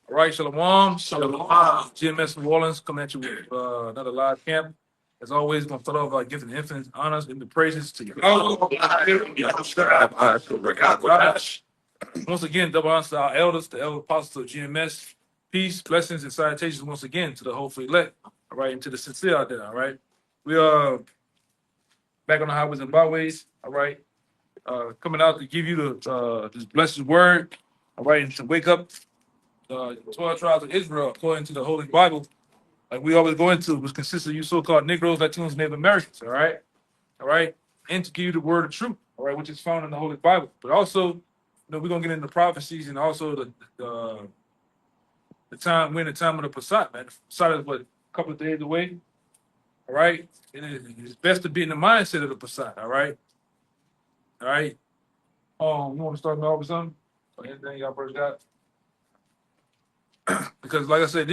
All right, Shalom. Shalom. GMS New Orleans coming at you with another live camp. As always, going to start off by giving infinite honors and the praises to you. Once again, double honors to our elders, the elder apostles of GMS. Peace, blessings, and salutations once again to the hopefully elect. All right, and to the sincere out there. All right, we are back on the highways and byways. All right, coming out to give you the this blessed word. All right, and to wake up 12 tribes of Israel according to the Holy Bible, like we always go into, which consists of you so-called Negroes, Latinos, and Native Americans. All right, and to give you the word of truth. All right, which is found in the Holy Bible. But also, we're gonna get into prophecies and also the time when the time of the Passat, man. The Passat is what, a couple of days away. All right, and it's best to be in the mindset of the Passat. All right. You want to start me off with something? Or anything y'all first got? Because, like I said,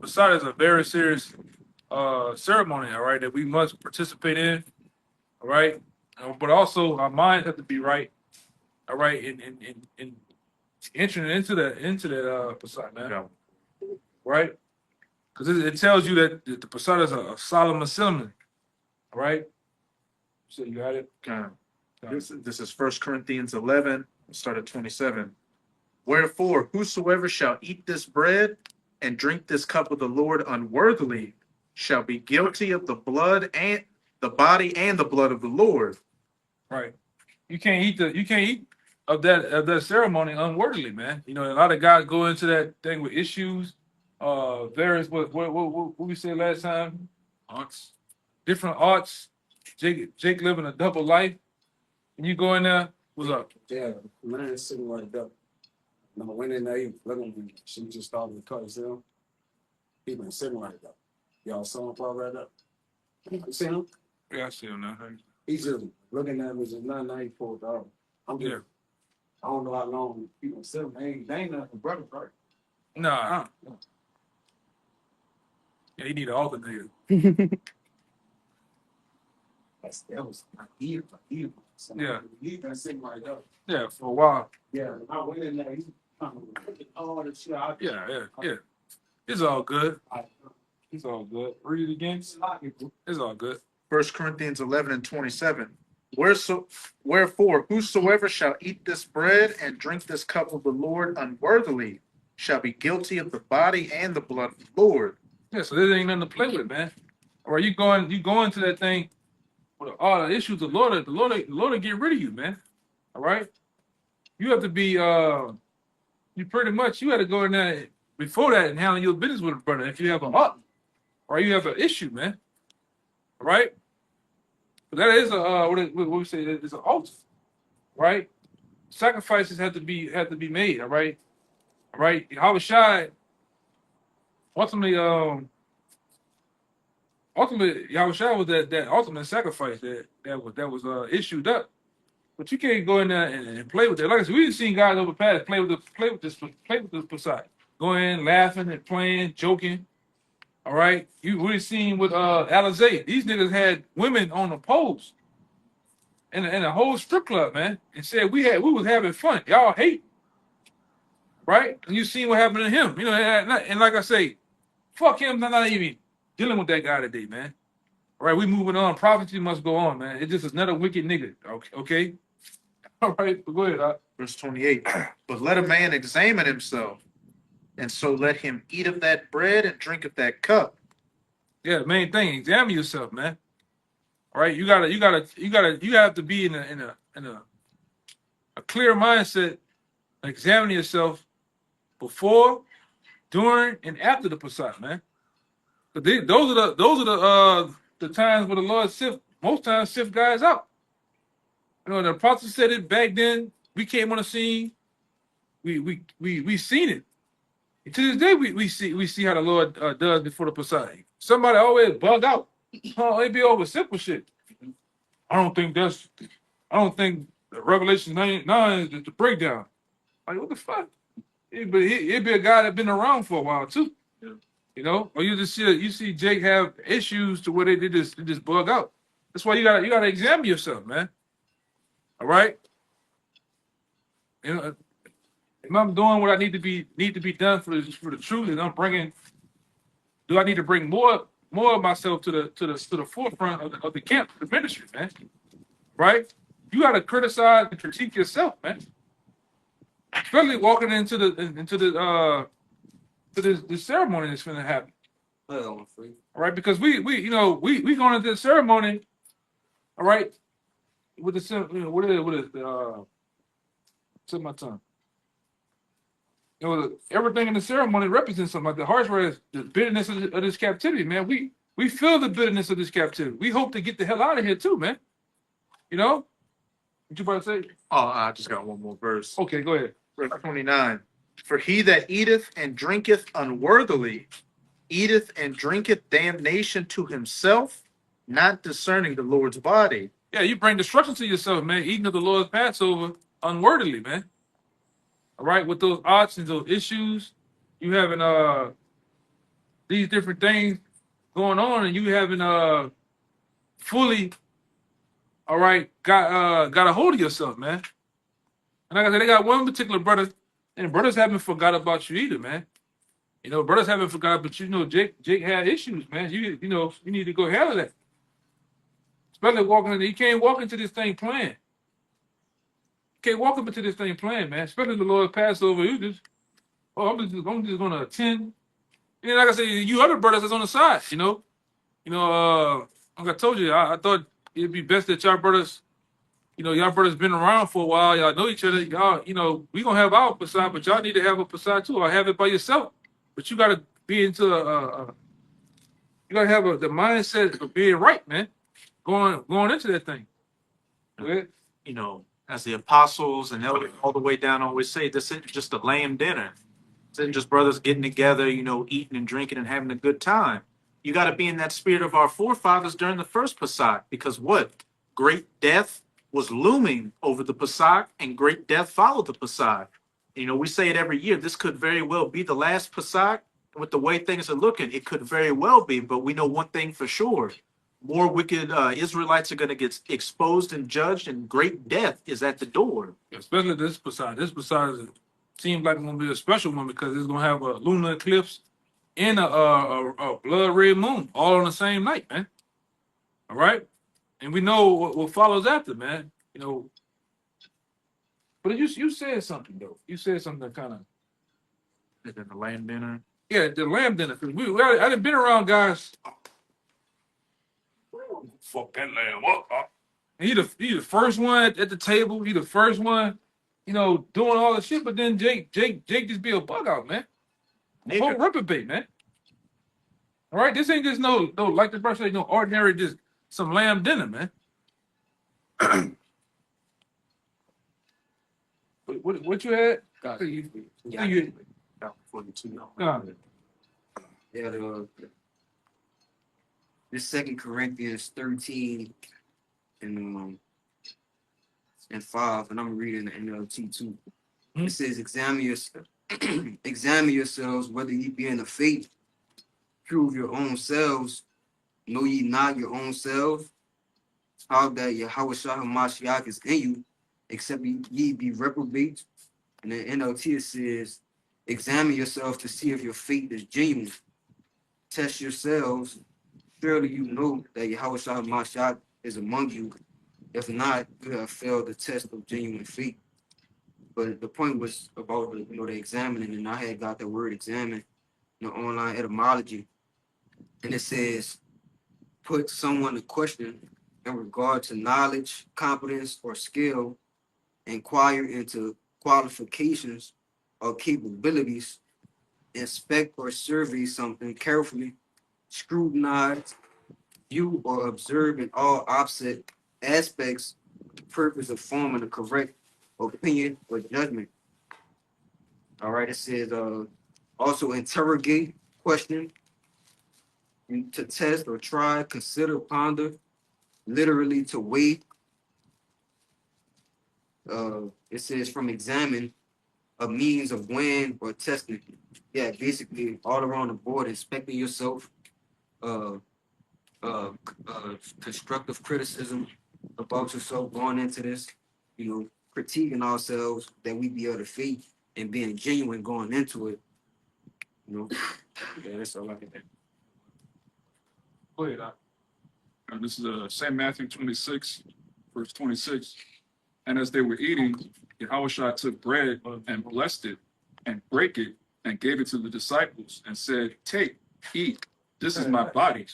Passat is a very serious ceremony. All right, that we must participate in. All right, but also our minds have to be right. All right, in entering into that Passat, man. Yeah. Right, because it tells you that the Passat is a solemn assembly. All right, so you got it. This is 1 Corinthians 11, start at 27. Wherefore, whosoever shall eat this bread and drink this cup of the Lord unworthily shall be guilty of the blood and the body and the blood of the Lord. Right. You can't eat of that ceremony unworthily, man. You know, a lot of guys go into that thing with issues, various what we said last time, arts, different arts. Jake living a double life, and you go in there. What's up? Yeah, man is sitting right up. No, when in there, he looking, she just started to cut his down. He been sitting right up. Y'all saw him fall right up. You see him? Yeah, I see him now. He's just looking at me, just not $94. I'm just, I don't know how long people sit him. They ain't nothing brother, right? Nah. Yeah, he need an alternator. That was my ear. Yeah. He been sitting right up. Yeah, for a while. Yeah, I went in there. He all the shit out. Yeah. It's all good. It's all good. Read it again. It's all good. 1 Corinthians 11 and 27. Wherefore, whosoever shall eat this bread and drink this cup of the Lord unworthily shall be guilty of the body and the blood of the Lord. Yeah, so there ain't nothing to play with, man. Or you going to that thing with all the issues. The Lord will get rid of you, man. All right. You have to be you had to go in there before that and handle your business with a brother if you have a heart or you have an issue, man. All right. But that is what we say is an altar, right? Sacrifices have to be made, all right. All right. Yahushua ultimately Yahushua was that ultimate sacrifice that was issued up. But you can't go in there and play with it. Like I said, we've seen guys over past play with the Passat. Go in laughing and playing, joking. All right. We've seen with Alizé. These niggas had women on the poles in a whole strip club, man, and said we was having fun. Y'all hate. Right? And you seen what happened to him. You know, and like I say, fuck him. I'm not even dealing with that guy today, man. All right, we moving on. Prophecy must go on, man. It's just another wicked nigga. Okay. All right, go ahead. Verse 28. But let a man examine himself, and so let him eat of that bread and drink of that cup. Yeah, the main thing, examine yourself, man. All right, you have to be in a clear mindset, examining yourself before, during, and after the Passat, man. But those are the times where the Lord most times sift guys out. You know, the prophet said it back then. We came on the scene. We seen it. And to this day, we see how the Lord does before the Passat. Somebody always bug out. Oh, it be over simple shit. I don't think Revelation 9 is the breakdown. Like, what the fuck? It'd be a guy that been around for a while too. Yeah. You know, or you see Jake have issues to where they just bug out. That's why you gotta examine yourself, man. All right. You know, Am I doing what I need to be done for the truth? And I'm bringing. Do I need to bring more of myself to the forefront of the camp, the ministry, man? Right? You got to criticize and critique yourself, man. Especially walking into the to this ceremony that's going to happen. All right, because we going into the ceremony. All right, with what is tip my tongue. Everything in the ceremony represents something. Like the harsh word is the bitterness of this captivity, man. We feel the bitterness of this captivity. We hope to get the hell out of here too, man. You know? What you about to say? Oh, I just got one more verse. Okay, go ahead. Verse 29. For he that eateth and drinketh unworthily eateth and drinketh damnation to himself, not discerning the Lord's body. Yeah, you bring destruction to yourself, man. Eating of the Lord's Passover unworthily, man. All right, with those options, those issues, you having these different things going on, and you haven't fully, all right, got a hold of yourself, man. And like I said, they got one particular brother, and brothers haven't forgot about you either, man. You know, brothers haven't forgot, but Jake had issues, man. You need to go handle that. Especially you can't walk into this thing playing. You can't walk up into this thing playing, man. Especially the Lord's Passover. I'm just gonna attend. And like I said, you other brothers that's on the side, like I told you, I thought it'd be best that y'all brothers, y'all brothers been around for a while, y'all know each other, y'all, we gonna have our Passat, but y'all need to have a Passat too, or have it by yourself. But you gotta be into you gotta have the mindset of being right, man. Going into that thing. Okay? As the apostles and elders all the way down always say, this isn't just a lamb dinner. This isn't just brothers getting together, eating and drinking and having a good time. You got to be in that spirit of our forefathers during the first Passat, because what? Great death was looming over the Passat, and great death followed the Passat. We say it every year. This could very well be the last Passat. With the way things are looking, it could very well be. But we know one thing for sure. More wicked Israelites are going to get exposed and judged, and great death is at the door. Especially this Passat. This Passat seems like it's going to be a special one because it's going to have a lunar eclipse and a blood red moon all on the same night, man. All right? And we know what follows after, man. But you said something, though. You said something that kind of... Is it the lamb dinner? Yeah, the lamb dinner. I done been around guys... Fuck that lamb up. He the first one at the table. He the first one, doing all the shit. But then Jake just be a bug out, man. Whole reprobate, man. All right, this ain't just no like the brother say, no ordinary, just some lamb dinner, man. what you had? Got You 42. This 2 Corinthians 13 and 5, and I'm reading the NLT too. It says, examine yourselves whether ye be in the faith. Prove your own selves. Know ye not your own selves? How that Yahweh Mashiach is in you, except ye be reprobate. And the NLT it says, examine yourselves to see if your faith is genuine. Test yourselves. Surely you know that Yahweh Mashiach is among you. If not, you have failed the test of genuine faith. But the point was about the examining, and I had got the word examine in the online etymology. And it says, put someone to question in regard to knowledge, competence, or skill, inquire into qualifications or capabilities, inspect or survey something carefully, scrutinize, view or observe in all opposite aspects with the purpose of forming a correct opinion or judgment. All right, it says also interrogate, question, to test or try, consider, ponder, literally to weigh. It says from examine, a means of weighing or testing. Yeah, basically all around the board, inspecting yourself, constructive criticism about yourself going into this, critiquing ourselves that we be of the faith, and being genuine going into it. You know, Yeah, that's all I can think. Go ahead, Doc. And this is St. Matthew 26, verse 26. And as they were eating, Yahushua took bread and blessed it and brake it and gave it to the disciples and said, "Take, eat, this is my body."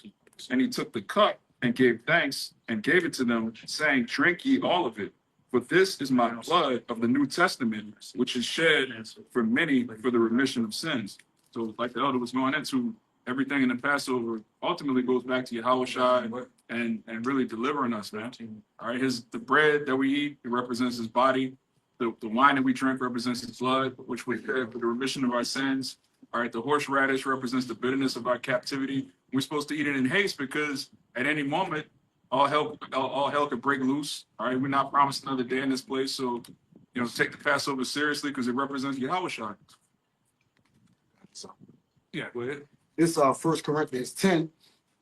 And he took the cup and gave thanks and gave it to them, saying, "Drink ye all of it. For this is my blood of the New Testament, which is shed for many for the remission of sins." So like the elder was going into, everything in the Passover ultimately goes back to Yahushua and really delivering us, man. All right, the bread that we eat, it represents his body. The wine that we drink represents his blood, which we fed for the remission of our sins. All right, the horseradish represents the bitterness of our captivity. We're supposed to eat it in haste because at any moment, all hell could break loose. All right, we're not promised another day in this place, so take the Passover seriously because it represents Yahushua. So Yeah, go ahead. this 1 Corinthians 10,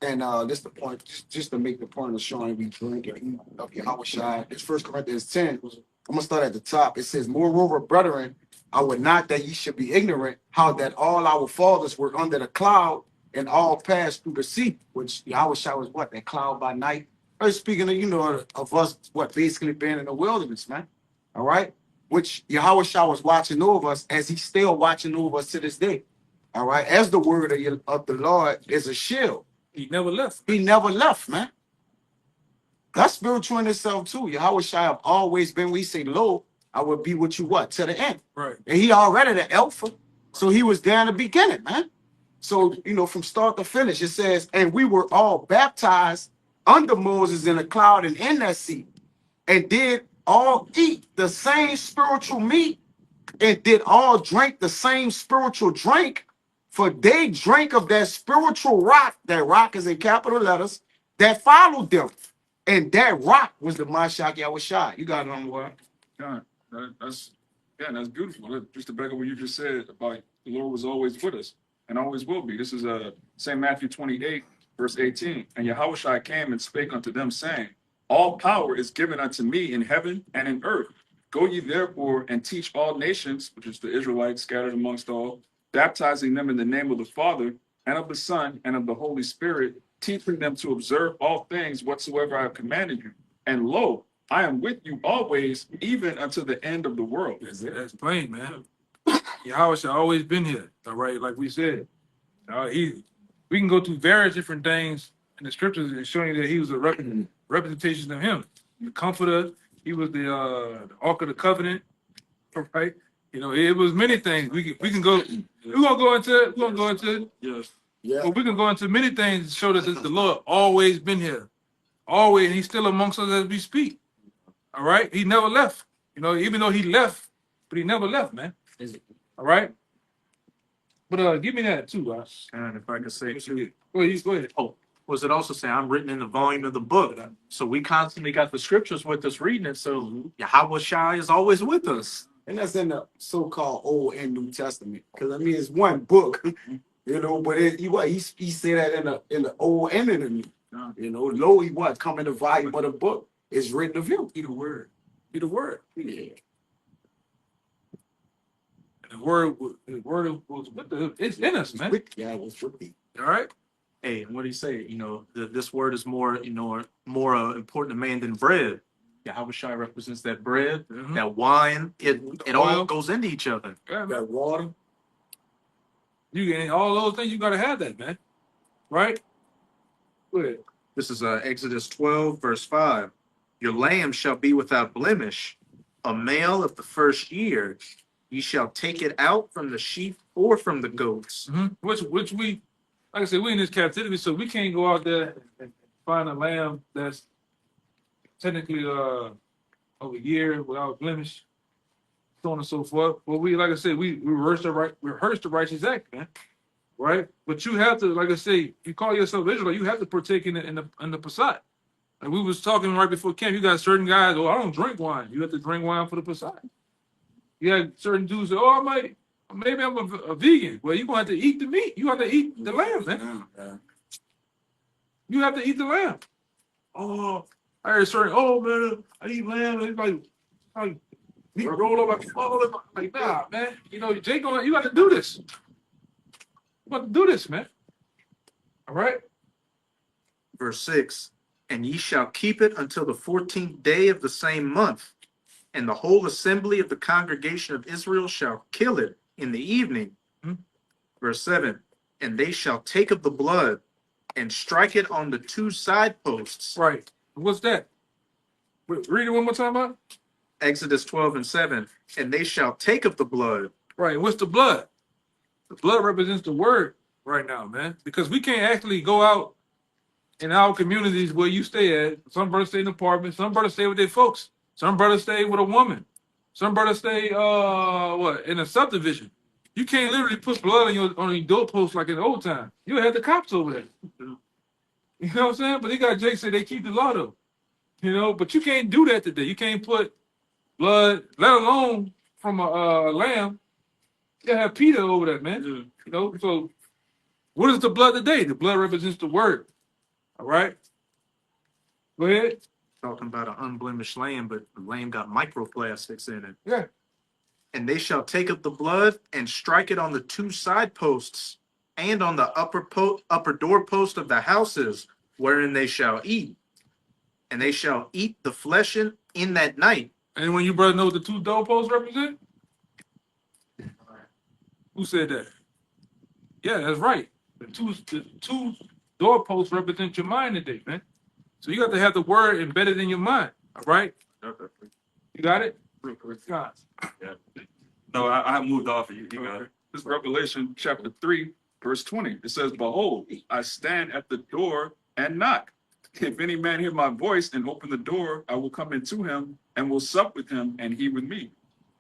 and this the point, just to make the point of showing we drink and eat of Yahweh. It's 1 Corinthians 10. I'm gonna start at the top. It says, "Moreover, brethren, I would not that ye should be ignorant how that all our fathers were under the cloud and all passed through the sea," which Yahweh was what? That cloud by night. I was speaking of us, what, basically being in the wilderness, man. All right, which Yahweh was watching over us, as he's still watching over us to this day. All right, as the word of the Lord is a shield. He never left. He never left, man. That's spiritual in itself too. Yahweh have always been. We say, "Lo, I will be with you what to the end." Right. And he already the Alpha, so he was there in the beginning, man. So from start to finish, it says, "And we were all baptized under Moses in a cloud and in that sea, and did all eat the same spiritual meat, and did all drink the same spiritual drink, for they drank of that spiritual rock." That rock is in capital letters. That followed them. And that rock was the Mashiach Yahushua. You got it on the word. Yeah, that's beautiful. Just to back up what you just said about the Lord was always with us and always will be. This is St. Matthew 28, verse 18. And Yahushua came and spake unto them, saying, "All power is given unto me in heaven and in earth. Go ye therefore and teach all nations," which is the Israelites scattered amongst all, "baptizing them in the name of the Father and of the Son and of the Holy Spirit, teaching them to observe all things whatsoever I have commanded you. And lo, I am with you always, even unto the end of the world." That's plain, man. Yahweh always been here. All right, like we said. We can go through various different things in the scriptures and showing you that he was a representation of him. The comforter, he was the Ark of the Covenant. Right? It was many things. We can go. We're gonna go into it. Yes. Yeah. But we can go into many things to show that the Lord always been here. Always, and he's still amongst us as we speak. All right? He never left. Even though he left, but he never left, man. All right? But give me that too, Ross. And if I could say too, Go ahead. was it also saying I'm written in the volume of the book? So we constantly got the scriptures with us reading it. So Yahweh Shai is always with us. And that's in the so-called Old and New Testament. Because it's one book, but he said that in the Old and in the New. Lo, he come in the volume of the book. It's written of you. Be the word. Be the word. Yeah. And the word was with the. It's in us, man. Yeah, it was with thee. All right. Hey, and what do you say? This word is more, more important to man than bread. Yahweh Shai represents that bread, that wine. It all goes into each other. Yeah, man. That water. You get all those things. You gotta have that, man. Right. Go ahead. This is Exodus 12, verse 5. "Your lamb shall be without blemish, a male of the first year. Ye shall take it out from the sheep or from the goats." Which we, like I said, we in this captivity, so we can't go out there and find a lamb that's technically of a year without blemish, so on and so forth. But we, like I said, we rehearse the righteous act, man. Right? But you have to, like I say, you call yourself Israel, you have to partake in the Passat. And we was talking right before camp. You got certain guys, I don't drink wine. You have to drink wine for the Passat. You had certain dudes say, maybe I'm a vegan. Well, you're gonna have to eat the meat. You have to eat the lamb, man. Yeah. You have to eat the lamb. I heard certain, man, I eat lamb. It's like He roll up like, oh, like, nah, man. You know, Jake, you got to do this. You got to do this, man. All right. Verse 6, and ye shall keep it until the 14th day of the same month, and the whole assembly of the congregation of Israel shall kill it in the evening. Hmm. Verse 7, and they shall take of the blood and strike it on the two side posts. Right. What's that? Read it one more time, man. Exodus 12 and 7, and they shall take of the blood. Right. What's the blood? The blood represents the word right now, man. Because we can't actually go out in our communities where you stay at. Some brothers stay in apartments. Some brothers stay with their folks. Some brothers stay with a woman. Some brothers stay in a subdivision. You can't literally put blood on your doorpost like in the old time. You had the cops over there. You know what I'm saying? But they got Jake say they keep the law though. You know, but you can't do that today. You can't put blood, let alone from a lamb. You have Peter over there, man. Yeah. You know, so what is the blood today? The blood represents the word. All right. Go ahead. Talking about an unblemished lamb, but the lamb got microplastics in it. Yeah. And they shall take of the blood and strike it on the two side posts and on the upper door post of the houses wherein they shall eat. And they shall eat the flesh in that night. And when you brother know what the two doorposts represent? Who said that? Yeah, that's right. The two doorposts represent your mind today, man. So you got to have the word embedded in your mind. All right? You got it? God. No, I moved off of you. You got it. This is Revelation chapter 3, verse 20. It says, behold, I stand at the door and knock. If any man hear my voice and open the door, I will come into him and will sup with him and he with me.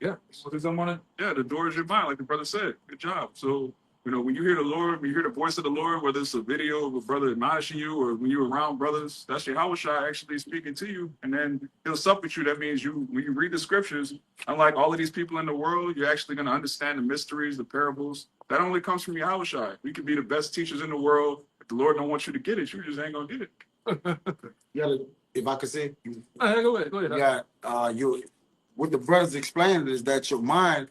Yeah. What does someone want Yeah, the door is your mind, like the brother said. Good job. So, you know, when you hear the Lord, when you hear the voice of the Lord, whether it's a video of a brother admonishing you or when you're around brothers, that's your Yahushua actually speaking to you. And then he'll sup with you. That means when you read the scriptures, unlike all of these people in the world, you're actually going to understand the mysteries, the parables. That only comes from your Yahushua. We could be the best teachers in the world. If the Lord don't want you to get it, you just ain't going to get it. Yeah, if I could say, go ahead. Go ahead. yeah, what the brothers explained is that your mind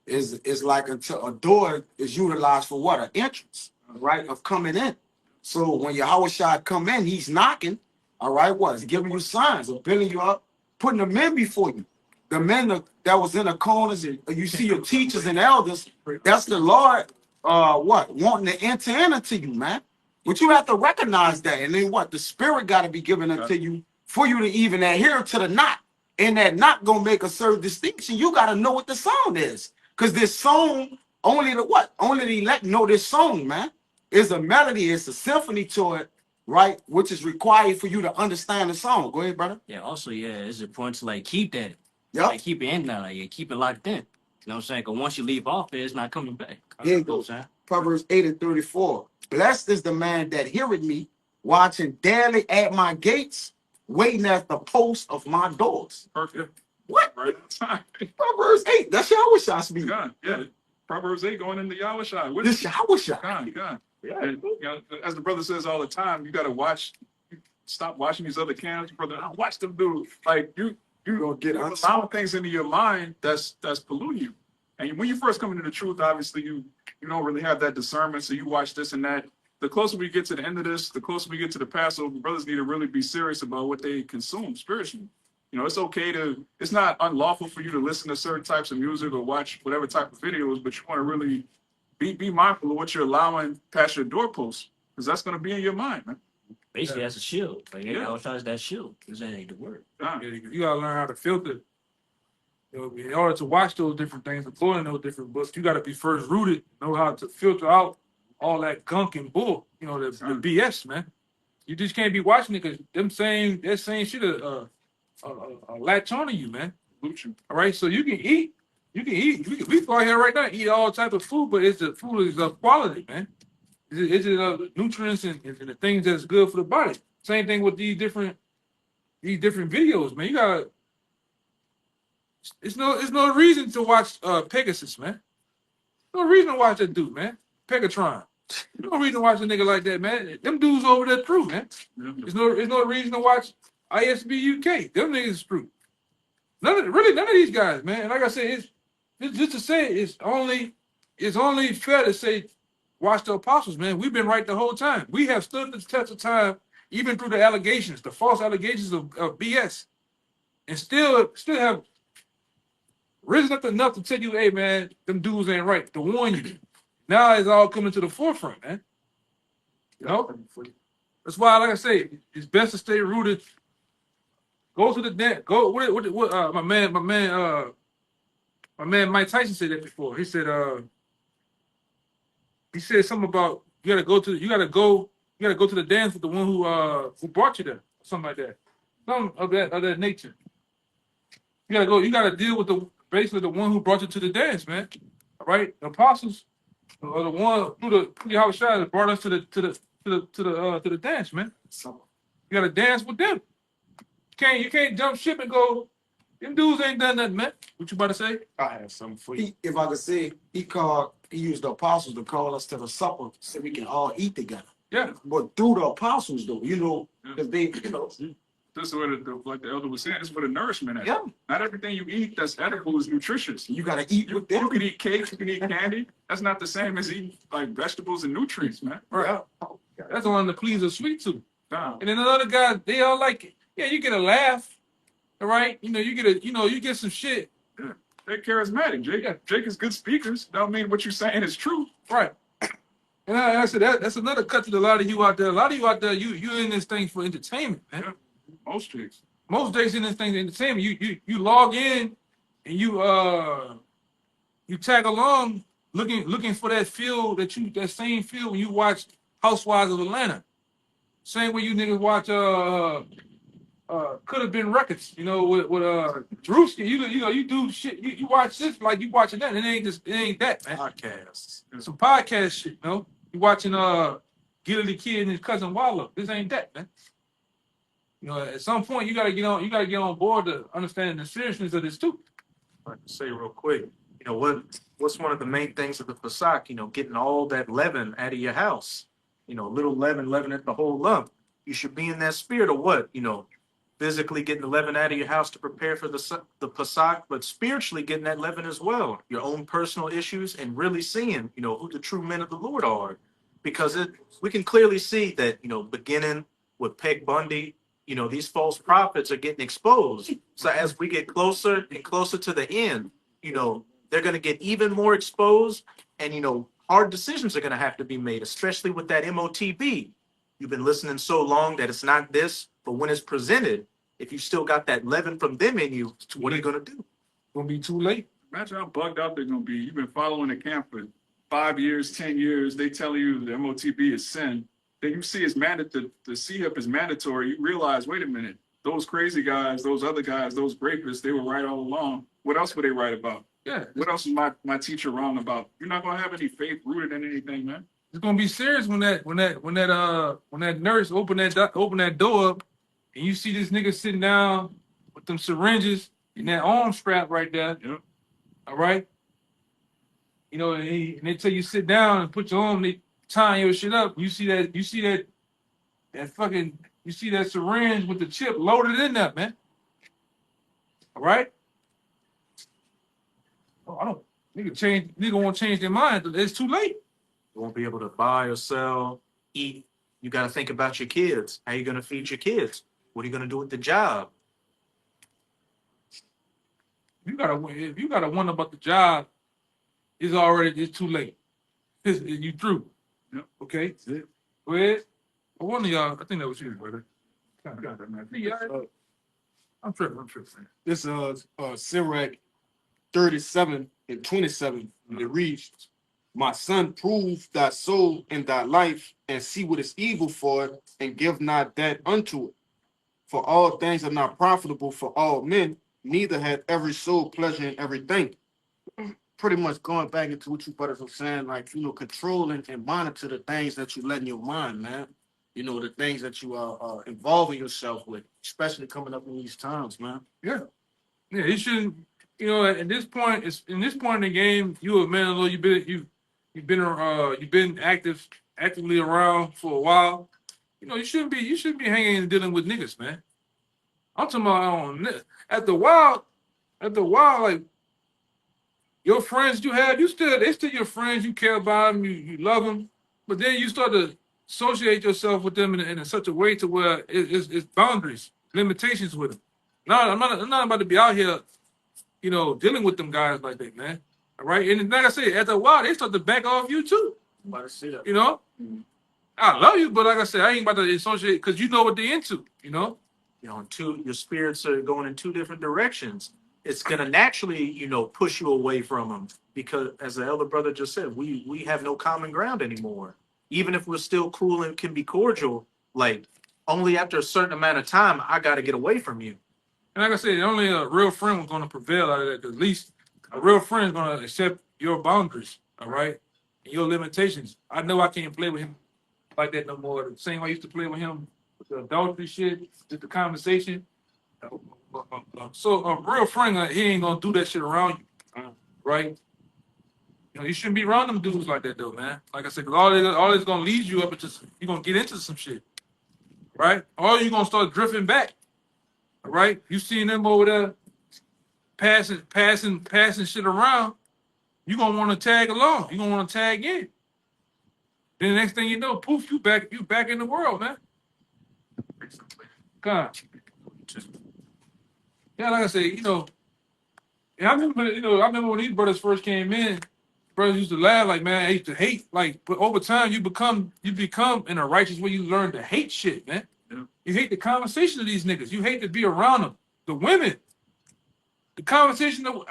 is like until a door is utilized for what? An entrance, right? Of coming in. So when Yahushua come in, he's knocking, all right, what? He's giving you signs of building you up, putting the men before you. The men that was in the corners, and you see your teachers and elders, that's the Lord, wanting to enter into you, man. But you have to recognize that. And then what? The spirit got to be given unto you for you to even adhere to the knot. And that knot going to make a certain distinction. You got to know what the song is. Because this song, only the elect know this song, man. It's a melody. It's a symphony to it, right? Which is required for you to understand the song. Go ahead, brother. Yeah, also, it's important to like keep that. Yep. Like keep it in there, like keep it locked in. You know what I'm saying? Because once you leave off it's not coming back. Here You it know what I'm goes. saying? Proverbs 8 and 34. Blessed is the man that heareth me, watching daily at my gates, waiting at the post of my doors. Perfect. What? Right on time. Proverbs 8. That's Yahushua speaking. God, yeah. Proverbs 8 going into Yahushua. This Yahushua. God. Yeah. And, you know, as the brother says all the time, you got to stop watching these other camps, brother. I watch them do like you gonna get allowing things into your mind that's polluting you. And when you first come into the truth, obviously you don't really have that discernment, so you watch this and that. The closer we get to the end of this, the closer we get to the Passover, brothers need to really be serious about what they consume spiritually. You know, it's not unlawful for you to listen to certain types of music or watch whatever type of videos, but you want to really be mindful of what you're allowing past your doorposts, because that's going to be in your mind, man. Basically, that's a shield. Like, Yeah. how is that shield? Because that ain't the word. You gotta learn how to filter. You know, in order to watch those different things, according to those different books, you got to be first rooted, know how to filter out all that gunk and bull. You know, the BS, man. You just can't be watching it because that same shit latch on to you, man. All right, so you can eat. We go out here right now, eat all type of food, but the food is of quality, man. Is it nutrients and the things that's good for the body? Same thing with these different videos, man. You gotta. It's no reason to watch Pegasus, man. No reason to watch that dude, man. Pegatron. No reason to watch a nigga like that, man. Them dudes over there true, man. There's no reason to watch ISB UK. Them niggas is true. None of these guys, man. Like I said, it's just to say it's only fair to say, watch the apostles, man. We've been right the whole time. We have stood the test of time, even through the allegations, the false allegations of BS, and still have risen up enough to tell you, hey, man, them dudes ain't right, to warn you. Now it's all coming to the forefront, man. You know? That's why, like I say, it's best to stay rooted. Go to the net. Go. My man Mike Tyson said that before. He said something about you gotta go to the dance with the one who brought you there, something like that. Something of that nature. You gotta deal with basically the one who brought you to the dance, man. All right? The apostles are the one through the house shot that brought us to the dance, man. You gotta dance with them. You can't jump ship and go, them dudes ain't done nothing, man. What you about to say? I have something for you. If I could say, he used the apostles to call us to the supper so we can all eat together. Yeah. But through the apostles, though, because they, This is what like the elder was saying. This is where the nourishment is. Yeah. Not everything you eat that's edible is nutritious. you got to eat with You them. can eat cake, you can eat candy. That's not the same as eating like vegetables and nutrients, man. Right. That's the one that please a sweet tooth. Nah. And then another guy, they all like it. Yeah, you get a laugh, all right? You get some shit. They're charismatic. Jake is good speakers. Don't mean what you're saying is true. Right. And I said that's another cut to a lot of you out there. A lot of you out there, you in this thing for entertainment, man. Yeah. Most Jakes. Most days in this thing for entertainment. You log in and you tag along looking for that same feel when you watch Housewives of Atlanta. Same way you niggas watch could have been records, with Drewski. You do shit. You watch this like you watching that. It ain't that, man. Podcasts. Some podcast shit, You watching Gilly the Kid and his cousin Wallow. This ain't that, man. At some point you gotta get on board to understand the seriousness of this too. I can say real quick, what's one of the main things of the Pesach, getting all that leaven out of your house. Little leaven at the whole lump. You should be in that spirit of what? Physically getting the leaven out of your house to prepare for the Pesach, but spiritually getting that leaven as well. Your own personal issues and really seeing, who the true men of the Lord are. Because we can clearly see that, beginning with Peg Bundy, these false prophets are getting exposed. So as we get closer and closer to the end, they're going to get even more exposed and, hard decisions are going to have to be made, especially with that MOTB. You've been listening so long that it's not this, but when it's presented, if you still got that leaven from them in you, what are you going to do? Gonna be too late. Imagine how bugged out they're gonna be. You've been following the camp for 5 years, 10 years. They tell you the MOTB is sin. Then you see it's mandatory. The C-HIP is mandatory. You realize, wait a minute, those crazy guys, those other guys, those rapists, they were right all along. What else were they right about? Yeah. What else is my teacher wrong about? You're not gonna have any faith rooted in anything, man. It's gonna be serious when that nurse open that door up and you see this nigga sitting down with them syringes and that arm strap right there. Yep. All right. And they tell you sit down and put your arm, they tying your shit up. You see that syringe with the chip loaded in there, man. All right. Oh, nigga won't change their mind. It's too late. You won't be able to buy or sell, eat. You got to think about your kids. How you going to feed your kids? What are you going to do with the job? If you gotta wonder about the job, it's too late. You through. Yep. Okay. That's it. Go ahead. One of y'all, I think that was you, brother. I'm tripping. This Sirach 37 and 27. It reads, "My son, prove thy soul and thy life, and see what is evil for it, and give not that unto it. For all things are not profitable for all men, neither hath every soul pleasure in everything." Pretty much going back into what you brothers were saying, like, controlling and monitor the things that you let in your mind, man. The things that you are involving yourself with, especially coming up in these times, man. Yeah, you shouldn't. At this point, in the game, you a man. Although you've been actively around for a while. You shouldn't be hanging and dealing with niggas, man. I'm talking about after a while, after a while, like your friends you have, they still your friends. You care about them, you love them, but then you start to associate yourself with them in such a way to where it's boundaries, limitations with them. No, I'm not about to be out here, dealing with them guys like that, man. All right, and like I said, after a while, they start to back off you too. I'm about to see that. You know, I love you, but like I said, I ain't about to associate because you know what they into. Your spirits are going in two different directions. It's gonna naturally, push you away from them because, as the elder brother just said, we have no common ground anymore. Even if we're still cool and can be cordial, like only after a certain amount of time, I got to get away from you. And like I said, only a real friend was going to prevail out of that. 'Cause at least a real friend is going to accept your boundaries, all right, and your limitations. I know I can't play with him like that no more. The same way I used to play with him with the adultery shit, just the conversation. So a real friend, he ain't gonna do that shit around you, right? You shouldn't be around them dudes like that though, man. Like I said, 'cause all this gonna lead you up into you're gonna get into some shit, right? Or you're gonna start drifting back, all right? You seeing them over there passing shit around, you're gonna want to tag along. You're gonna want to tag in. Then the next thing you know, poof, you back in the world, man. God. Yeah, like I said, yeah, I remember when these brothers first came in, brothers used to laugh like, man, I used to hate, like, but over time you become in a righteous way. You learn to hate shit, man. Yeah. You hate the conversation of these niggas. You hate to be around them. The women, the conversation of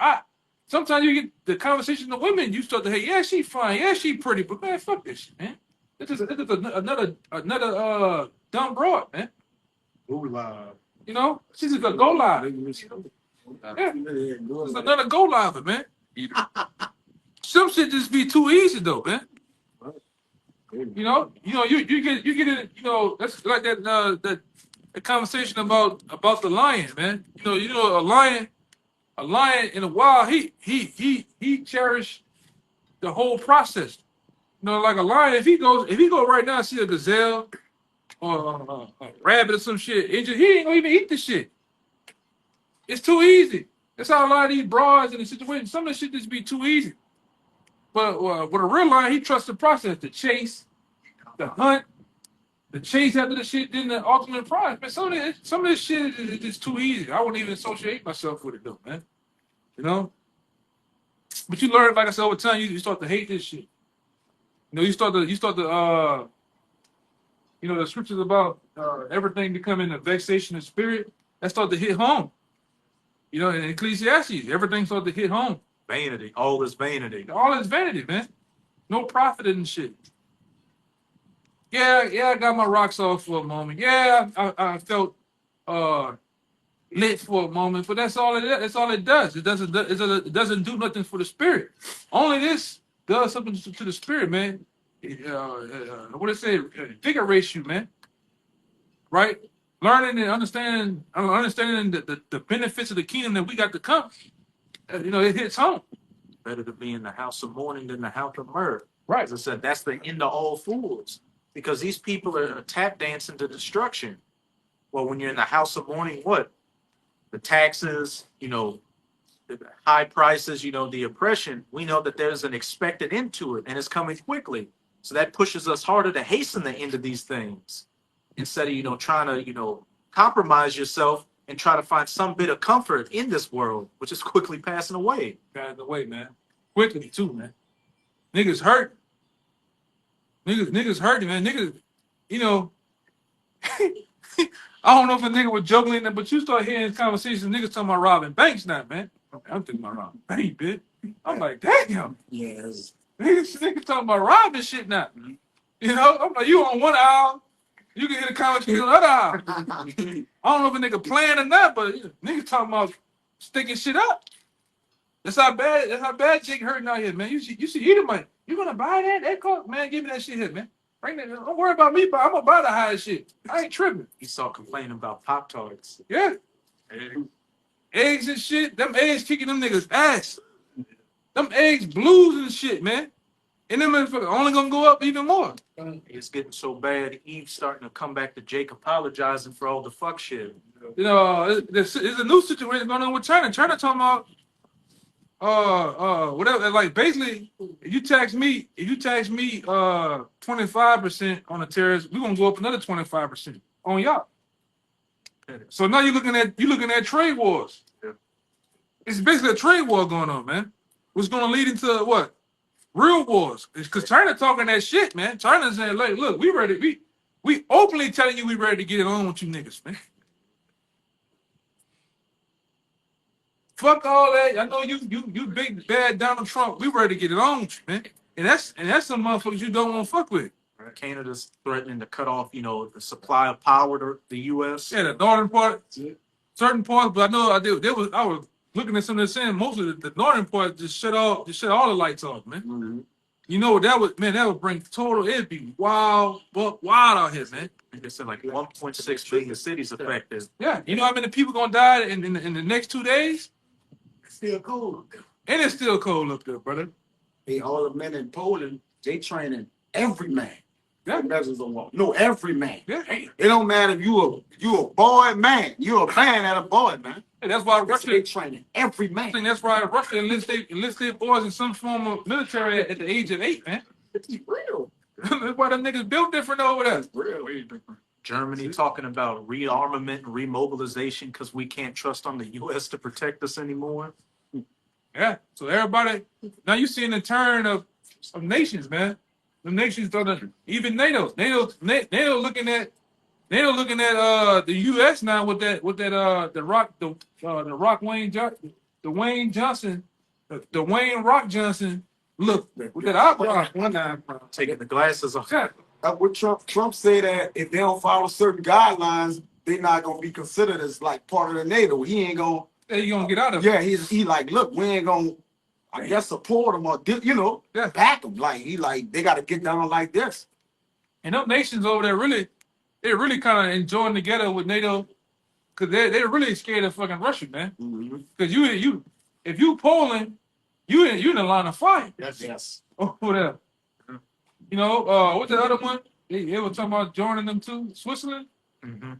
sometimes you get the conversation of women, you start to hate. Yeah, she fine. Yeah, she pretty, but man, fuck this shit, man. This is another dumb broad, man. Go live. She's just a go live. Yeah, it's another go live, man. Some shit just be too easy though, man. You get it. That's like that conversation about the lion, man. A lion in the wild, he cherished the whole process. Like a lion, if he go right now and see a gazelle or a rabbit or some shit, he ain't gonna even eat the shit. It's too easy. That's how a lot of these broads in the situation. Some of the shit just be too easy. But with a real lion, he trusts the process, the chase, the hunt, the chase after the shit, then the ultimate prize. Man, some of this shit is just too easy. I wouldn't even associate myself with it though, man. But you learn, like I said, over time, you start to hate this shit. You start to the scriptures about everything becoming a vexation of spirit. That start to hit home. In Ecclesiastes, everything started to hit home. Vanity, all this vanity. All is vanity, man. No profit in shit. Yeah, I got my rocks off for a moment. Yeah, I felt lit for a moment, but that's all it is. That's all it does. It doesn't do nothing for the spirit. Only this does something to the spirit, man. What it say? Invigorates you, man. Right? Learning and understanding the benefits of the kingdom that we got to come. It hits home. Better to be in the house of mourning than the house of mirth. Right. As I said, that's the end of all fools. Because these people are tap dancing to destruction. Well, when you're in the house of mourning, what? The taxes, the high prices, the oppression, we know that there's an expected end to it and it's coming quickly. So that pushes us harder to hasten the end of these things. Instead of, trying to, compromise yourself and try to find some bit of comfort in this world, which is quickly passing away. Passing away, man. Quickly, too, man. Niggas hurt. Niggas hurting, man. Niggas, I don't know if a nigga was juggling that, but you start hearing conversations, niggas talking about robbing banks now, man. I'm thinking about robbing bank, bitch. I'm like, damn. Yes. Niggas talking about robbing shit now. I'm like, you on one aisle, you can hear the conversation on the other aisle. I don't know if a nigga playing or not, but niggas talking about sticking shit up. That's how bad Jake hurting out here, man. You see Edomite. You gonna buy that? That cost, man, give me that shit here, man. Bring that. Don't worry about me, but I'm gonna buy the highest shit. I ain't tripping. Esau complaining about Pop-Tarts. Yeah. Eggs and shit. Them eggs kicking them niggas ass. Them eggs blues and shit, man. And them motherfuckers only gonna go up even more. It's getting so bad. Eve's starting to come back to Jake apologizing for all the fuck shit. You know, there's a new situation going on with China. China talking about whatever. Like basically, if you tax me 25% on the tariffs, we're gonna go up another 25% on y'all. So now you're looking at trade wars. Yeah. It's basically a trade war going on, man. What's gonna lead into what? Real wars. It's because China talking that shit, man. China's saying, like, look, we ready. We openly telling you we ready to get it on with you niggas, man. Fuck all that. I know you big bad Donald Trump. We ready to get it on with you, man. And that's some motherfuckers you don't want to fuck with. Canada's threatening to cut off, the supply of power to the U.S. Yeah, the northern part, certain parts, but I know I was looking at some of the saying most of the northern part just shut all the lights off, man. Mm-hmm. You know what that would bring total. It'd be wild out here, man. They said like 1.6 billion cities affected. Yeah, you know how many people gonna die in the next 2 days? Still cold. And it's still cold up there, brother. Hey, all the men in Poland, they training every man. Yeah. Measures on law. No, every man. Yeah. It don't matter if you a boy man. You a man at a boy, man. And that's why They Russia. training every man. I think that's why Russia enlist their boys in some form of military at the age of 8, man. It's real. That's why them niggas built different over there. Real. Way different. Germany talking about rearmament and remobilization because we can't trust on the U.S. to protect us anymore. Yeah. So everybody now you seeing the turn of nations, man. The nations even NATO. NATO looking at the U.S. now with that Wayne Johnson, the Wayne Rock Johnson look with that eyebrow. One eye. Taking the glasses off. Yeah. What Trump say that if they don't follow certain guidelines, they're not gonna be considered as like part of the NATO. He ain't gonna. Hey, you gonna get out of it? Yeah, he like, look, we ain't gonna. I guess support them or Yeah. back them. Like they got to get down like this. And them nations over there they're really kind of enjoying together with NATO because they're really scared of fucking Russia, man. Because if you Poland, you in the line of fire. Yes. Over there. You know, what's the other one? They were talking about joining them too. Switzerland? Mm-hmm.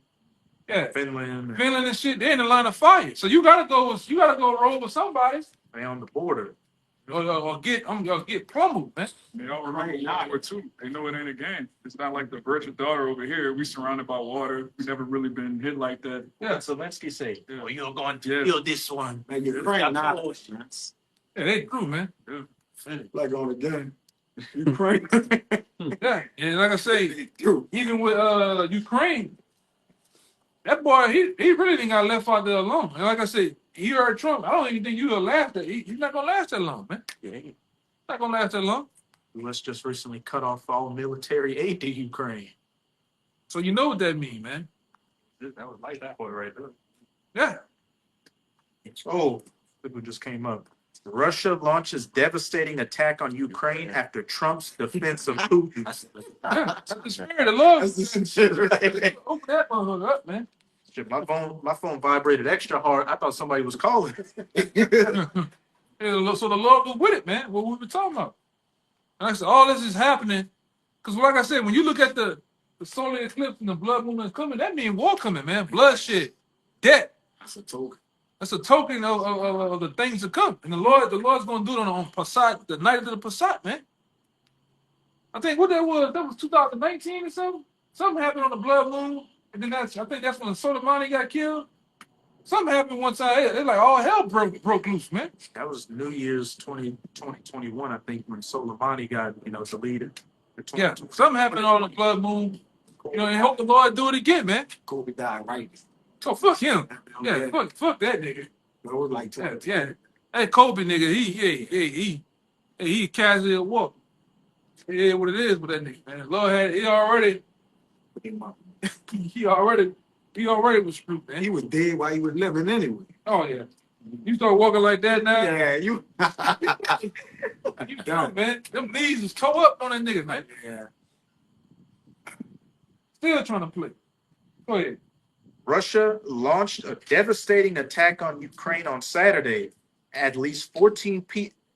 Yeah. Finland. Finland and shit, they're in the line of fire. So you gotta go roll with somebody. They on the border. Or get pummeled, man. They all remember World War II. They know it ain't a game. It's not like the Virgin Daughter over here. We surrounded by water. We never really been hit like that. Yeah. Zelensky say, Yeah. "Oh, you're going to feel this one." Man, Ukraine not Yeah, they grew, man. like on the game. Ukraine. Yeah. And like I say, even with Ukraine, that boy, he really didn't got left out there alone. And like I said, he heard Trump. I don't even think you'll last that. He's not gonna last that long, man. Yeah. Not gonna last that long. U.S. just recently cut off all military aid to Ukraine. So you know what that mean, man. That was like that boy right there. Yeah. Oh, look what just came up. Russia launches devastating attack on Ukraine after Trump's defense of Putin. Yeah. That's the spirit of love. That's the shit, right? Open that motherfucker up, man. Shit, my phone vibrated extra hard. I thought somebody was calling. Yeah, so the Lord was with it, man. What we were talking about. And I said, all this is happening because, like I said, when you look at the solar eclipse and the blood moon that's coming, that means war coming, man. Bloodshed, death. That's a token. That's a token of the things to come. And the Lord's going to do it on Passat, the night of the Passat, man. I think what that was 2019 or something. Something happened on the blood moon, and then I think that's when Soleimani got killed. Something happened one time. It's like all hell broke loose, man. That was New Year's 2021, I think, when Soleimani got, deleted. Yeah, something happened on the blood moon. And hope the Lord do it again, man. Kobe died right. So fuck him. Yeah, fuck that nigga. It was like 20. Yeah. That Kobe nigga, he casually walk. Yeah, what it is with that nigga, man. Lord he already was screwed, man. He was dead while he was living anyway. Oh yeah. You start walking like that now? Yeah, you. You done, man. Them knees was toe up on that nigga, man. Yeah. Still trying to play. Go ahead. Russia launched a devastating attack on Ukraine on Saturday. At least 14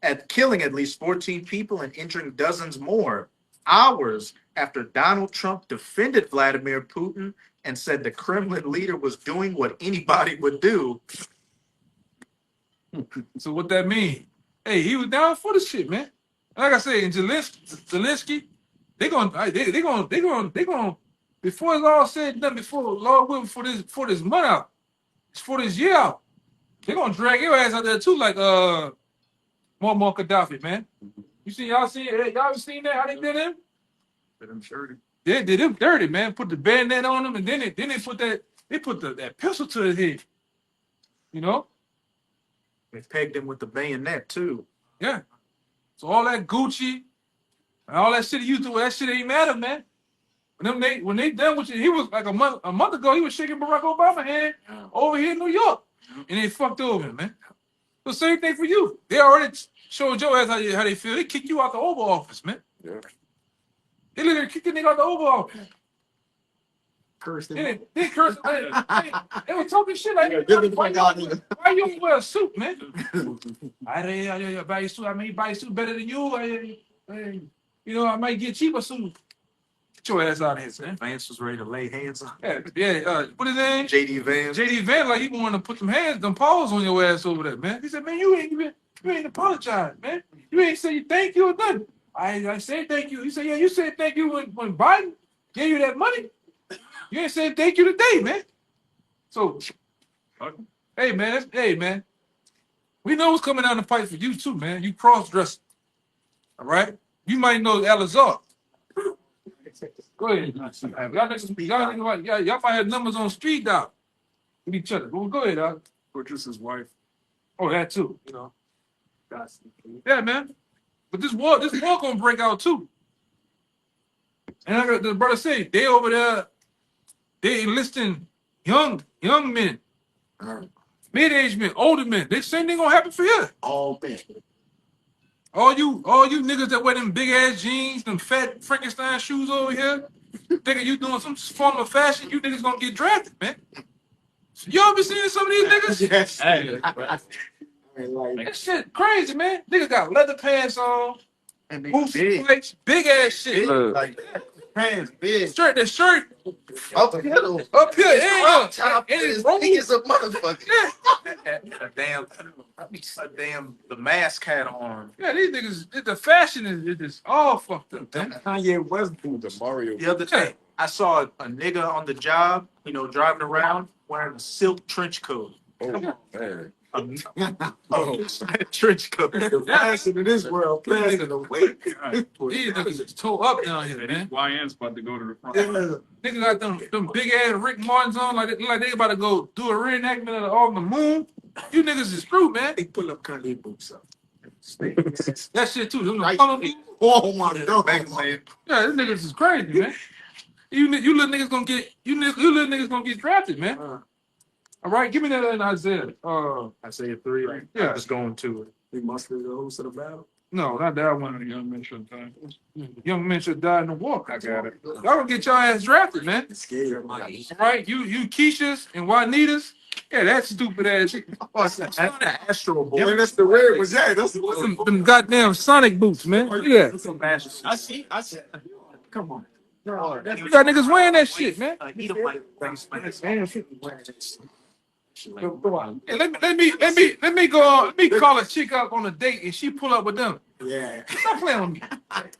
at killing at least 14 people and injuring dozens more, hours after Donald Trump defended Vladimir Putin and said the Kremlin leader was doing what anybody would do. So what that mean? Hey, he was down for the shit, man. Like I say, in Zelensky, they gonna before it's all said and done, before Lord willing, for this month out, for this year out, they gonna drag your ass out there too, like Muammar Gaddafi, man. Y'all seen that? How they did him? But I'm sure They did him dirty, man. Put the bayonet on him, and then they put that pistol to his head. You know? They pegged him with the bayonet too. Yeah. So all that Gucci and all that shit he used to, that shit ain't matter, man. When they done with you, he was like a month ago, he was shaking Barack Obama's hand over here in New York, and they fucked over him, man. The same thing for you. They already showed your ass how they feel. They kick you out the Oval Office, man. Yeah. They literally kicked the nigga out the Oval Office. Cursed him. They cursed. They were talking shit like, Give me the fuck out of here. why you don't wear a suit, man? I buy a suit. I may buy a suit better than you. I might get cheaper soon. Get your ass out of here, man. Vance was ready to lay hands on What his name? JD Vance. JD Van, like he wanted to put them paws on your ass over there, man. He said, man, you ain't apologize, man. You ain't say thank you or nothing. I said thank you. He said, yeah, you said thank you when Biden gave you that money. You ain't saying thank you today, man. So, hey, man. We know what's coming down the pipe for you, too, man. You cross-dressing. All right? You might know Alizar. Go ahead. Y'all might have numbers on speed dial with each other. Well, go ahead, Al. or just his wife. Oh, that, too. Yeah, man. But this war gonna break out, too. And like the brother said, they over there, they enlisting young men, mid-aged men, older men. They same thing gonna happen for you. All men. All you niggas that wear them big ass jeans, them fat Frankenstein shoes over here, thinking you doing some form of fashion, you niggas gonna get drafted, man. Y'all been seeing some of these niggas? Yes. Hey, That shit crazy, man. Niggas got leather pants on, And they boots, big. plates, big ass shit. Like pants big. The shirt Up here though. up here, and Top it's is rolled. big as a motherfucker. A damn the mask hat on. Yeah, these niggas, the fashion is just all fucked up, man. Kanye West boots. The Mario. The other day, I saw a nigga on the job, driving around wearing a silk trench coat. Oh man. A trench coat. The fashion in this world, passing away. These niggas is toe up down here, man. YN's about to go to the front. Yeah. Niggas got them big ass Rick Martins on, like they about to go do a reenactment of the moon. You niggas is screwed, man. They pull up Kanye boots up. That shit too. Them Nice. color boots. Oh my god. Yeah, this niggas is crazy, man. You little niggas gonna get little niggas gonna get drafted, man. All right, give me that in Isaiah. Isaiah 3, right? Yeah. I'm just going to it. He must be the host of the battle. No, not that one. Young men should die. Young men should die in the war. I got it. Y'all gonna get your ass drafted, man. It's scary. All right, you Keishas and Juanitas. Yeah, that stupid ass shit. That's the Astro Boy. Yeah, that's the red was. Yeah, that's the Them goddamn Sonic boots, man. Yeah. I see. Come on. You got niggas wearing that shit, man. Hey, let me go on. Let me call a chick up on a date and she pull up with them. Yeah. Stop playing with me.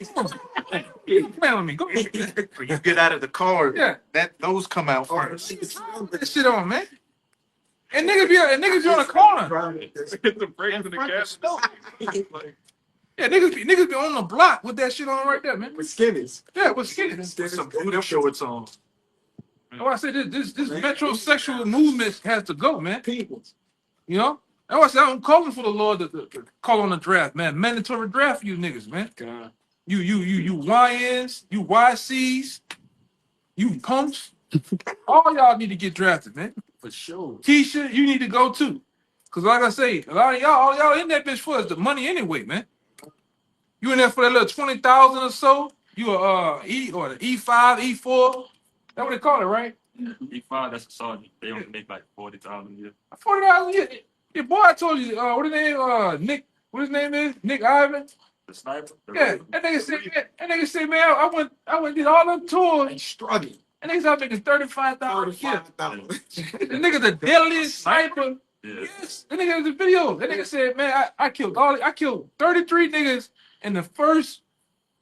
Stop playing with me. Go ahead. When you get out of the car, Yeah. those come out first. Put this shit on, man. And niggas be on the corner. Hit the brake in the gas. Yeah, niggas be on the block with that shit on right there, man. With skinnies. Yeah, with skinny. With some booty shorts on. That's why I say this metrosexual movement has to go, man. People. You know? That's why I say I'm calling for the Lord to call on the draft, man. Mandatory draft for you niggas, man. God. You YNs, you YCs, you pumps. All y'all need to get drafted, man. For sure. Keisha, you need to go too. Cause like I say, a lot of y'all, all y'all in that bitch for is the money anyway, man. You in there for that little 20,000 or so. You E or the E5, E4. That's what they call it, right? E5, that's a sergeant. They only make like 40,000 a year. 40,000 a year. Your boy, I told you, what his name? Nick what his name is? Nick Ivan. The sniper. The Yeah, Raven. that nigga said, man, I went and did all them tours. And struggling. And niggas out making $35 a year. $35. The nigga the deadliest sniper. Yeah. Yes, that nigga has a video. That nigga said, man, I killed 33 niggas in the first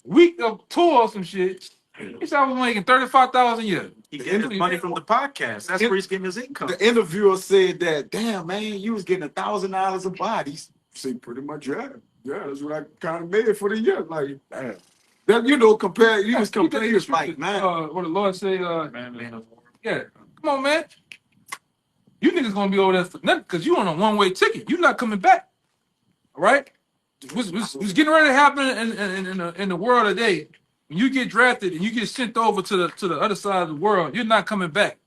week of tour or some shit. He said I was making $35 a year. He getting his money from the podcast. That's where he's getting his income. The interviewer said that, damn man, you was getting $1,000 a body. He said pretty much, yeah, that's what I kind of made for the year. Like, damn. That compare. He was comparing. He was like, man, what the Lord say? Man. Yeah, come on, man. You niggas gonna be over there for nothing because you on a one-way ticket. You not coming back. All right? What's getting ready to happen in the world today? When you get drafted and you get sent over to the other side of the world, you're not coming back.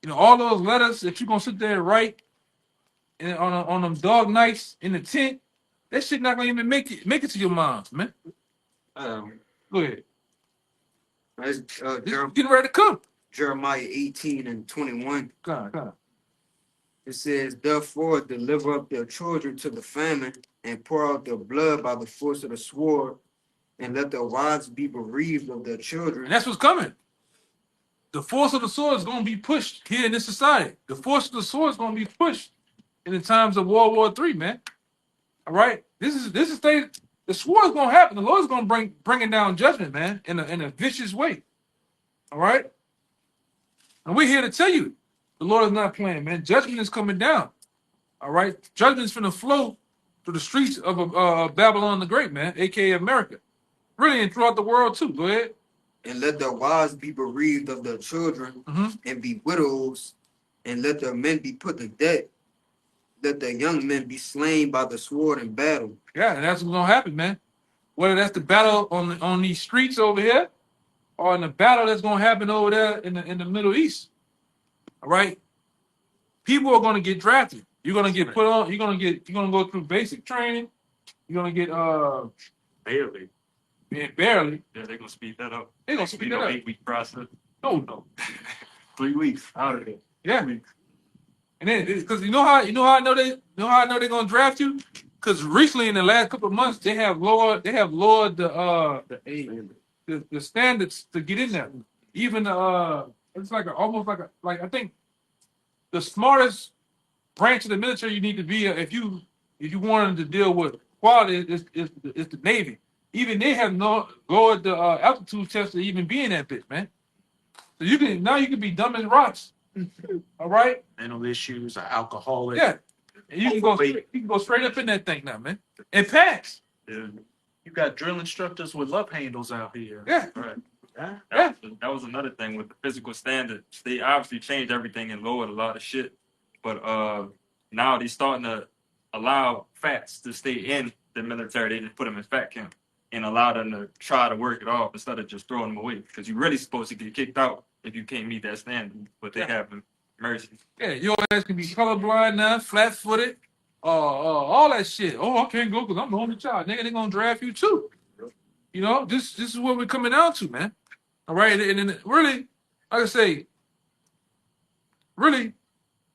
You know, all those letters that you're gonna sit there and write and on them dog nights in the tent, that shit not gonna even make it to your moms, man. Go ahead. That's, It's getting ready to come. Jeremiah 18:21. God. It says, therefore deliver up their children to the famine, and pour out their blood by the force of the sword, and let their wives be bereaved of their And children. that's what's coming. The force of the sword is going to be pushed here in this society. The force of the sword is going to be pushed in the times of World War III, man. All right? This is the sword is going to happen. The Lord's going to bringing down judgment, man, in a vicious way. All right? And we're here to tell you, the Lord is not playing, man. Judgment is coming down. All right? Judgment's going to flow through the streets of Babylon the Great, man, a.k.a. America. Really, and throughout the world, too. Go ahead. And let their wives be bereaved of their children, and be widows, and let their men be put to death. Let their young men be slain by the sword in battle. Yeah, and that's what's going to happen, man. Whether that's the battle on these streets over here, or in the battle that's going to happen over there in the Middle East. All right? People are going to get drafted. You're going to get put on. You're going to go through basic training. You're going to get Barely. barely. Yeah, they're gonna speed that up. They're going to speed that up. 8-week process. No. 3 weeks out of it. Yeah. And then because you know how I know they're going to draft you, because recently in the last couple of months they have lowered the standards to get in there. Even it's like almost like I think the smartest branch of the military you need to be if you wanted to deal with quality is the Navy. Even they have lowered the altitude test to even be in that bitch, man. So you can be dumb as rocks. All right. Mental issues, alcoholic. Yeah. And you can go straight up in that thing now, man, and pass. Yeah. You got drill instructors with love handles out here. Yeah. Right. Yeah. That was another thing with the physical standards. They obviously changed everything and lowered a lot of shit. But now they're starting to allow fats to stay in the military. They just put them in fat camp and allow them to try to work it off instead of just throwing them away. Because you're really supposed to get kicked out if you can't meet that standard. But they have mercy. Yeah, your ass can be colorblind now, flat-footed, all that shit. Oh, I can't go because I'm the only child. Nigga, they gonna draft you too. You know, this is what we're coming down to, man. All right, and then really, like I say, really,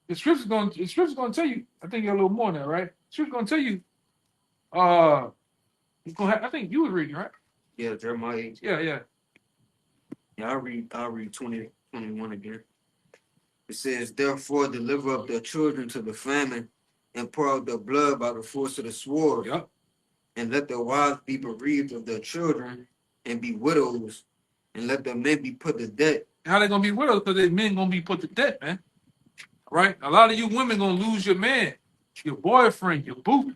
the scripture's gonna tell you. I think you're a little more now, right? Scripture's gonna tell you. It's gonna I think you was reading, right? Yeah, Jeremiah. Yeah. Yeah, I'll read 20:21 again. It says, therefore deliver up their children to the famine, and pour out their blood by the force of the sword. Yep. And let their wives be bereaved of their children, and be widows, and let their men be put to death. How they gonna be widows? Because their men gonna be put to death, man. All right. A lot of you women gonna lose your man, your boyfriend, your boo.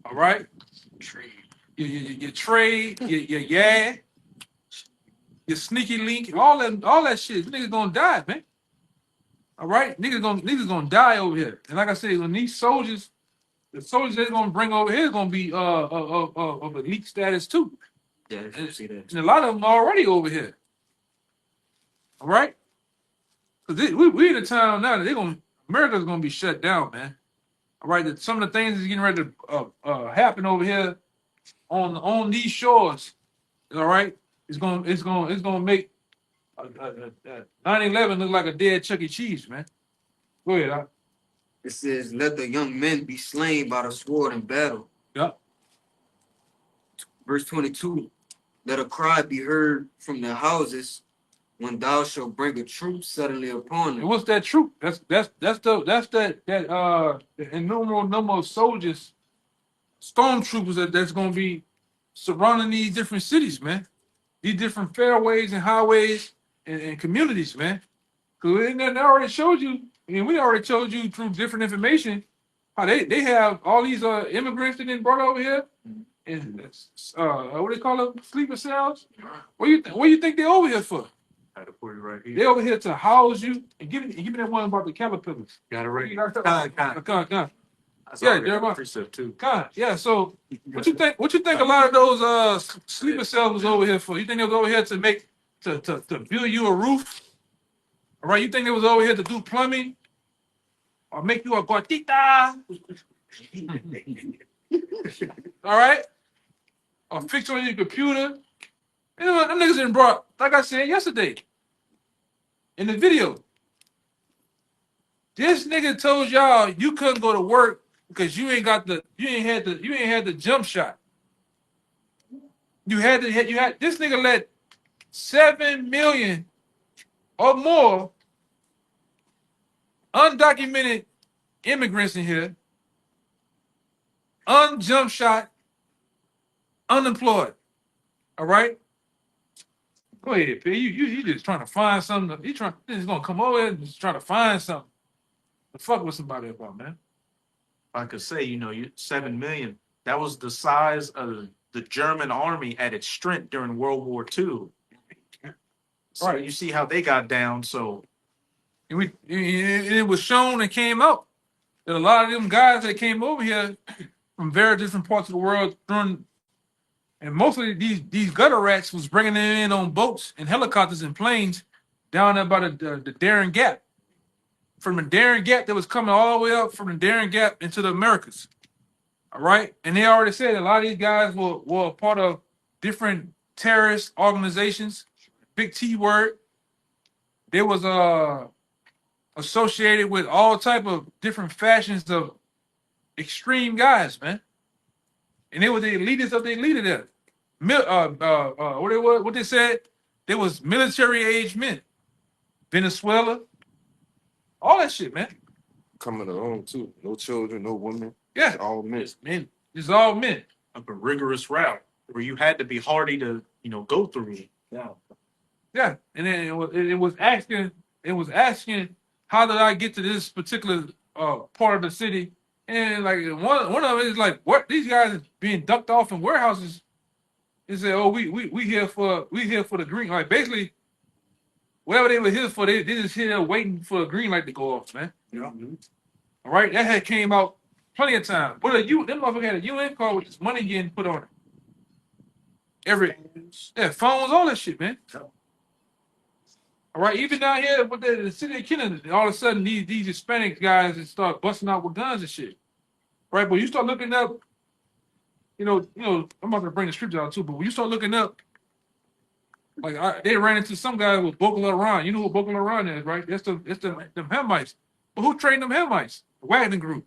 All right. Your trade, your your sneaky link, all that shit. Niggas gonna die, man. All right, niggas gonna die over here. And like I said, when these soldiers, the soldiers they're gonna bring over here is gonna be of elite status too. Yeah, I see that. And a lot of them are already over here. All right, because we in a time now that America's gonna be shut down, man. All right, that some of the things is getting ready to happen over here on these shores. All right, it's gonna make 9/11 look like a dead Chuck E. Cheese, man. Go ahead. It says, let the young men be slain by the sword in battle. Yep. Verse 22. Let a cry be heard from the houses when thou shalt bring a troop suddenly upon And them. what's that troop? That's the innumerable number of soldiers, stormtroopers that's gonna be surrounding these different cities, man. These different fairways and highways and communities, man. Because they already showed you, and we already showed you through different information how they have all these immigrants that they brought over here and what do they call them, sleeper cells. What you think they over here for? I had to put it right here. They over here to house you and give me that one about the caterpillars. Got it right. You got That's Yeah, already Jeremiah. precept too. yeah. So what you think? What you think? A lot of those sleeper cells was over here for? You think they was over here to make to build you a roof? All right. You think they was over here to do plumbing or make you a gotita? All right. Or fix on your computer. You know, them niggas didn't brought, like I said yesterday in the video. This nigga told y'all you couldn't go to work because you ain't had the jump shot. This nigga let 7 million or more undocumented immigrants in here, unjump shot, unemployed. All right? Go ahead, P. You just trying to find something. He's gonna come over and just try to find something to fuck with somebody about, man. I could say, you 7 million. That was the size of the German army at its strength during World War II. So Right. you see how they got down. So It was shown and came out that a lot of them guys that came over here from very different parts of the world and mostly these gutter rats was bringing them in on boats and helicopters and planes down there by the Darien Gap. From the Darien Gap, that was coming all the way up from the Darien Gap into the Americas. All right, and they already said a lot of these guys were a part of different terrorist organizations. Big T word. They was associated with all type of different fashions of extreme guys, man. And they were the elitists of the elite there. What they said? They was military age men. Venezuela, all that shit, man. Coming along too. No children, no women. Yeah, All men. it's men. It's all men. up a rigorous route where you had to be hardy to, go through. Yeah, and then it was asking, how did I get to this particular part of the city? And like one of it is like, what, these guys is being ducked off in warehouses. They say, oh, we here for the green light. Basically, whatever they were here for, they just here waiting for a green light to go off, man. Yeah. All right, that had came out plenty of time. But them motherfuckers had a UN card with this money getting put on it. Phones, all that shit, man. All right, even down here with the city of Kennedy, all of a sudden these Hispanic guys just start busting out with guns and shit. Right, but you start looking up, I'm about to bring the scripture out too, but when you start looking up, like they ran into some guy with Boko Haram. You know who Boko Haram is, right? It's them Hamites. But who trained them Hamites? The Wagner group.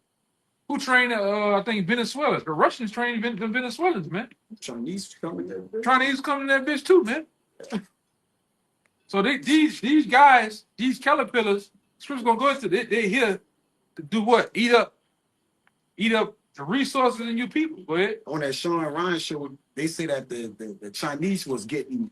Who trained, I think, Venezuela? The Russians trained the Venezuelans, man. Chinese coming there. Chinese coming in that bitch too, man. So these guys, these caterpillars, script's gonna go into they here to do what? Eat up the resources in you people. Go ahead. On that Sean Ryan show, they say that the Chinese was getting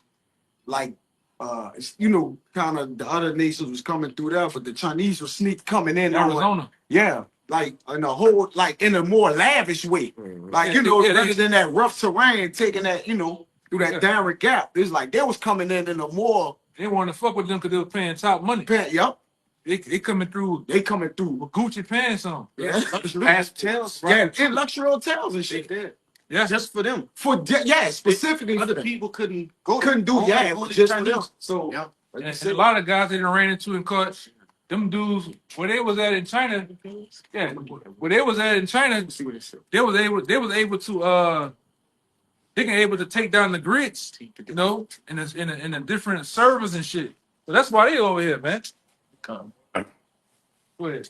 like kind of the other nations was coming through there, but the Chinese was coming in Arizona. Yeah, like in a whole, like in a more lavish way. Like rather than that rough terrain, taking that through that Darien Gap. It's like they was coming in a more. They wanted to fuck with them because they were paying top money. Yep. They coming through. They coming through with Gucci pants on. Yeah. Past hotels, right? Yeah, in luxury hotels and shit. Yeah. Just for them. Specifically Other for them. people couldn't do just for them. So yeah. And a lot of guys they done ran into in cuts. Them dudes where they was at in China, where they was at in China, they was able to take down the grids, in the different servers and shit. So that's why they over here, man. Go ahead.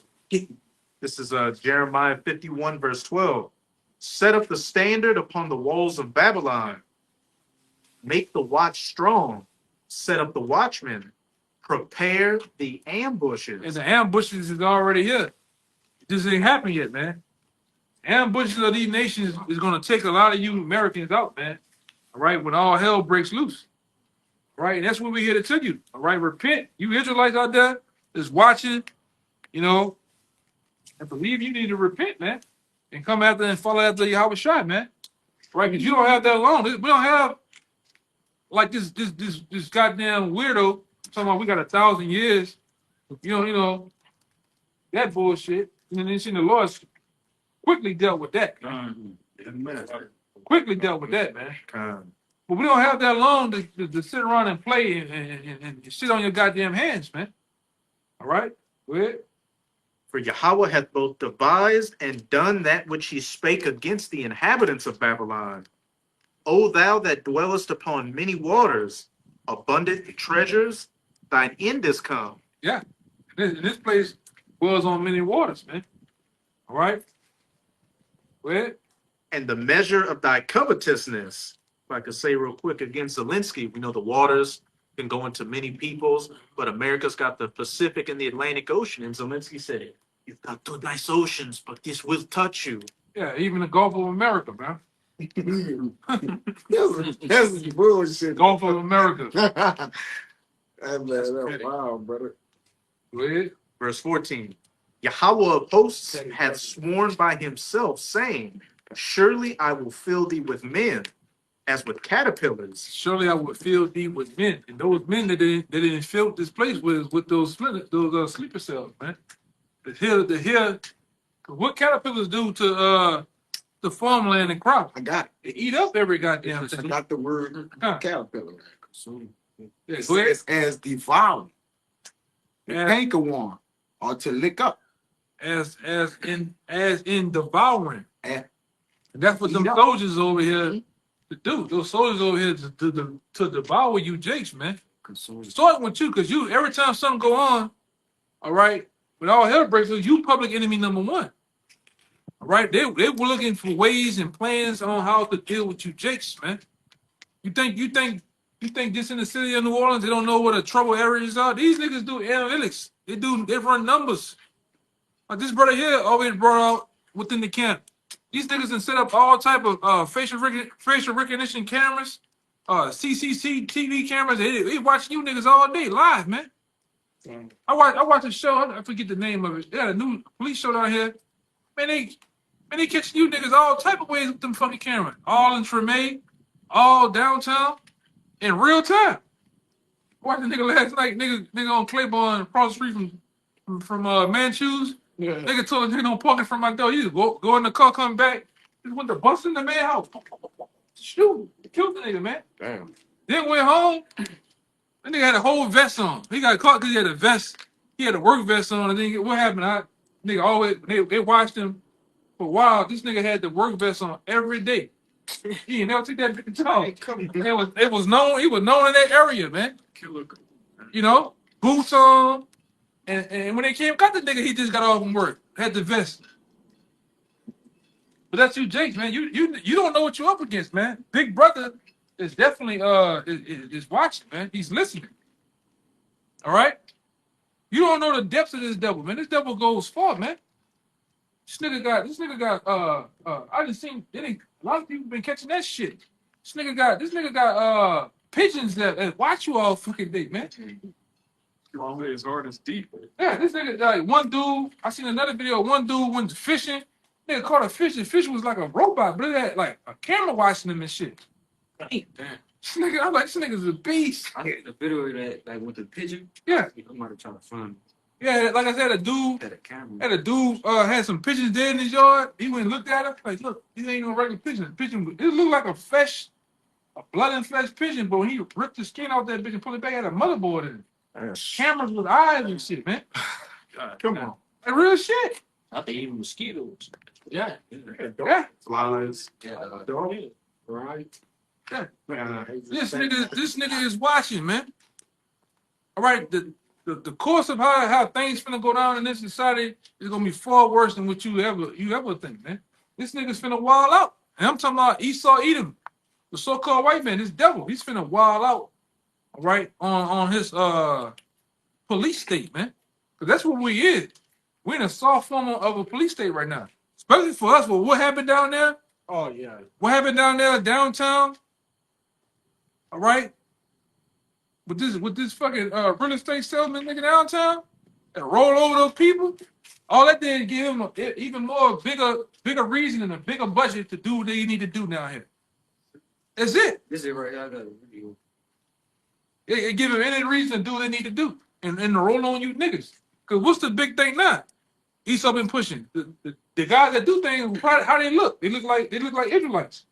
This is Jeremiah 51 verse 12. Set up the standard upon the walls of Babylon. Make the watch strong. Set up the watchmen. Prepare the ambushes. And the ambushes is already here. This ain't happened yet, man. Ambushes of these nations is gonna take a lot of you Americans out, man. All right, when all hell breaks loose. All right, and that's what we're here to tell you. All right, repent. You Israelites out there that's watching, you know, and believe you need to repent, man, and come after and follow after Yahweh Shai, man. Right, because you don't have that long. We don't have like this goddamn weirdo talking about we got 1,000 years. You know that bullshit. And then the Lord quickly dealt with that. Quickly dealt with that, man. But we don't have that long to sit around and play and sit on your goddamn hands, man. All right? Go ahead. For Yahweh hath both devised and done that which he spake against the inhabitants of Babylon. O thou that dwellest upon many waters, abundant treasures, thine end is come. Yeah. This place dwells on many waters, man. All right? Go ahead. And the measure of thy covetousness. If I could say real quick against Zelensky, we know the waters can go into many peoples, but America's got the Pacific and the Atlantic Ocean. And Zelensky said, you've got two nice oceans, but this will touch you. Yeah, even the Gulf of America, man. That's bullshit. Gulf of America. Wow, brother. Go ahead. Verse 14. Yahweh of hosts hath sworn by himself, saying, surely I will fill thee with men, as with caterpillars. Surely I would fill thee with men, and those men that didn't fill this place with those sleeper cells, man. The here, what caterpillars do to the farmland and crops? I got it. They eat up every goddamn I thing. got the word caterpillar. Yeah, It go ahead. says as devouring. The As- canker worm or to lick up. As in devouring. And And that's what them eat up. soldiers over here to do. Those soldiers over here to devour you jakes, man. Starting with you, because you every time something go on, all right, when all hell breaks loose, you public enemy number one. All right, they were looking for ways and plans on how to deal with you jakes, man. You think this in the city of New Orleans, they don't know what the trouble areas are? These niggas do analytics. They run numbers. Like this brother here always brought out within the camp. These niggas done set up all type of facial recognition cameras, CCTV cameras. They watching you niggas all day live, man. I watched a show. I forget the name of it. They had a new police show down here. Man, they catching you niggas all type of ways with them fucking cameras. All in Treme, all downtown, in real time. Watched the nigga last night. Nigga on Claiborne across the street from Manchus. Yeah. Nigga told him don't park in front of my door. You just go in the car, come back. Just went to bust in the man house. Shoot, killed the nigga, man. Damn. Then went home. That nigga had a whole vest on. He got caught because he had a vest. He had a work vest on. And then what happened? Nigga always they watched him for a while. This nigga had the work vest on every day. He ain't never took that bitch off. It was known. He was known in that area, man. Killer. You know, boots on. And when they got the nigga, he just got off from work. Had the vest. But that's you, Jake, man. You don't know what you're up against, man. Big brother is definitely is watching, man. He's listening. All right? You don't know the depths of this devil, man. This devil goes far, man. This nigga got I just seen a lot of people been catching that shit. This nigga got pigeons that watch you all fucking day, man. His heart is deep. Yeah, this nigga, like one dude, I seen another video, one dude went fishing. Nigga caught a fish. The fish was like a robot, but it had like a camera watching him and shit. Damn. This nigga, I'm like, this nigga's a beast. I get the video of that, like with the pigeon. Yeah. I'm about to try to find Yeah, like I said, a dude camera. had some pigeons dead in his yard. He went and looked at it. Like, look, these ain't no regular pigeon. It looked like a blood and flesh pigeon, but when he ripped the skin off that bitch and put it back, it had a motherboard in it. Cameras with eyes and shit, man. God, Come on. Like real shit. I think even mosquitoes. Yeah. Flies. Right. Yeah. This nigga is watching, man. All right, the course of how things finna go down in this society is gonna be far worse than what you ever think, man. This nigga's finna wild out. And I'm talking about Esau Edom, the so-called white man, this devil. He's finna wild out, all right, on his police state, man. Because that's what we is. We're in a soft form of a police state right now. Especially for us, what happened down there? Oh yeah. What happened down there downtown? All right, with this fucking real estate salesman nigga downtown that roll over those people. All that did give him even more bigger reason and a bigger budget to do what they need to do down here. That's it. This is right here. I got a video. It give him any reason to do what they need to do and to roll on you niggas. Cause what's the big thing now? Esau been pushing the guys that do things. How they look? They look like Israelites.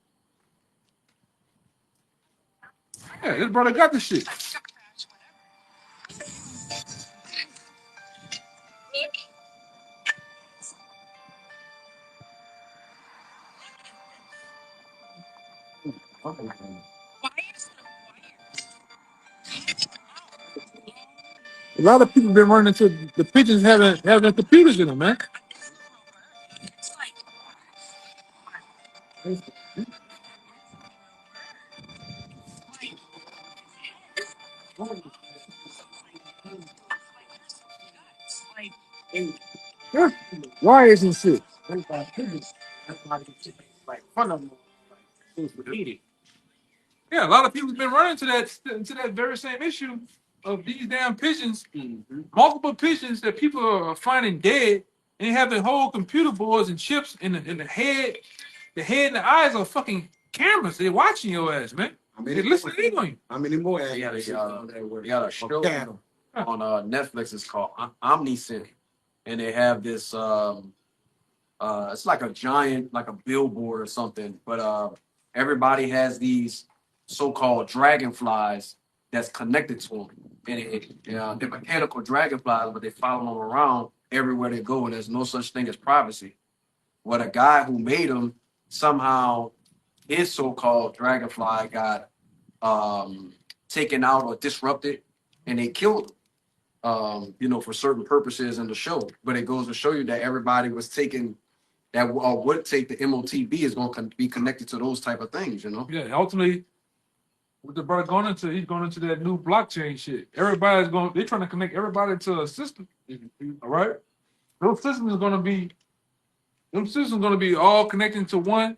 Yeah, this brother got this shit. A lot of people been running into the pigeons having the computers in them, man. Yeah. Wires and shit. Like fun of them. Things repeated. Yeah, a lot of people been running to that very same issue of these damn pigeons, multiple pigeons that people are finding dead, and they have the whole computer boards and chips in the head. The head and the eyes are fucking cameras. They're watching your ass, man. I mean, They're listening on you. how many more? They got a show Yeah. on Netflix. It's called Omniscient, and they have this. It's like a giant, like a billboard or something. But everybody has these so-called dragonflies that's connected to them, and they're mechanical dragonflies, but they follow them around everywhere they go, and there's no such thing as privacy. Well, the guy who made them somehow his so-called dragonfly got taken out or disrupted, and they killed him, for certain purposes in the show. But it goes to show you that everybody was taking that would take the MOTB is going to be connected to those type of things. Yeah, ultimately, what the brother going into, he's going into that new blockchain shit. They're trying to connect everybody to a system. All right, those systems going to be all connecting to one.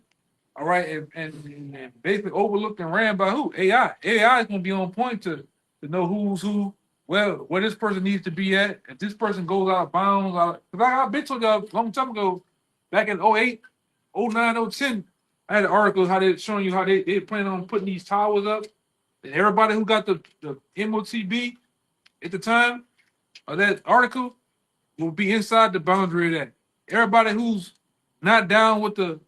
All right, and basically overlooked and ran by who? AI. AI is going to be on point to know who's who, where this person needs to be at. If this person goes out of bounds, because I've been told y'all a long time ago, back in 08, 09, 010, I had an article how they showing you how they plan on putting these towers up. And everybody who got the MOTB at the time of that article will be inside the boundary of that. Everybody who's not down with the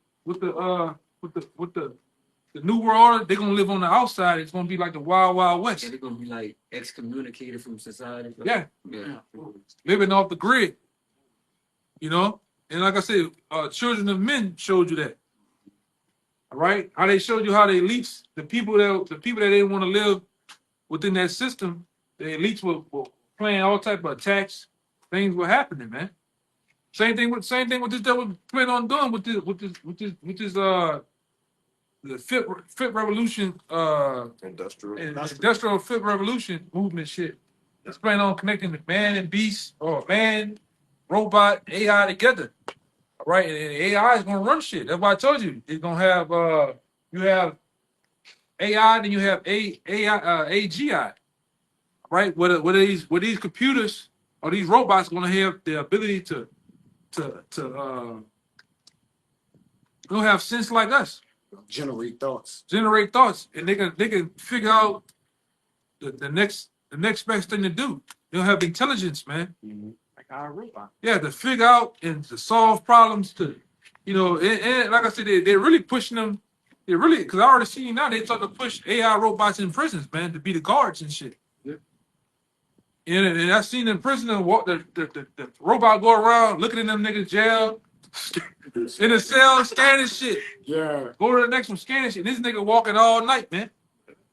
new world order, they're gonna live on the outside. It's gonna be like the wild, wild west. Yeah, they're gonna be like excommunicated from society. Yeah. Yeah. Living off the grid. And like I said, Children of Men showed you that. All right, how they showed you how the elites, the people that didn't want to live within that system, the elites were playing all type of attacks. Things were happening, man. Same thing with this that was planning on doing with this the fifth revolution industrial fifth revolution movement shit. It's planning on connecting the man and beast or man, robot, AI together. All right, and AI is gonna run shit. That's why I told you it's gonna have you have AI, then you have AGI. Right? Where these computers or these robots gonna have the ability to they'll have sense like us. Generate thoughts. And they can figure out the next best thing to do. They'll have intelligence, man. Like our robot. Yeah, to figure out and to solve problems. And like I said, they're really pushing them. Because I already seen now they start to push AI robots in prisons, man, to be the guards and shit. Yeah. And I seen in prison the robot go around looking in them niggas jail in the cell scanning shit. Yeah. Go to the next one scanning shit. This nigga walking all night, man.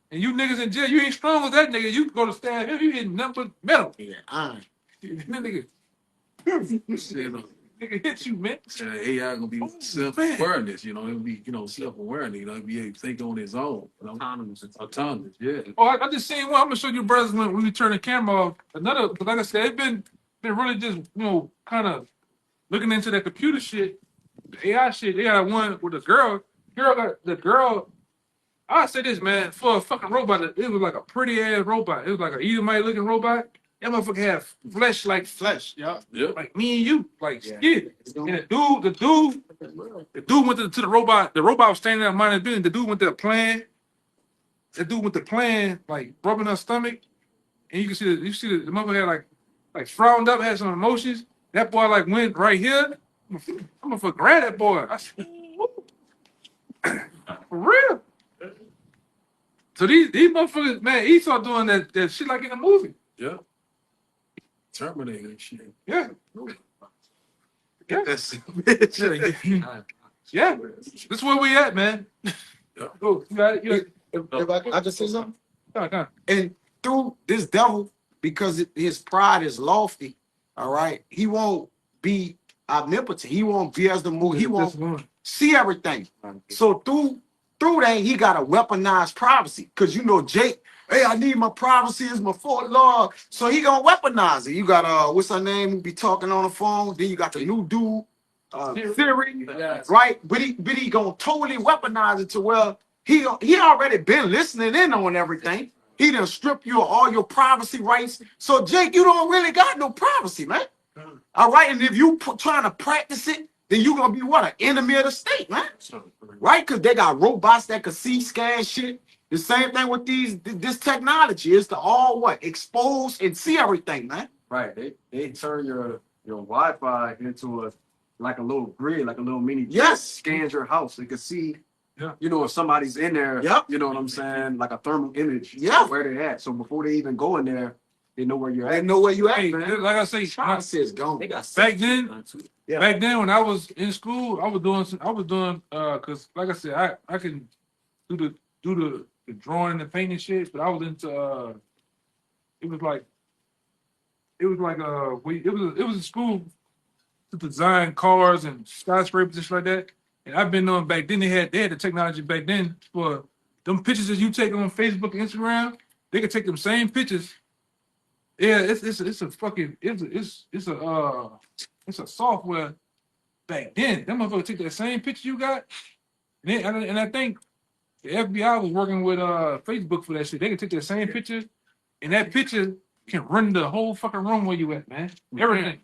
And you niggas in jail, you ain't strong as that nigga. You go to stab him, you hitting nothing but metal. Yeah. Iron. That nigga. Nigga hit you, man. AI gonna be Oh, self-awareness, you know, it'll be, self-awareness, you know, he'll be able to think on his own. You know? Autonomous, yeah. Oh, I just seen one. I'm gonna show you brothers when we turn the camera off. Another, but like I said, it's been really just kind of looking into that computer shit, the AI shit. They got one with a girl. The girl. I say this, man, for a fucking robot, it was like a pretty ass robot. It was like a Edomite looking robot. That motherfucker had flesh like Flesh, yeah. like me and you, like Yeah. skin. And the dude went to the robot. The robot was standing there minding his business. The dude went there playing. The dude went to playing, like rubbing her stomach, and you see the motherfucker had like frowned up, had some emotions. That boy like went right here. I'm gonna fucking grab that boy. I said, for real. So these motherfuckers, man, Esau doing that shit like in a movie. Yeah. Terminator and shit. Yeah. Yeah. That's Yeah. This is where we at, man. Yeah. Go. You got it. You If I just say something, got it. and through this devil, because his pride is lofty, all right, he won't be omnipotent. He won't be as the move. He won't see everything. So through that, he got to weaponize privacy. Because Jake, hey, I need my privacy as my fourth law. So he gonna weaponize it. You got what's her name? Who be talking on the phone? Then you got the new dude, Theory, right? But he gonna totally weaponize it to where he already been listening in on everything. He done strip you of all your privacy rights. So Jake, you don't really got no privacy, man. All right, and if you trying to practice it, then you gonna be what, an enemy of the state, man. Right? Because they got robots that could see, scan shit. The same thing with this technology is to all what, expose and see everything, man. Right. They turn your Wi-Fi into like a little grid, like a little mini. Yes. Scans your house. They can see. Yeah. If somebody's in there. Yep. You know what I'm saying? Like a thermal image. Yeah. Where they're at. So before they even go in there, they know where you're They at. know where you at, Hey, man. like I say, Privacy is gone. They got back then, Yeah. back then when I was in school, I was doing because like I said, I can do the drawing and painting shit, but I was into it was like it was a school to design cars and skyscrapers and shit like that. And I've been on back then. They had the technology back then for them pictures that you take on Facebook and Instagram. They could take them same pictures. Yeah, it's a fucking it's a software back then. That motherfucker take that same picture you got, and I think the FBI was working with Facebook for that shit. They can take that same picture, and that picture can run the whole fucking room where you at, man. Everything.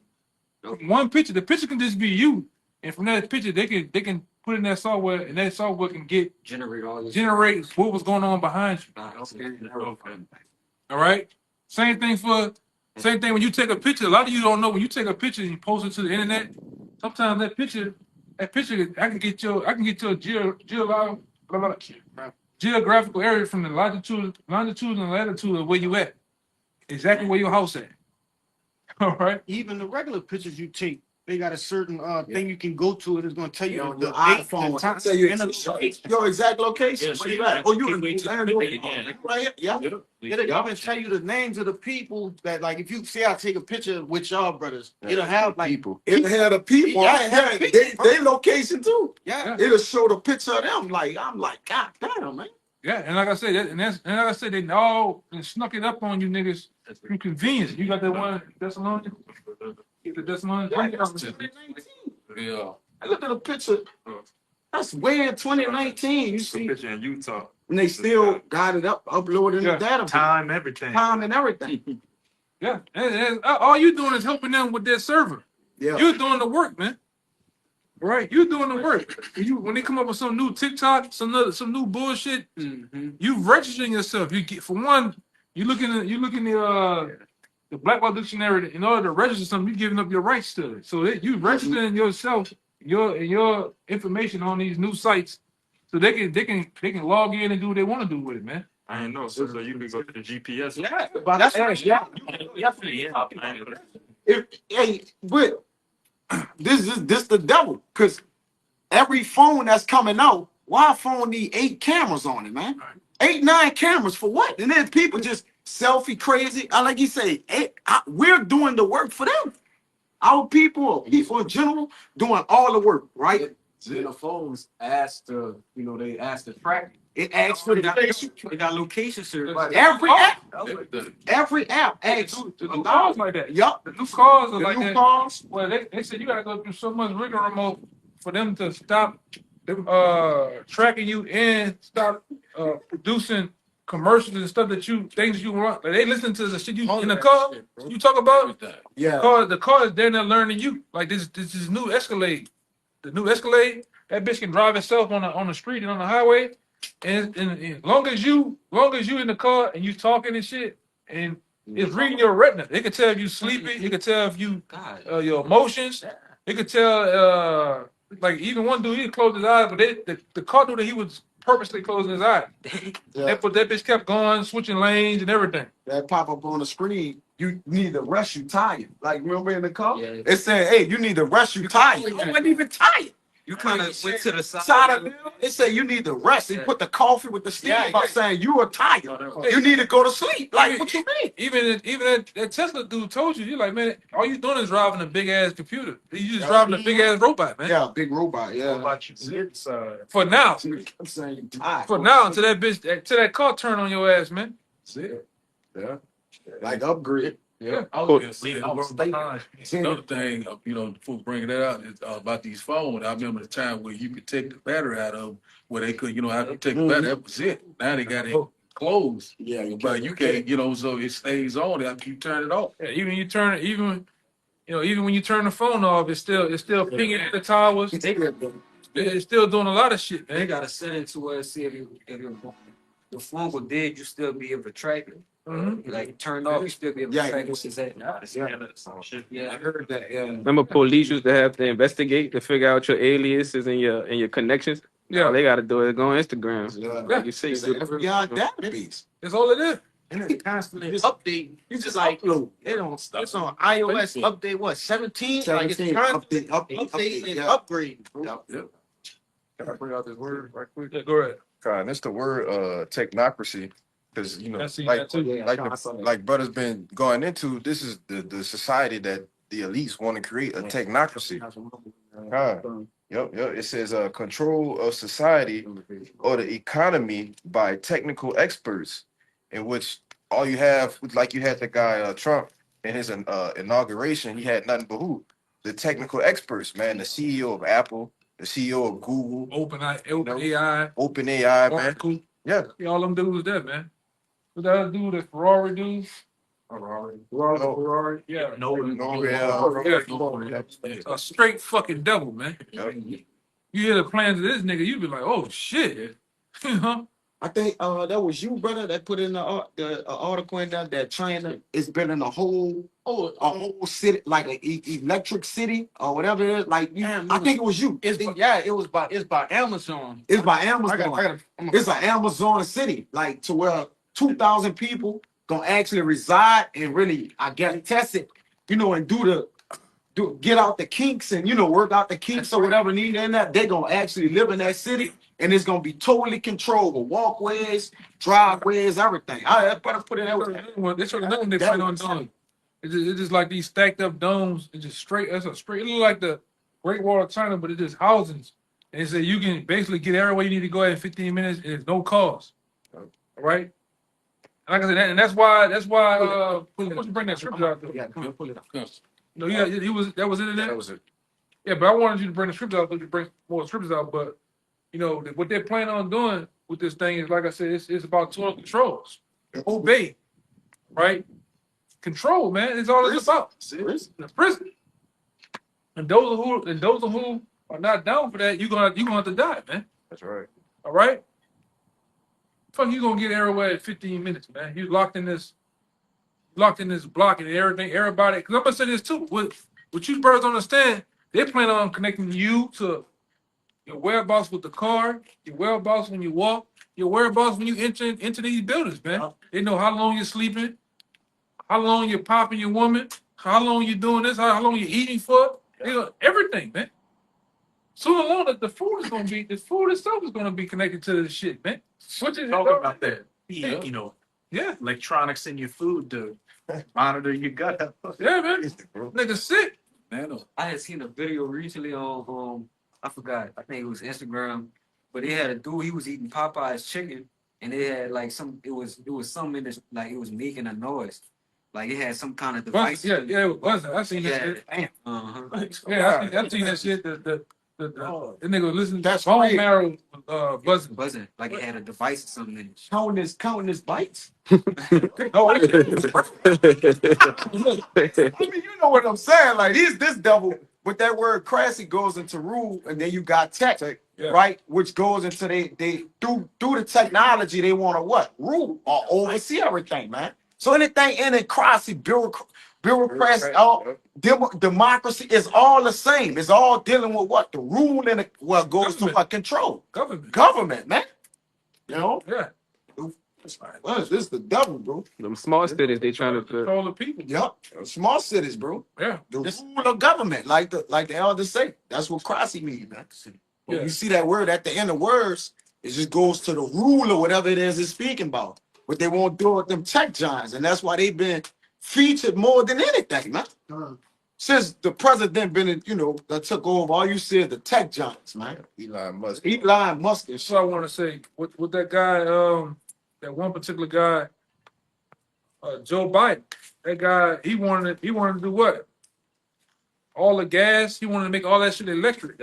One picture, the picture can just be you, and from that picture they can put in that software, and that software can generate all this. generate what was going on behind you. All right. Same thing when you take a picture. A lot of you don't know when you take a picture and you post it to the internet. Sometimes that picture, I can get your geographical area from the longitude and latitude of where you at, exactly where your house at. All right. Even the regular pictures you take, they got a certain thing you can go to, and it's going to tell you Your the date, iPhone the time, will tell you and the your exact location. Yeah, Where you at? Oh, you in yeah. right here? Yeah. it'll even tell you the names of the people that, like, if you see I take a picture with y'all brothers, it'll have like People. It had the people. Yeah, it had Yeah, pictures, they location too. yeah. It'll show the picture of them. I'm like, God damn, man. Yeah, and like I said, like I said, they all snuck it up on you niggas through convenience. You got that one Thessalonians? Get the Thessalonians. Yeah. I look at the picture. That's way in 2019. You see, Picture in Utah. and they still got it uploaded Yeah. in the database. time, everything. Time and everything. Yeah, and all you doing is helping them with their server. Yeah. You're doing the work, man. Right? You're doing the work. When they come up with some new TikTok, some new bullshit, you registering yourself. You get, for one, you look in the Black Law Dictionary. In order to register something, you're giving up your rights to it. So you registering yourself, your information on these new sites, so they can log in and do what they want to do with it, man. I ain't know. So you can go to the GPS. Yeah, That's right. Yeah. definitely. I ain't know that. But this is the devil, because every phone that's coming out, why a phone need 8 cameras on it, man? 8, 9 cameras for what? And then people just selfie crazy. Like you say, we're doing the work for them. Our people in general, doing all the work, right? And the phones asked to, they asked to track. It asks for the location. They got location service. Every app asks. The new cars like that. Yup. The new cars are The like new that. cars. Well, they said you gotta go through so much rigmarole for them to stop tracking you and stop producing commercials and stuff things you want. Like they listen to the shit you in the car. You talk about Yeah. the car is there now learning you. Like this new Escalade. The new Escalade, that bitch can drive itself on the street and on the highway. And long as you in the car and you talking and shit, and it's reading your retina. It can tell if you sleepy. It can tell if you your emotions. It could tell like even one dude he closed his eyes, but the car knew that he was purposely closing his eyes. That bitch kept going, switching lanes and everything. That pop up on the screen. You need to rest. You tired. Like remember in the car, Yeah. it said, "Hey, you need to rest. You tired." I wasn't even tired. You kind of went to the Side of it said you need to rest. He put the coffee with the steam by saying you are tired. You need to go to sleep. Like what you mean? Even that Tesla dude told you, you're like, man, all you doing is driving a big ass computer. You just driving a big ass robot, man. Yeah, big robot. Yeah. What about you? It's For now. I'm saying you tired. For now, until that car turn on your ass, man. That's it. Yeah. Like upgrade. Yeah. I was gonna say, I was behind. Another thing, before bringing that out, is about these phones. I remember the time where you could take the battery out of them, where they could, after you take the battery, that was it. Now they got it closed. Yeah, But you can't, so it stays on after you turn it off. Yeah, even when you turn the phone off, it's still pinging at the towers. It's still doing a lot of shit, They man. got to set it to where see if your phone go dead, you still be able to track it. Mhm. Like turned off, you still be able to Yeah. track what's at. I heard that. Yeah. Remember, police used to have to investigate to figure out your aliases and your connections. Yeah. All they got to do is go on Instagram. Yeah. Like you see, It's an FBI database. That's all it is. And it's constantly update. You just like it on it's on iOS update what 17? Like it's 17 constantly update, and yeah. upgrade. Yep. Can I bring out this word right quick? Yeah, go ahead. And it's the word technocracy, because That's like too. like brother's been going into, this is the society that the elites want to create, a technocracy. Yep. It says control of society or the economy by technical experts, in which all you have, like you had the guy Trump in his inauguration, he had nothing but who? The technical experts, man. The CEO of Apple, the CEO of Google, OpenAI, man. Oracle. Yeah. All them dudes there, man. Who the other dude, the Ferrari dude? Ferrari. Yeah. Yeah. A straight fucking devil, man. Yep. You hear the plans of this nigga, you be like, oh shit. Huh? I think that was you, brother, that put in the article in there that China is building a whole city, like an electric city or whatever it is. Like I think it was you. It's by Amazon. It's by Amazon. It's an Amazon city, like to where 2,000 people gonna actually reside and really, I guess, test it, and get out the kinks and work out the kinks or whatever need in that. They gonna actually live in that city, and it's gonna be totally controlled with walkways, driveways, everything. I better put it that way. That's what another one they plan on doing. It's just like these stacked up domes. It's just straight. It looks like the Great Wall of China, but it's just housings. And so you can basically get everywhere you need to go in 15 minutes, and there's no cost. All right. Like I said, and that's why. Why don't you bring that scripture out there? Yeah, pull it up. No, that was it in there. That was it. Yeah, but I wanted you to bring the scriptures out so you bring more scriptures out. But what they're planning on doing with this thing is, like I said, it's about total controls. Obey, right? Control, man. It's all it's about. It's prison. And those who are not down for that, you're gonna have to die, man. That's right. All right. Fuck, you gonna get everywhere in 15 minutes, man. You locked in this block and everything. Everybody, because I'm gonna say this too. What you birds understand, they plan on connecting you to your whereabouts with the car, your whereabouts when you walk, your whereabouts when you enter into these buildings, man. They know how long you're sleeping, how long you're popping your woman, how long you're doing this, how long you're eating for. They know everything, man. Sooner or later, the food itself is gonna be connected to this shit, man. What you Talking about that. Yeah. Yeah. Electronics in your food to monitor your gut health. Yeah, man. Nigga sick. Man, I had seen a video recently on I forgot. I think it was Instagram, but they had a dude. He was eating Popeye's chicken, and they had like some. It was something in this, like it was making a noise, like it had some kind of device. Yeah, yeah, it was. I seen that shit. Damn. Uh-huh. Yeah, I seen that shit. The nigga was listening. That's bone crazy. marrow buzzing. Buzzing, like it had a device or something in it. Counting his bites. No, I mean, you know what I'm saying? Like this devil with that word crassy goes into rule, and then you got tech, yeah. right? Which goes into they through the technology they want to what? Rule or oversee everything, man. So anything in it, crassy, bureaucrats, all democracy is all the same. It's all dealing with what? The rule and what goes to what? Control. Government, man. You know? Yeah. Well, this is the devil, bro. Them small cities, they trying to control the people. Yep. Small cities, bro. Yeah. The rule of government, like the elders say. That's what crassy means, man. When Yeah. you see that word at the end of words, it just goes to the rule or whatever it is it's speaking about. But they won't do it with them tech giants, and that's why they've been featured more than anything, man. Since the president been, that took over, all you see is the tech giants, man. Elon Musk. Elon Musk and That's shit. what I want to say. With that guy, that one particular guy, Joe Biden. That guy, he wanted to do what? All the gas. He wanted to make all that shit electric.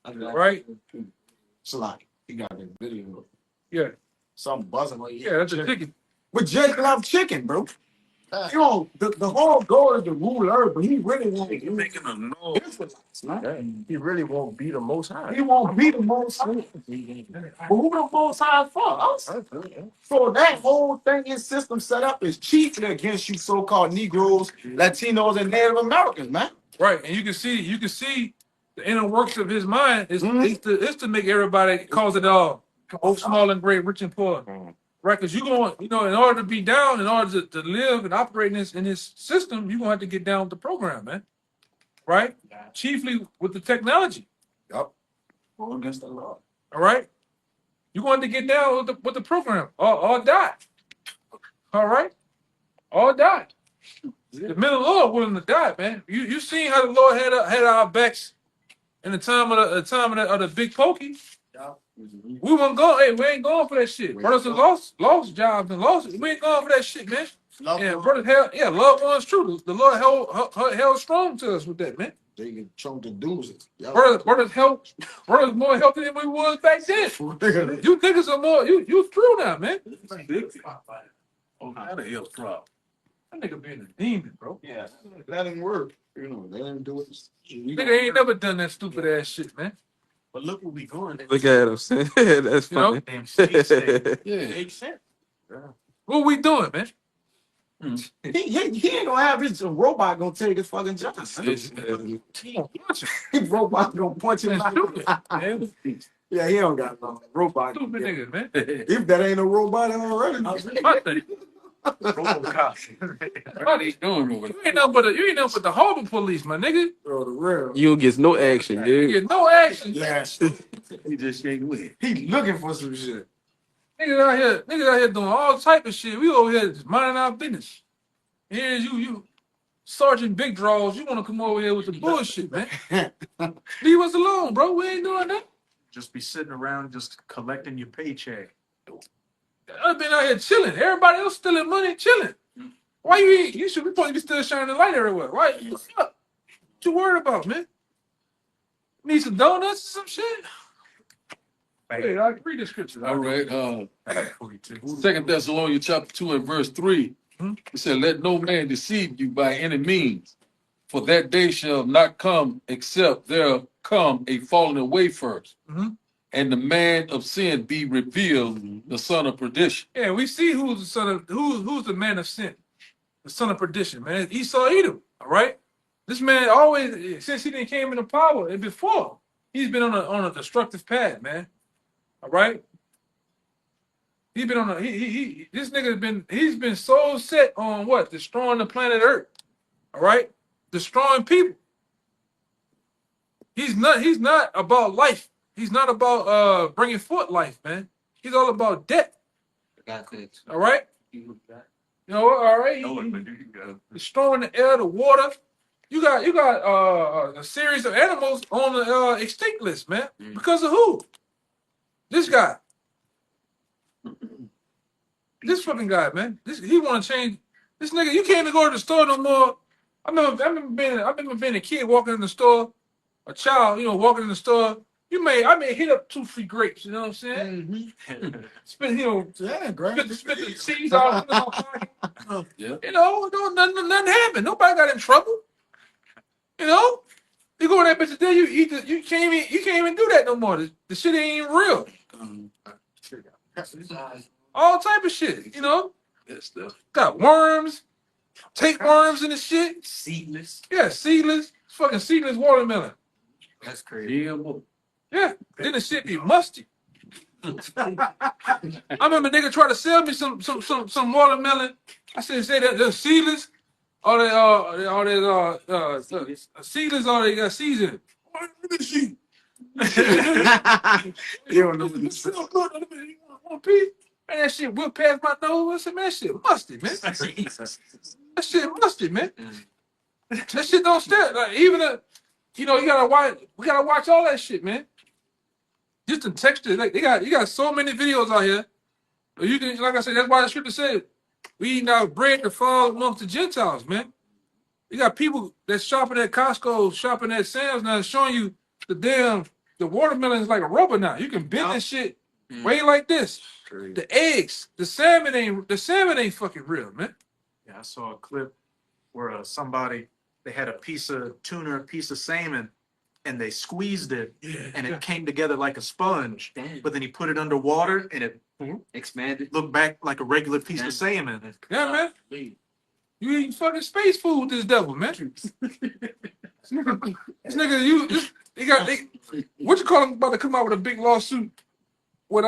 Right? It's a lot. He got that video. Yeah. Something buzzing. Yeah, that's a ticket. With Jake love chicken, bro. The whole goal is to rule earth, but he really won't. you're making a noise. He really won't be the most high. He won't be the most high. But who the most high for? Us. So that whole thing, his system set up is chiefly against you so-called Negroes, Latinos, and Native Americans, man. Right, and you can see the inner works of his mind is to make everybody cause it all, both small and great, rich and poor. Right, because in order to be down, in order to live and operate in this system, you're gonna have to get down with the program, man. Right? Chiefly with the technology. Yep. Well, against the law. All right? You're going to get down with the program or die. All right? Or die. The men of the Lord willing to die, man. You seen how the Lord had our backs in the time of the big pokey. We won't go. Hey, we ain't going for that shit. Brothers and lost jobs and lost. We ain't going for that shit, man. Yeah, brothers loved ones true. The Lord held strong to us with that, man. They get choked to doozies. Brothers more healthy than we was back then. You niggas are more. You through now, man. Oh, how the hell drop? That nigga being a demon, bro. Yeah, let him work. They didn't do it. Nigga ain't never done that stupid ass shit, man. But look where we going. Look at him. That's funny. What we doing, man? He ain't gonna have his robot gonna take his fucking job. Robot gonna punch him out. Yeah, he don't got no robot. Stupid nigga, man. If that ain't a robot already. My thing. What are you doing over You ain't nothing but the harbor police, my nigga. Bro, the real. You don't get no action, You dude. get no action. Last. He just ain't with. He looking for some shit. Niggas out here doing all type of shit. We over here just minding our business. Here's you Sergeant Big Draws. You want to come over here with the bullshit, man? Leave us alone, bro. We ain't doing that. Just be sitting around just collecting your paycheck. I've been out here chilling. Everybody else stealing money, chilling. Why you should be supposed to be still shining the light everywhere. Why? What's up? What you worried about, man? Need some donuts or some shit? Hey, I read the scripture. All right. 2 Thessalonians chapter 2 and verse 3. It said, "Let no man deceive you by any means, for that day shall not come except there come a falling away first, and the man of sin be revealed, the son of perdition." Yeah, we see who's the son of who's the man of sin, the son of perdition, man. It's Esau Edom. All right, this man always since he didn't came into power and before he's been on a destructive path, man. All right, he's been on this nigga he's been so set on what destroying the planet Earth. All right, destroying people. He's not about life. He's not about bringing forth life, man. He's all about death. All right. All right. Destroying the air, the water, You got a series of animals on the extinct list, man. Because of who? This guy. This fucking guy, man. He want to change. This nigga, you can't even go to the store no more. I remember being a kid walking in the store, a child, walking in the store. I may hit up 2 free grapes. You know what I'm saying? Spit, spit the seeds all in my pocket. Yeah. Nothing happened. Nobody got in trouble. You go in that bitch there, you eat you can't even do that no more. The shit ain't even real. All type of shit, That stuff. Got worms, tapeworms in the shit. Seedless. Yeah, seedless. Fucking seedless watermelon. That's crazy. GMO. Yeah. Then the shit be musty. I remember a nigga tried to sell me some watermelon. I said that they're seedless. All that seedless, all they got seeds in it. Look at the seed. You don't know what It smells good. One piece. Man, that shit whipped past my nose. I said, man, that shit musty, man. That shit musty, man. That shit don't stare. Like even we gotta watch all that shit, man. Just the texture, like you got so many videos out here. But you can, like I said, that's why the scripture said, we eating our bread to fall amongst the Gentiles, man. You got people that's shopping at Costco, shopping at Sam's now, showing you the watermelon is like a rubber now. You can bend this shit way like this. The eggs, the salmon ain't fucking real, man. Yeah, I saw a clip where they had a piece of tuna, a piece of salmon, and they squeezed it, and it came together like a sponge. Damn. But then he put it underwater, and it Expanded. looked back like a regular piece of salmon. Yeah, man. You eating fucking space food with this devil, man. What you call him about to come out with a big lawsuit with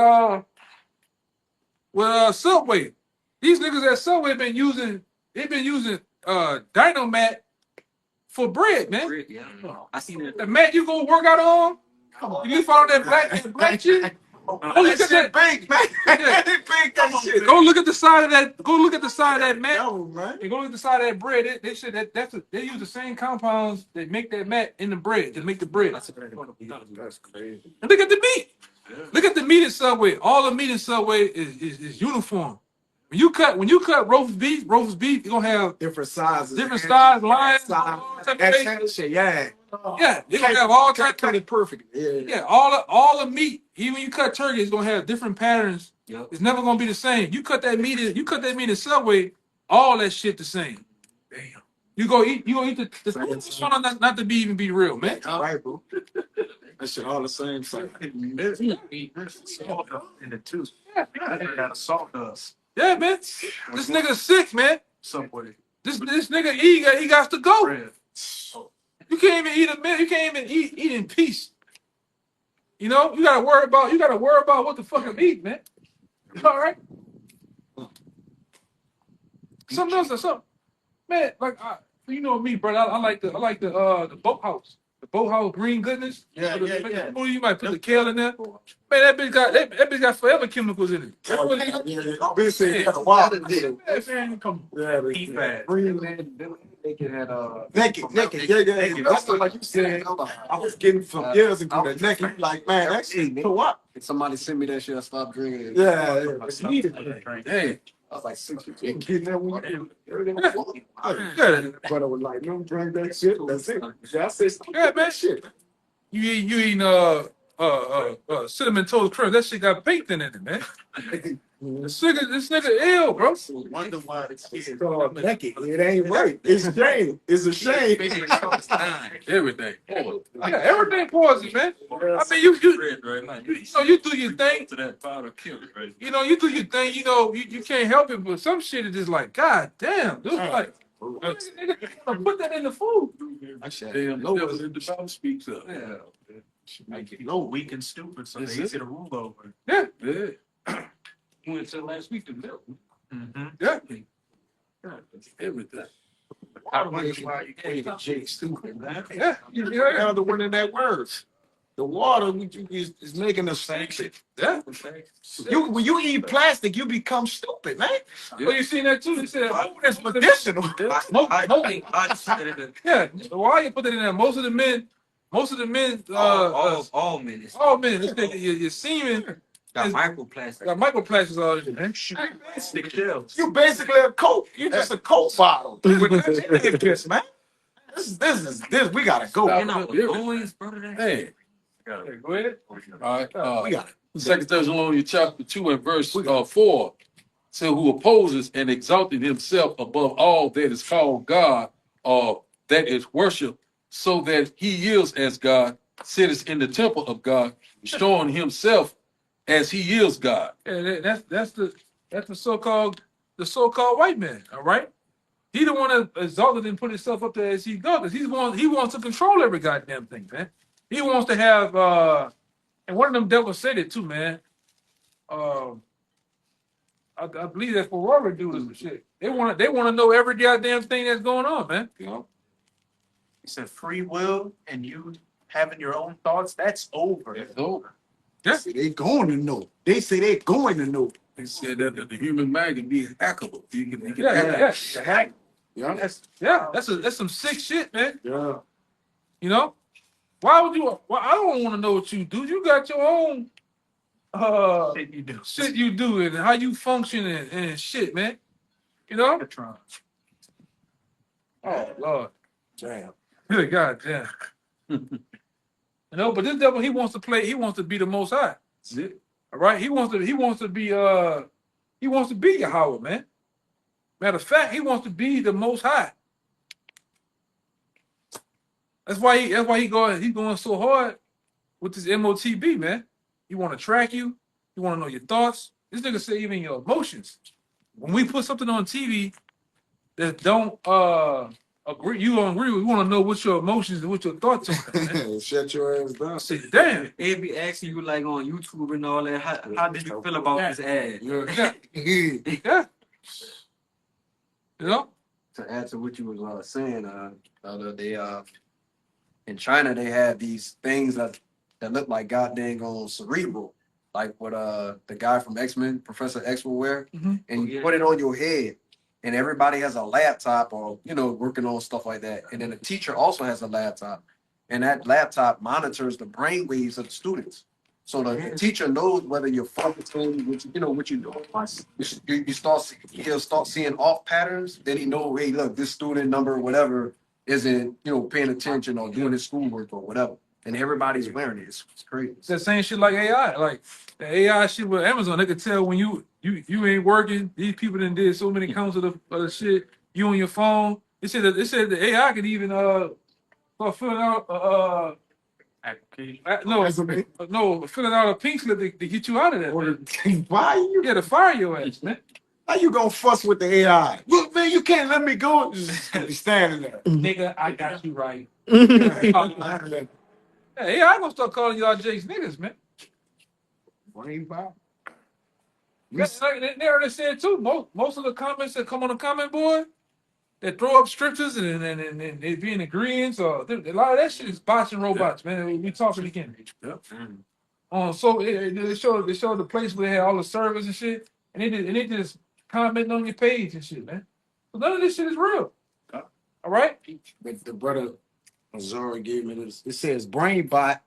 Subway. These niggas at Subway been using Dynomat for bread, man. Yeah. I seen it. The mat you go work out on. You follow that black shit. Go look at that big, man. Big that shit. Go look at the side of that. Go look at the side of that mat. No, man. And go look at the side of that bread. They said they use the same compounds that make that mat in the bread to make the bread. That's crazy. And look at the meat. Look at the meat in Subway. All the meat in Subway is uniform. When you cut roast beef, you're gonna have Different sizes. different size lines. That kind of shit, yeah. Yeah, you're gonna have all types. Cut it perfectly. Yeah. Yeah, all the meat. Even when you cut turkey, it's gonna have different patterns. Yep. It's never gonna be the same. You cut that meat in Subway, all that shit the same. Damn. You gonna eat the food not to even be real, man. Right, bro. That shit all the same. In the tooth. They got salt dust. Yeah, man. This nigga's sick, man. Subway. This nigga he got to go. Bread. You can't even eat a meal. You can't even eat in peace. You gotta worry about what the fuck I'm eating, man. All right. Something else, man. Like you know me, brother. I like the boathouse. The boathouse green goodness. Yeah. You might put the kale in there. Man, that bitch got forever chemicals in it. I've been saying that a while. Naked. Yeah. That's like you said. I was getting from years ago that naked. Like, man, that shit. For what? If somebody send me that shit, I stopped drinking it. Yeah. It's needed. Hey, I was like 6 years You old. getting that one? But I was like, don't drink that shit. That's it. Yeah, I said, Yeah, man. Shit. You eating cinnamon toast crunch? That shit got bacon in it, man. This nigga ill, bro. Wonder why it's called naked. It ain't right. It's a shame. It's a shame. everything. Yeah, everything poison, man. I mean, you do your thing. To that powder kill, right? You do your thing. You can't help it, but some shit is just like, God damn, dude, like, nigga, put that in the food. Damn, nobody in the Bible speaks up. Yeah. Make it low, weak and stupid, so Is they it? easy to rule over. Yeah, Yeah, Went to last week to milk. yeah. everything. I wonder why you can't get Jake stupid, man. Yeah. You're the one in that words. The water is making us sick. Yeah. When you eat plastic, you become stupid, man. Well, you seen that too? They said, Oh, that's medicinal. yeah. Why you put it in there? Most of the men, all men. all men, your semen Got is- microplastics. got microplastics all in it, man. Stick shells. You basically a Coke. You just a Coke bottle. This, man. This. We gotta go. Stop. You know, always, brother. Hey, Okay, go ahead. all right. We got it. 2 Thessalonians chapter 2 and verse 4 says, who opposes and exalted himself above all that is called God or that is worship, so that he is as God, sitteth in the temple of God, showing himself as he is God. Yeah, that's the so-called white man. All right. He the one that exalted and put himself up there as he God, because he wants to control every goddamn thing, man. He wants to have and one of them devils said it too, man. I believe that's what Robert do this shit. They want to know every goddamn thing that's going on, man. You know. He said free will and you having your own thoughts, that's over. It's over. Yeah. They going to know. They say they're going to know. They said that the human mind can be hackable. You can Yeah. Yeah. That's some sick shit, man. Yeah. You know. Why would you? Well, I don't want to know what you do. You got your own shit you do and how you function and shit, man. You know? Oh Lord. Damn. Good God damn. You know, but this devil, he wants to be the most high. That's it. All right. He wants to be Yahweh, man. Matter of fact, he wants to be the most high. That's why he's going so hard with this MOTB, man. He want to track you. He want to know your thoughts. This nigga say even your emotions. When we put something on TV that don't agree, you don't agree with, we want to know what your emotions and what your thoughts are, man. Shut your ass down. Say, damn. They be asking you like on YouTube and all that. How did you feel about this ad? Yeah. Yeah. You know? To add to what you was saying, the other day, in China they have these things that look like god dang on cerebral, like what the guy from X-Men, Professor X will wear, and you put it on your head, and everybody has a laptop or working on stuff like that, and then the teacher also has a laptop, and that laptop monitors the brain waves of the students. So the teacher knows whether you're focusing, what you doing. He'll start seeing off patterns. Then he know, hey, look, this student number, whatever, isn't paying attention or doing his schoolwork or whatever. And everybody's wearing it. It's crazy. It's that same shit like AI. Like the AI shit with Amazon, they could tell when you ain't working. These people done did so many counts of the shit. You on your phone. They said the AI could even start filling out filling out a pink slip to get you out of that. Why you? Yeah, to fire your ass, man. How you gonna fuss with the AI? Look, man, you can't let me go. Just standing there. Nigga, I got you right. Yeah. Hey, AI gonna start calling y'all Jake's niggas, man. Brain bot. That's like they already said too. Most of the comments that come on the comment board that throw up scriptures and they be in agreement, or a lot of that shit is bots and robots, man. We talking again. Yep. So they showed the place where they had all the servers and shit, and they just commenting on your page and shit, man. So none of this shit is real. All right. But the brother Azura gave me this. It says brain bot.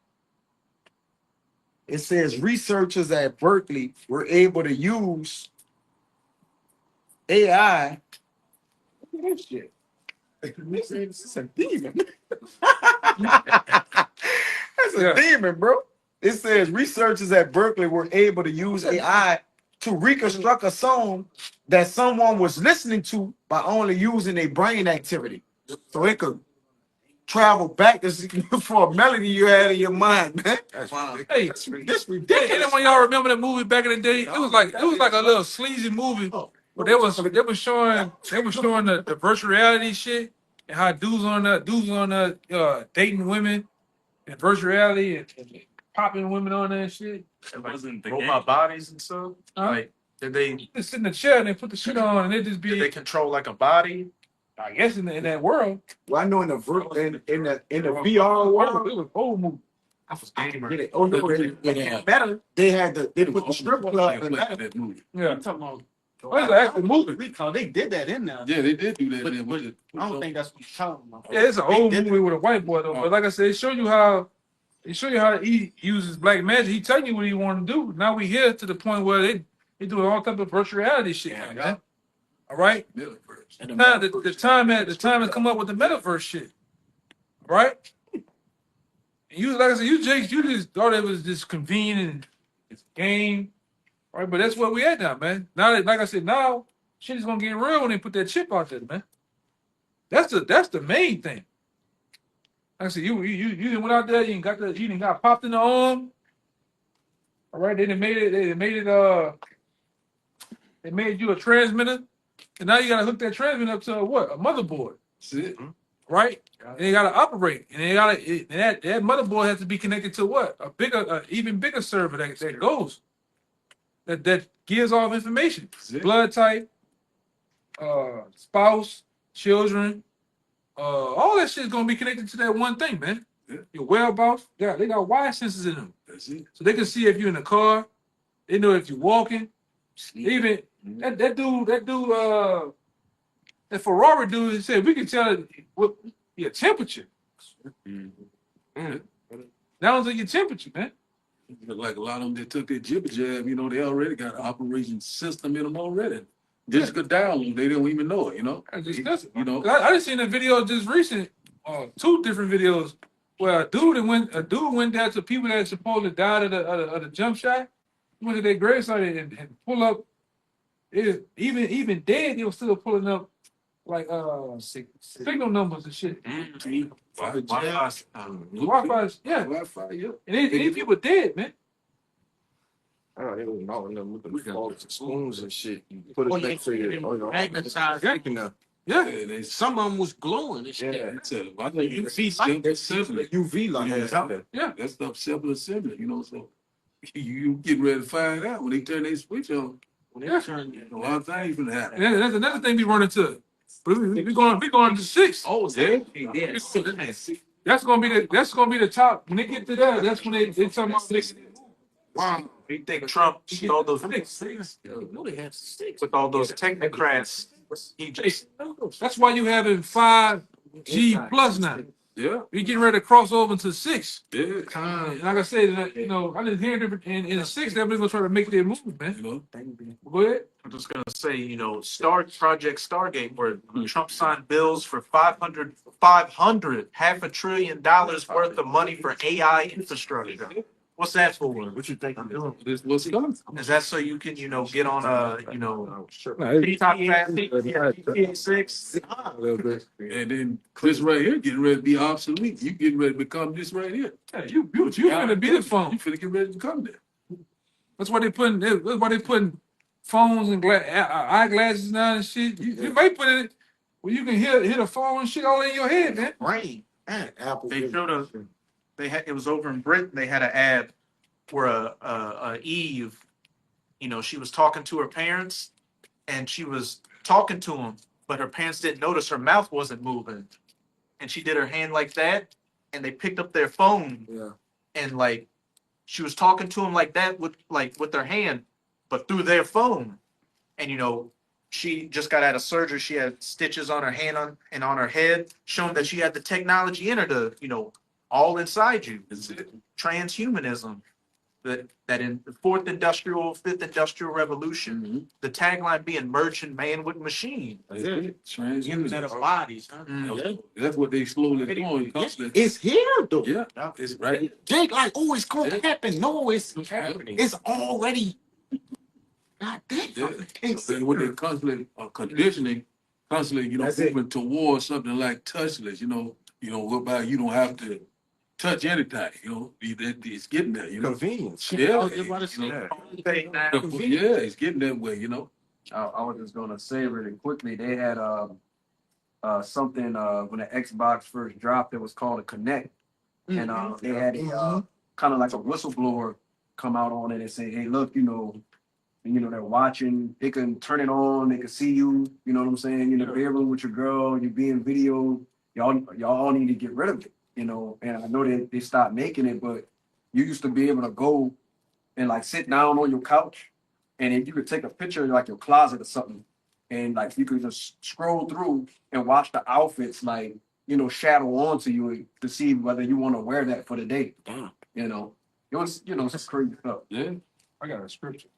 It says researchers at Berkeley were able to use AI. Look at that shit. It's a demon. That's a demon, bro. It says researchers at Berkeley were able to use AI to reconstruct a song that someone was listening to by only using their brain activity. So it could travel back to for a melody you had in your mind, man. Hey, This ridiculous. anyone y'all remember that movie back in the day? It was like a little sleazy movie, but they was showing the virtual reality shit and how dudes on dating women in virtual reality and popping women on that shit. It wasn't the Robot game. bodies and stuff. Like, did they Just sit in the chair and they put the shit on and they just did be, they control like a body? I guess, in that world. Well, I know in the VR world, It was old movie. Oh no, better. They put the strip club in that. that movie. Yeah. I'm talking about. Well, it's an actual movie. Because they did that in there. Yeah, they did do that. But, then with I don't think that's what you're talking about. Yeah, it's an old They did movie with a white boy though. But like I said, it show you how he uses black magic. He telling you what he want to do. Now we here to the point where they doing all type of virtual reality shit, man. All right. Now the time has come up with the metaverse shit. All right. And you like I said, you just thought it was just convenient and it's a game. All right, but that's where we at now, man. Now that, like I said, now shit is gonna get real when they put that chip out there, man. That's the main thing. Like I said, you didn't went out there, you didn't got popped in the arm. All right, they made you a transmitter, and now you gotta hook that transmitter up to a motherboard. That's it. Right? And they gotta operate, and that motherboard has to be connected to what? Even bigger server that goes. That gives off information. Blood type, spouse, children, all that shit is gonna be connected to that one thing, man. Yeah. Your whereabouts, they got wire sensors in them. That's it. So they can see if you're in a car, they know if you're walking. Even that Ferrari dude, he said we can tell what your temperature. Down to your temperature, man. Like a lot of them that took their jibber jab, they already got an operation system in them already. Just go down, they don't even know it, That's disgusting. I I just seen a video just recent, two different videos where a dude went there to people that supposedly died of the jump shot. He went to their gravesite and pull up. Even dead, they were still pulling up like signal numbers and shit. Wi-Fi, yeah. Wi-Fi, yeah. And these people dead, man. Oh, they was knocking them with the forks and spoons and shit. You put it next to your magnetized. Yeah. Some of them was glowing and shit. I think UV stuff assembly. UV like that. Yeah. That stuff simple assembly, so you get ready to find out when they turn their switch on. When they turn, a lot of things gonna happen. And that's another thing we run into. But we going to 6. Oh, yeah. That's gonna be the top. When they get to that, that's when they talking about this. Wow. You think Trump stole those with all those technocrats? That's why you having 5G plus now. Yeah. We getting ready to cross over to 6. Yeah. And like I said, I didn't hear it in the 6. They're gonna try to make their move, man. Go ahead. I'm just gonna say, Project Stargate, where Trump signed bills for $500 $500 billion worth of money for AI infrastructure. What's that for? What you think I'm doing? This what's coming. Is that so you can, get on TikTok 6? And then this right here getting ready to be obsolete. You getting ready to become this right here. Yeah, you finna be the phone. You finna get ready to become that. That's why they putting phones and eyeglasses now and shit. You may put it where you can hit a phone and shit all in your head, man. Rain. And Apple. They showed us. It was over in Britain. They had an ad where a Eve, she was talking to her parents, and she was talking to them, but her parents didn't notice her mouth wasn't moving, and she did her hand like that, and they picked up their phone, and like she was talking to them like that with their hand, but through their phone, and she just got out of surgery. She had stitches on her hand and on her head, showing that she had the technology in her to all inside you. Transhumanism. That in the fifth industrial revolution, the tagline being merging man with machine. Internet of bodies. Huh? That's what they slowly doing. It's here though. Yeah, it's right. Jake, it's gonna happen. No, it's happening. It's already not there. And what they constantly conditioning, moving towards something like touchless. Whereby you don't have to touch anything, it's getting there, Convenience. Yeah. Yeah, it's getting that way, I was just gonna say really quickly, they had something when the Xbox first dropped, it was called a Connect, and they had a kind of like a whistleblower come out on it and say, hey, look, they're watching, they can turn it on, they can see you, you know what I'm saying, in the bedroom with your girl, you're being videoed, y'all all need to get rid of it. And I know they stopped making it, but You used to be able to go and like sit down on your couch, and if you could take a picture of like your closet or something, and like you could just scroll through and watch the outfits like shadow onto you to see whether you want to wear that for the day. Damn. It was some crazy stuff. Yeah. I got a scripture.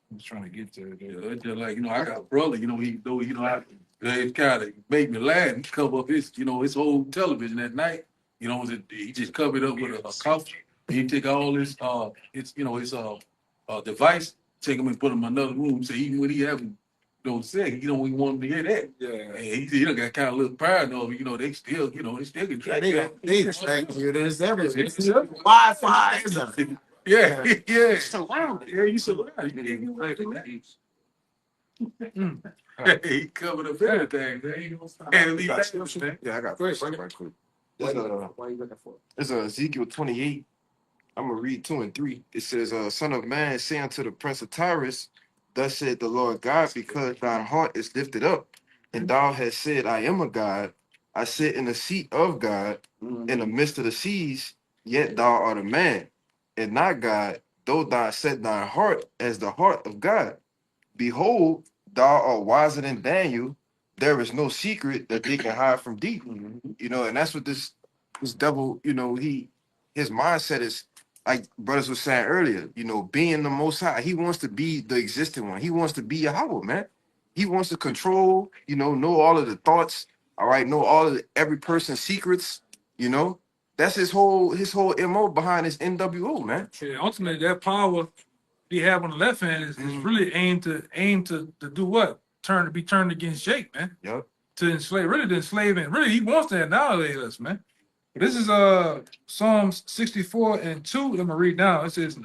I'm just trying to get to it. It's just like, I got a brother, it kind of make me laugh. He cover up his old television at night. He just covered up with a coffee. He take all his device, take him and put him in another room. So even when he having sex, he don't even want him to hear that. Yeah. And he done got kind of a little paranoid. They still can track that. They expect you. There's everything. Wi-Fi is everything. Yeah. Yeah. Surrounded. Yeah, you surrounded. You can't get away from that. He covered up everything, man. And he back, man. Yeah, I got first right quick. It's Ezekiel 28. I'm gonna read 2 and 3. It says, "Son of man, say unto the prince of Tyrus, thus said the Lord God, because thine heart is lifted up, and thou hast said, I am a God. I sit in the seat of God in the midst of the seas, yet thou art a man, and not God, though thou set thine heart as the heart of God. Behold, thou art wiser than Daniel. There is no secret that they can hide from thee." And that's what this devil, his mindset is, like brothers was saying earlier, being the most high. He wants to be the existing one. He wants to be Yahweh, man. He wants to control, know all of the thoughts, all right, know all of every person's secrets, That's his whole MO behind his NWO, man. Yeah, ultimately, that power he have on the left hand is really aimed to do what? Be turned against Jake, man. Yep. To enslave, and really he wants to annihilate us, man. This is Psalms 64 and 2. I'm gonna read now. It says,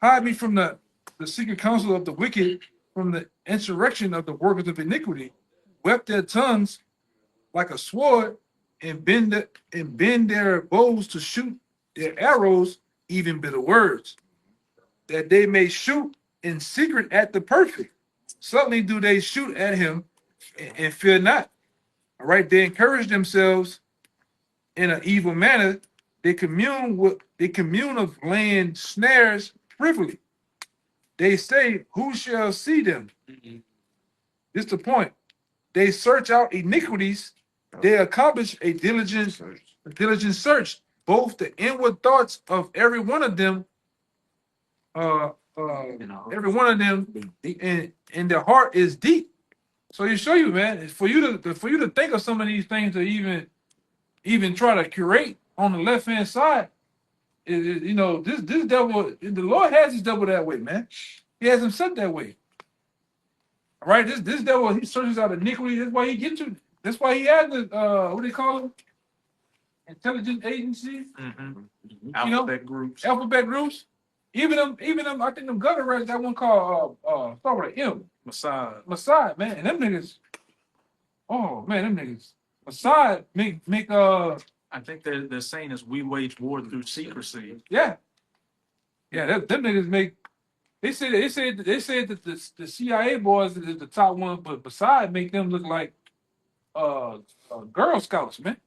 "Hide me from the secret counsel of the wicked, from the insurrection of the workers of iniquity. Wept their tongues like a sword, and bend their bows to shoot their arrows, even bitter words, that they may shoot in secret at the perfect. Suddenly do they shoot at him and fear not." All right, they encourage themselves in an evil manner. They commune of laying snares privily. They say, "Who shall see them?" This is the point. They search out iniquities. They accomplish a diligent search. Both the inward thoughts of every one of them, and their heart is deep. So you show you, man, it's for you to think of some of these things to even try to curate on the left hand side. This devil, the Lord has his devil that way, man. He has him set that way. All right, this devil, he searches out iniquity. That's why he gets you. That's why he has the what do they call them? Intelligence agencies. Alphabet groups. Alphabet groups. Even them. I think them gutter rats. That one called start with an M. Mossad, man. And them niggas. Oh man, them niggas. Mossad make. I think they're saying is we wage war through secrecy. Yeah. Them niggas make. They said that the CIA boys is the top one, but Mossad make them look like Girl Scouts, man.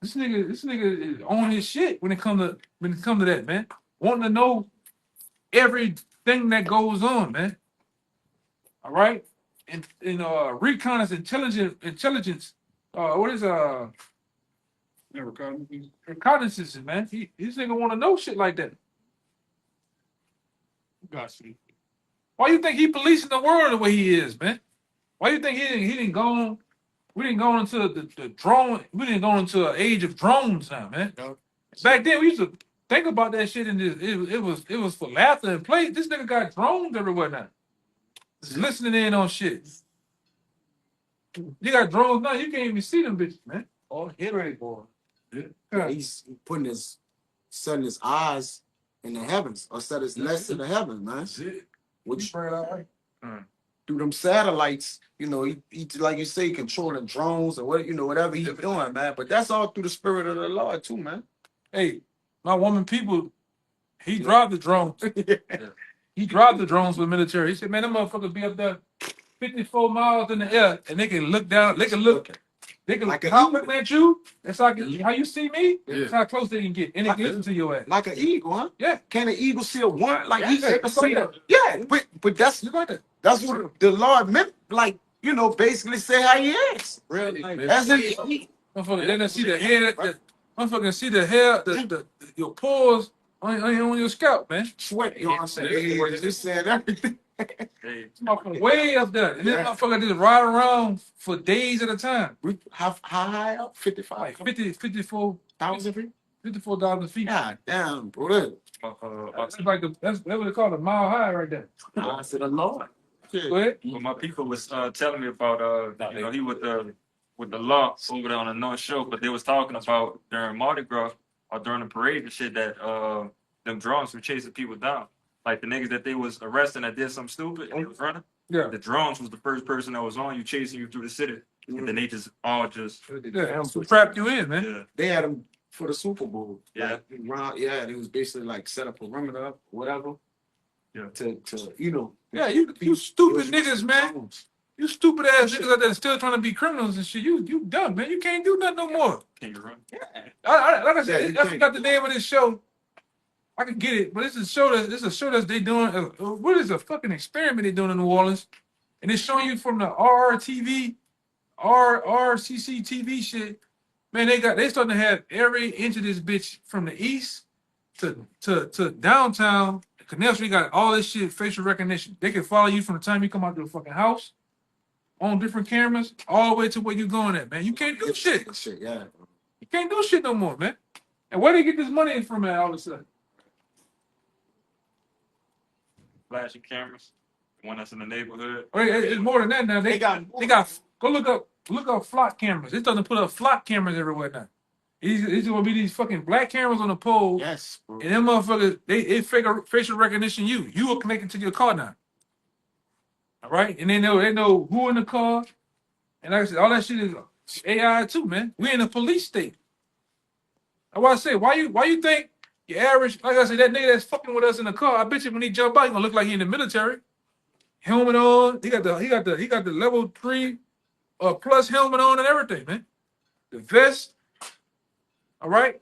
This nigga is on his shit when it come to that, man. Wanting to know everything that goes on, man. All right, and reconnaissance, intelligence. What is reconnaissance, man? This nigga want to know shit like that. Gotcha. Why you think he policing the world the way he is, man? Why you think he didn't go on? We didn't go into the drone. We didn't go into an age of drones now, man. No. Back then, we used to think about that shit, and it was for laughter and play. This nigga got drones everywhere now. Just listening in on shit. You got drones now. You can't even see them bitches, man. Oh, Henry boy. Yeah. He's setting his eyes in the heavens, or set his nest in the heavens, man. Which through them satellites, he like you say, controlling drones or whatever he's doing, man. But that's all through the spirit of the Lord too, man. Hey, my woman people, he drive the drones. He drive the drones with military. He said, man, them motherfuckers be up there 54 miles in the air, and they can look down. They can look They can Like a how I'm eagle. looking at you. That's how you see me. Yeah. That's how close they can get, and they Like- can listen to your ass. Like an eagle, huh? Yeah. Can an eagle see a one? Like Yeah, he they can just like see that. that. Yeah, but that's You got that. that's what the Lord meant. Like, you know, basically say how he is. Really? As in, he, Motherfucker, then they see the hair. Motherfucker see the hair. Your pores on your scalp, man. sweat. You know what I'm saying? He's saying everything. Hey, Motherfucker way up there, and this motherfucker just ride around for days at a time. How high up? 55. Like 54,000 feet. 54,000 feet. God damn, bro. That's like that's what they call a mile high right there. I said, the Lord. Go ahead. Well, my people was telling me about you know, he with the law over there on the North Shore, but they was talking about during Mardi Gras or during the parade and shit that them drones were chasing people down. Like the niggas that they was arresting that did something stupid and they was running. Yeah. The drones was the first person that was on you, chasing you through the city. And then they just all just Yeah. Trapped you in, man. yeah. They had him for the Super Bowl. Yeah. Like, around, yeah, it was basically like set up a perimeter up, whatever. Yeah. To you know. Yeah, you stupid niggas, man. You stupid ass niggas out there still trying to be criminals and shit. You dumb, man. You can't do nothing no more. Can you run? Like I said, Yeah, I forgot the name of this show. I can get it, but this is a show that they doing. What is a fucking experiment they doing in New Orleans, and it's showing you from the RCC TV shit. Man, they starting to have every inch of this bitch from the east to downtown. Canal Street got all this shit facial recognition. They can follow you from the time you come out to the fucking house on different cameras all the way to where you going at, man. You can't do shit. Yeah. You can't do shit no more, man. And where they get this money from, man? All of a sudden. Flashing cameras. The one that's in the neighborhood. It's more than that now. They got go look up flock cameras. They're starting to put up flock cameras everywhere now. It's gonna be these fucking black cameras on the pole. Yes, bro. And them motherfuckers, they figure facial recognition you. You are connected to your car now. All right? And they know who in the car. And like I said, all that shit is AI too, man. We in a police state. That's why I say, why you think your average, like I said, that nigga that's fucking with us in the car, I bet you when he jump out, he gonna look like he in the military. Helmet on, he got the level 3 plus helmet on and everything, man. The vest. All right.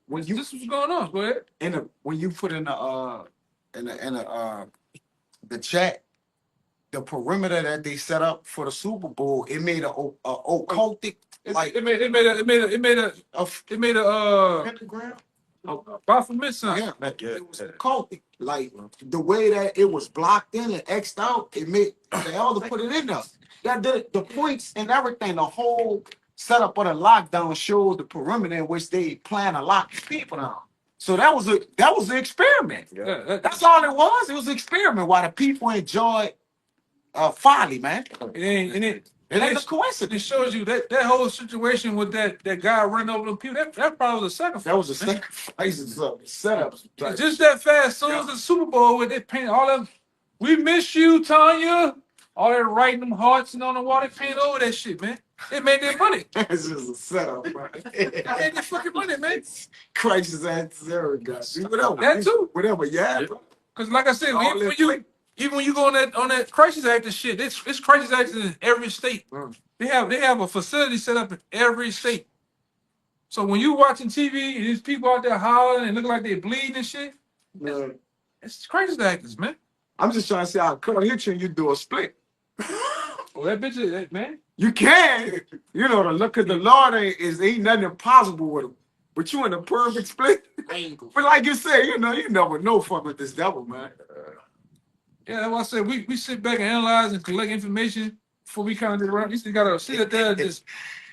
When you This is what's going on. Go ahead. when you put in the chat, the perimeter that they set up for the Super Bowl, it made a occultic like It made a pentagram. Baphomet sign. Yeah, like it was occultic. Like the way that it was blocked in and X'd out, it made the elder put it in there. That the points and everything, the whole setup of the lockdown showed the perimeter in which they plan to lock people down. So that was an experiment. Yeah, That's all it was. It was an experiment while the people enjoyed folly, man. It ain't a It coincidence. shows you that whole situation with that guy running over the people. That probably was a sacrifice. That was a man. sacrifice of setups. It's just that fast. As soon as the Super Bowl, where they paint all them, we miss you, Tanya. All that writing them hearts and on the wall, they paint over that shit, man. They made their money. It's just a setup, man. They made their fucking money, man. Christ's answer, guys. Whatever. That too. Whatever, yeah. Because like I said, All even when you go on that crisis act and shit, it's crisis acts in every state. They have a facility set up in every state. So when you watching TV and there's people out there hollering and looking like they bleeding and shit, it's crisis actors, man. I'm just trying to say, I'll come hit you and you do a split. Oh, that bitch is, man. You can. You know, the look of the Lord ain't nothing impossible with him. But you in a perfect split. But like you said, you never know fuck with this devil, man. Yeah, that's why I said we sit back and analyze and collect information before we kind of get around. You still gotta sit there and just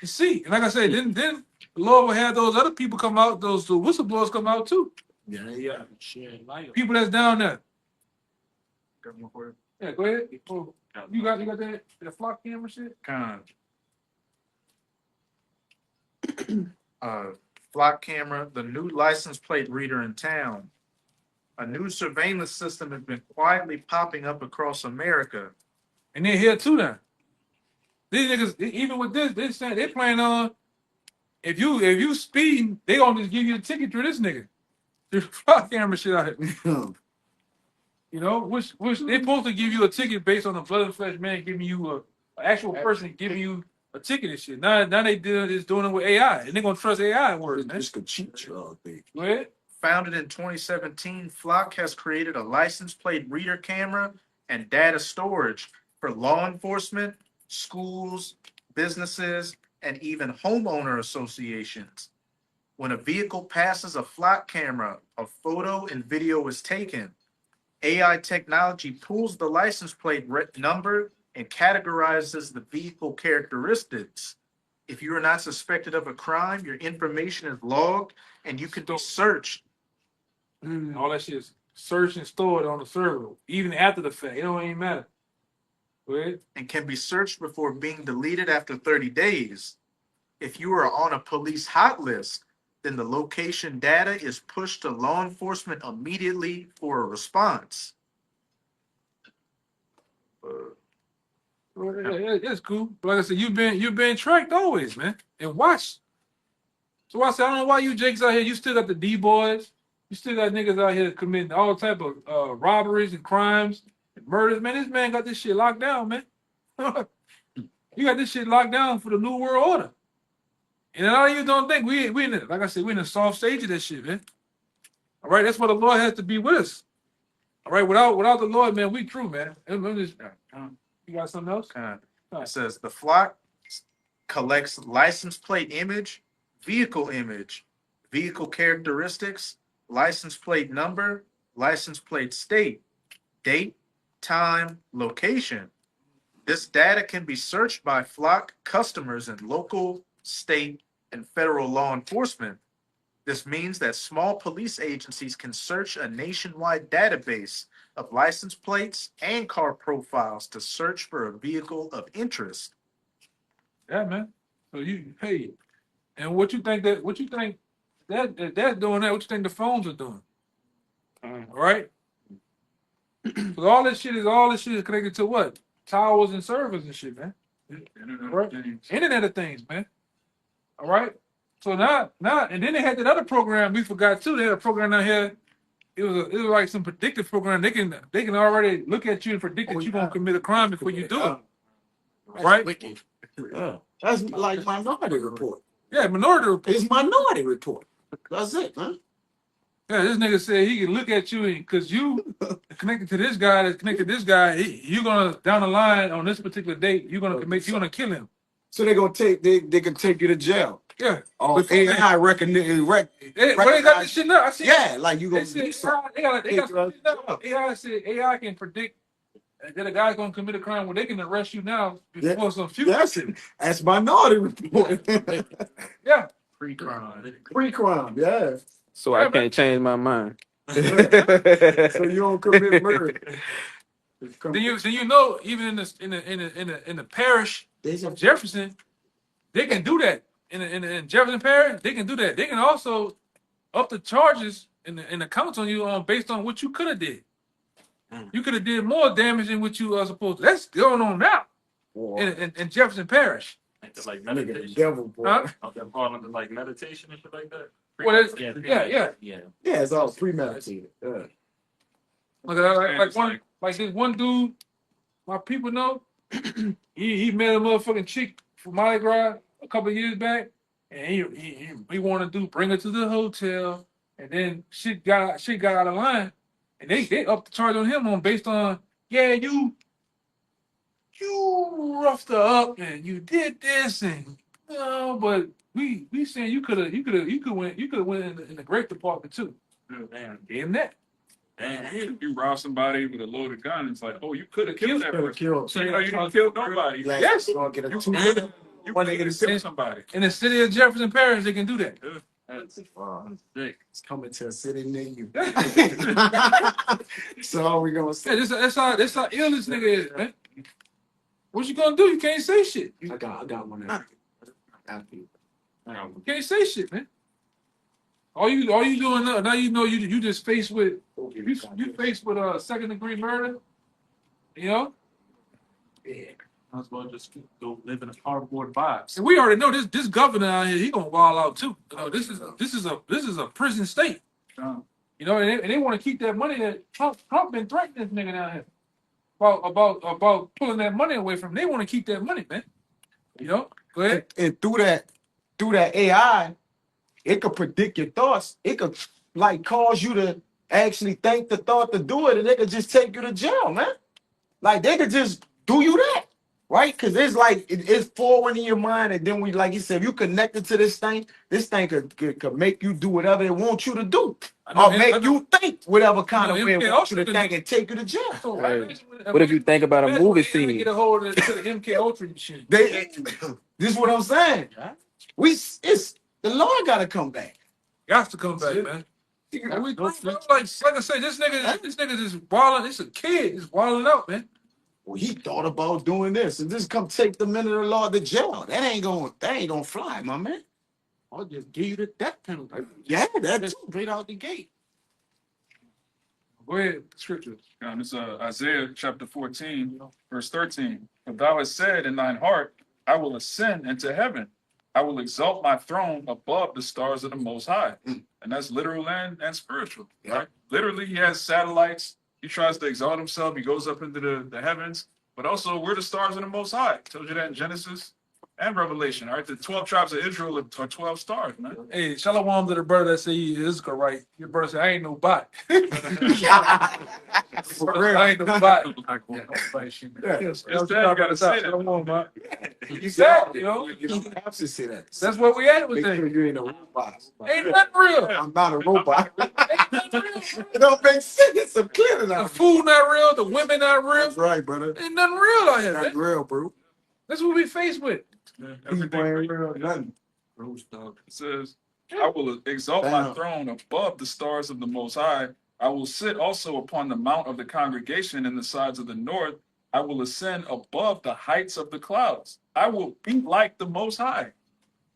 see. And like I said, then the Lord will have those other people come out, the whistleblowers come out too. Yeah. People that's down there. Yeah, go ahead. Oh, you got that flock camera shit? Flock camera, the new license plate reader in town. A new surveillance system has been quietly popping up across America. And they're here too now. These niggas, even with this, they plan on if you speeding, they gonna just give you a ticket through this nigga. There's flock camera shit out here. You know, which they supposed to give you a ticket based on the blood and flesh man giving you an actual person giving you a ticket and shit. Now they doing it with AI, and they're gonna trust AI words, man. This could cheat your thing. Go ahead. Founded in 2017, Flock has created a license plate reader camera and data storage for law enforcement, schools, businesses, and even homeowner associations. When a vehicle passes a Flock camera, a photo and video is taken. AI technology pulls the license plate number and categorizes the vehicle characteristics. If you are not suspected of a crime, your information is logged and you can be searched. All that shit is searched and stored on the server, even after the fact. It don't even matter. Go ahead. And can be searched before being deleted after 30 days. If you are on a police hot list, then the location data is pushed to law enforcement immediately for a response. That's cool. But like I said, you've been tracked always, man, and watched. So I said, I don't know why you Jakes out here. You still got the D boys. You still got niggas out here committing all type of robberies and crimes and murders. Man, this man got this shit locked down, man. You got this shit locked down for the new world order. And a lot of you don't think we in it. Like I said, we in the soft stage of that shit, man. All right, that's why the Lord has to be with us. All right, without the Lord, man, we true, man. You got something else? It says the Flock collects license plate image, vehicle characteristics, license plate number, license plate state, date, time, location. This data can be searched by Flock customers in local, state, and federal law enforcement. This means that small police agencies can search a nationwide database of license plates and car profiles to search for a vehicle of interest. Yeah, man. So hey, and what you think that's doing that? What you think the phones are doing? All right. So all this shit is connected to what? Towers and servers and shit, man. Internet of Things, man. All right. So now, and then they had that other program we forgot too. They had a program out here. It was like some predictive program. They can already look at you and predict that you're gonna commit a crime before you do it. Right? Wicked. Yeah. That's like Minority Report. Yeah, Minority Report. It's Minority Report. That's it, man. Yeah, this nigga said he can look at you and because you connected to this guy that's connected to this guy, you're gonna down the line on this particular date, you're gonna kill him. So they're gonna they can take you to jail. Yeah. But AI recognize. They got this shit now. I see. Yeah, like you gonna. They got AI said AI can predict that a guy's gonna commit a crime where they can arrest you now before some future. That's Minority Report. Yeah. Pre-crime, yeah. So I can't change my mind. So you don't commit murder. Then you know, even in the parish of Jefferson, they can do that. In Jefferson Parish, they can do that. They can also up the charges and the counts on you based on what you could have did. You could have did more damage than what you are supposed to. That's going on now in Jefferson Parish. Like meditation. Devil, boy. Huh? They're calling it like meditation and shit like that. Well, yeah. It's all premeditated. Yeah. Like this one dude, my people know, he met a motherfucking chick from Mardi Gras a couple of years back, and he wanted to bring her to the hotel, and then shit got out of line, and they upped the charge on him based on you roughed her up and you did this and but we saying you could went in the grape department too. Damn. Gave him that. Damn, you rob somebody with a loaded gun. It's like, oh, you could have killed that person. Killed. So you didn't kill nobody. Yes. You're gonna get a You two. could have killed somebody. In the city of Jefferson Parish, they can do that. That's sick. It's coming to a city near you. So all we gonna say? Yeah, that's how ill this nigga is, man. What you gonna do? You can't say shit. I got one. You can't say shit, man. All you doing now you know you just faced with you faced with second degree murder. You know? Yeah. I was going to just go live in a cardboard box. And we already know this governor out here, he gonna wild out too. You know, this is a prison state. You know, and they want to keep that money that Trump been threatening this nigga down here. about pulling that money away from them. They want to keep that money, man. You know? Go ahead. And through that AI, it could predict your thoughts. It could like cause you to actually think the thought to do it, and they could just take you to jail, man. Like they could just do you that, right? Because it's like it's forward in your mind, and then we, like you said, if you connected to this thing could make you do whatever it wants you to do, or make you think whatever kind of way it wants you to think, and take you to jail. Right. What if you think about a movie scene? Get a hold of the MK Ultra machine. This is what I'm saying. It's the law got to come back. Got to come back, man. And we like I said, this nigga just wilding. It's a kid. It's wilding out, man. Well, he thought about doing this and just come take the men of the law to jail. That ain't gonna fly, my man. I'll just give you the death penalty. Yeah, that's Straight out the gate. Go ahead, scripture. It's Isaiah chapter 14, verse 13. For thou hast said in thine heart, I will ascend into heaven. I will exalt my throne above the stars of the Most High. And that's literal and spiritual. Right? Literally, he has satellites. He tries to exalt himself. He goes up into the heavens. But also, we're the stars of the Most High. Tells you that in Genesis and Revelation. All right, the 12 tribes of Israel are 12 stars, man. Hey, shalom to the brother that say he is right. Your brother say, I ain't no bot. I ain't no bot. It's that you gotta say that. Shalom, man. exactly. You know? You have to say that. That's what we at with Make sure things. you ain't a robot. Ain't nothing real. I'm not a robot. Ain't nothing real. It don't make sense. It's a clear The now. food not real. The women not real. That's right, brother. Ain't nothing real out here, That's man. real, bro. That's what we faced with. People ain't real, nothing. It says, I will exalt my throne above the stars of the Most High. I will sit also upon the mount of the congregation in the sides of the north. I will ascend above the heights of the clouds. I will be like the Most High.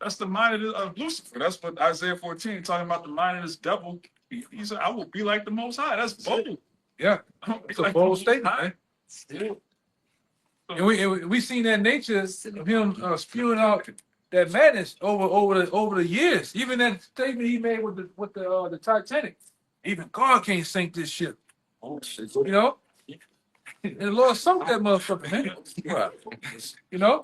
That's the mind of Lucifer. That's what Isaiah 14 talking about, the mind of this devil. He said, I will be like the Most High. That's bold. Yeah, it's a bold statement, man. And we seen that nature of him spewing out that madness over the years. Even that statement he made with the Titanic. Even God can't sink this ship. You know, and the Lord sunk that motherfucker, man. You know,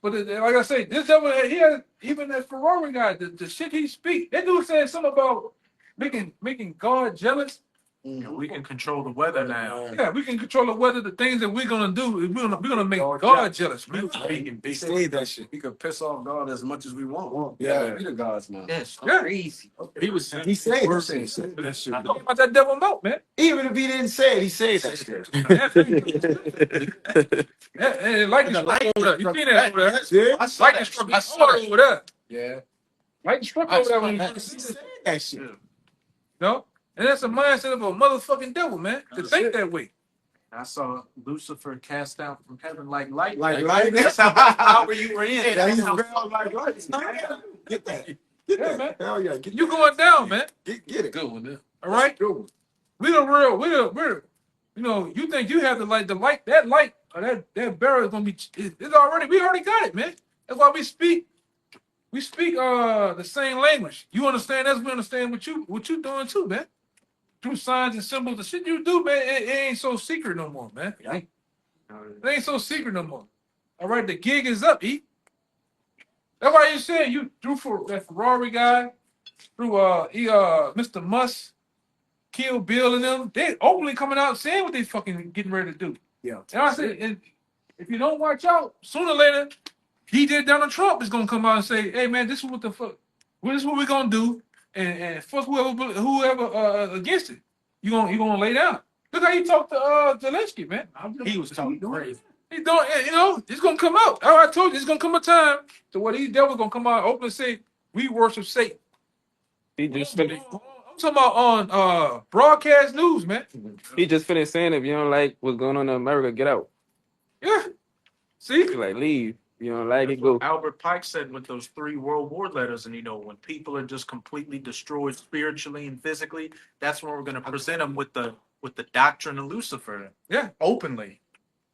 but like I say, this devil he has even that Ferrari guy. The shit he speak. That dude said something about making God jealous. We can control the weather now. Yeah, we can control the weather. The things that we're gonna do, we're gonna make God jealous, man. They say that shit. We could piss off God as much as we want. Yeah. We the gods now. That's Yeah. crazy. He said that shit. I'm talking about that devil milk, man. Even if he didn't say it, he said that shit. Yeah, lightning struck over there. You seen that over there? Yeah. Lightning struck over there. Yeah. Lightning struck over there when you He said that shit. no. And that's a mindset of a motherfucking devil, man. To think that way. I saw Lucifer cast down from heaven like lightning. Like lightning. That's how much power you were in. Yeah, he fell like lightning. Get that. Get Yeah, that. man. Hell yeah. Get You going down, man. Get it. Good one, there. All right. We're you know, you think you have the light, that light, or that barrel is gonna be. It's already. We already got it, man. That's why we speak. We speak the same language. You understand us, we understand what you doing too, man. Through signs and symbols, the shit you do, man, it ain't so secret no more, man. It ain't so secret no more. All right, the gig is up, E. That's why you said you threw for that Ferrari guy, through Mr. Musk, Kill Bill and them. They openly coming out saying what they fucking getting ready to do. Yeah. And I said, and if you don't watch out, sooner or later, Donald Trump is gonna come out and say, "Hey man, this is what the fuck. This is what we're gonna do." And fuck whoever against it. You gonna lay down. Look how he talked to Zelensky, man. He was talking crazy. He don't, you know, it's gonna come out. I told you, it's gonna come a time to where these devils gonna come out and openly say, "We worship Satan." He just finished. I'm talking about on broadcast news, man. He just finished saying, if you don't like what's going on in America, get out. Yeah. See, Like leave. You don't like it, go. Albert Pike said with those 3 World War letters, and when people are just completely destroyed spiritually and physically, that's when we're going to present them with the doctrine of Lucifer. Yeah. Openly.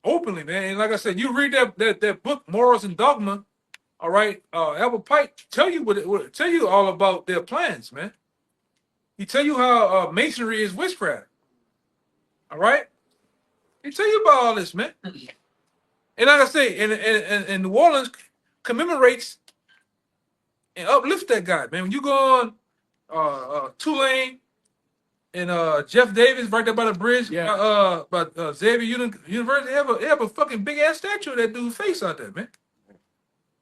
Openly, man. And like I said, you read that book, Morals and Dogma. All right, Albert Pike tell you tell you all about their plans, man. He tell you how masonry is witchcraft. All right, They tell you about all this, man. And like I say, and New Orleans commemorates and uplifts that guy, man. When you go on Tulane and Jeff Davis right there by the bridge, by Xavier University, they have a fucking big ass statue of that dude's face out there, man.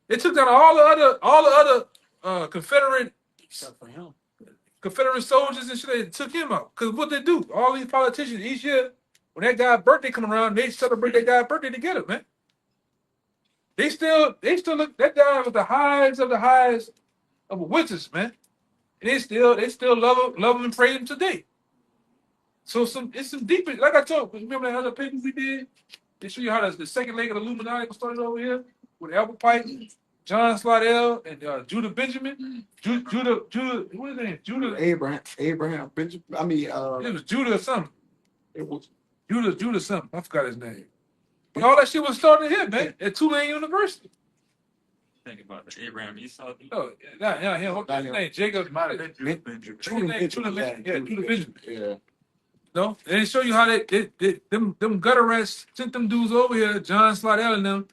They took down all the other Confederate Except for him. soldiers and shit. They took him out because what they do, all these politicians each year when that guy's birthday come around, they celebrate that guy's birthday together, man. They still look that guy was the highest of the highest of the witches, man. And they still love him and praise him today. So it's some deep, like I told, remember that other paper we did? They show you how the second leg of the Illuminati was started over here with Albert Pike, John Slidell, and Judah Benjamin. Judah, what is his name? Judah Abraham Benjamin. I mean, it was Judah or something. it was Judah something. I forgot his name. But all that shit was started here, man, at Tulane University. Think about the Abraham Esau. Oh, yeah, his name Jacob. Might have been Judah Benjamin. Judah Benjamin. Yeah. No, and they show you how them gutter rats sent them dudes over here, John Slidell and them,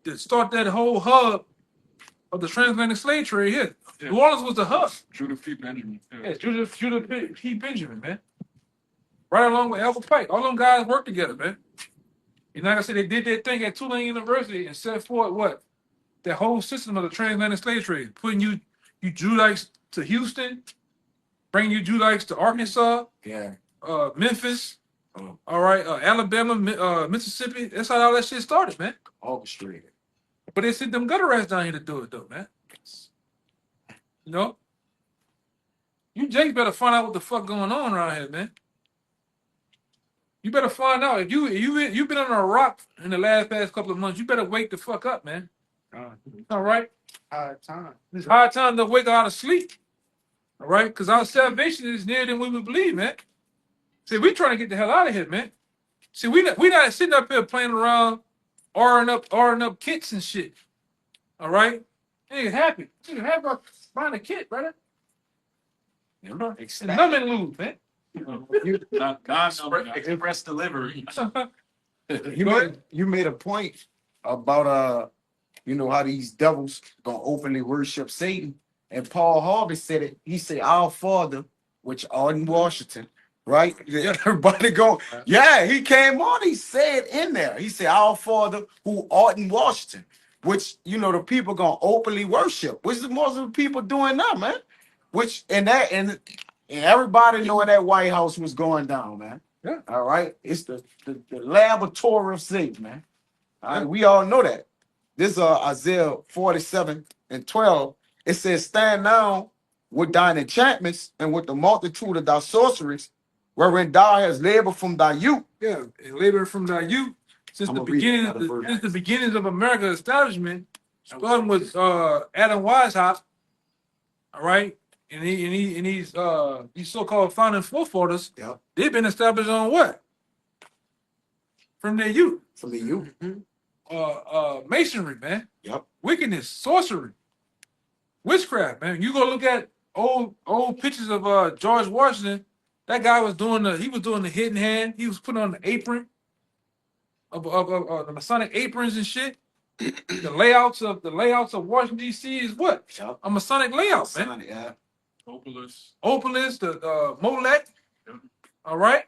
to start that whole hub of the transatlantic slave trade here. Yeah. New Orleans was the hub. Judah P. Benjamin. Yeah, Judah P. Benjamin, man. Right along with Albert Pike. All them guys work together, man. And like I said, they did their thing at Tulane University and set forth what? The whole system of the transatlantic slave trade, putting you Judites to Houston, bringing you Judites to Arkansas, Yeah. Memphis, all right, Alabama, Mississippi. That's how all that shit started, man. Orchestrated. But they sent them gutter rats down here to do it, though, man. You know, you Jake better find out what the fuck going on around here, man. You better find out if you've been on a rock in the past couple of months. You better wake the fuck up, man. All right, Time. it's high time to wake out of sleep. All right, because our salvation is nearer than we would believe, man. See, we trying to get the hell out of here, man. See, we not sitting up here playing around, ordering up kits and shit. All right, nigga happy. Nigga happy about buying a kit, brother. You know, and numb and lose, man. Express delivery. You made a point about how these devils gonna openly worship Satan. And Paul Harvey said it. He said, "Our Father, which art in Washington," right? Yeah. Everybody go, yeah, he came on, he said in there. He said, "Our Father who art in Washington," which the people gonna openly worship, which the most of the people doing now, man. Which and everybody knowing that White House was going down, man. Yeah. All right. It's the laboratory of Satan, man. All right, we all know that. This is Isaiah 47:12. It says, "Stand now with thine enchantments and with the multitude of thy sorceries, wherein thou hast labored from thy youth." Yeah, and labor from thy youth since the beginnings of America's establishment, starting with Adam Weishaupt, all right, and these so-called founding forefathers, Yep. they've been established on what? From their youth. From the youth. Masonry, man. Yep. Wickedness, sorcery, witchcraft, man. You go look at old pictures of George Washington. That guy was doing the hidden hand. He was putting on the apron of the Masonic aprons and shit. The layouts of Washington D.C. is what? Yep. A Masonic layout, man. Son, yeah. Opalus, the Molech. All right.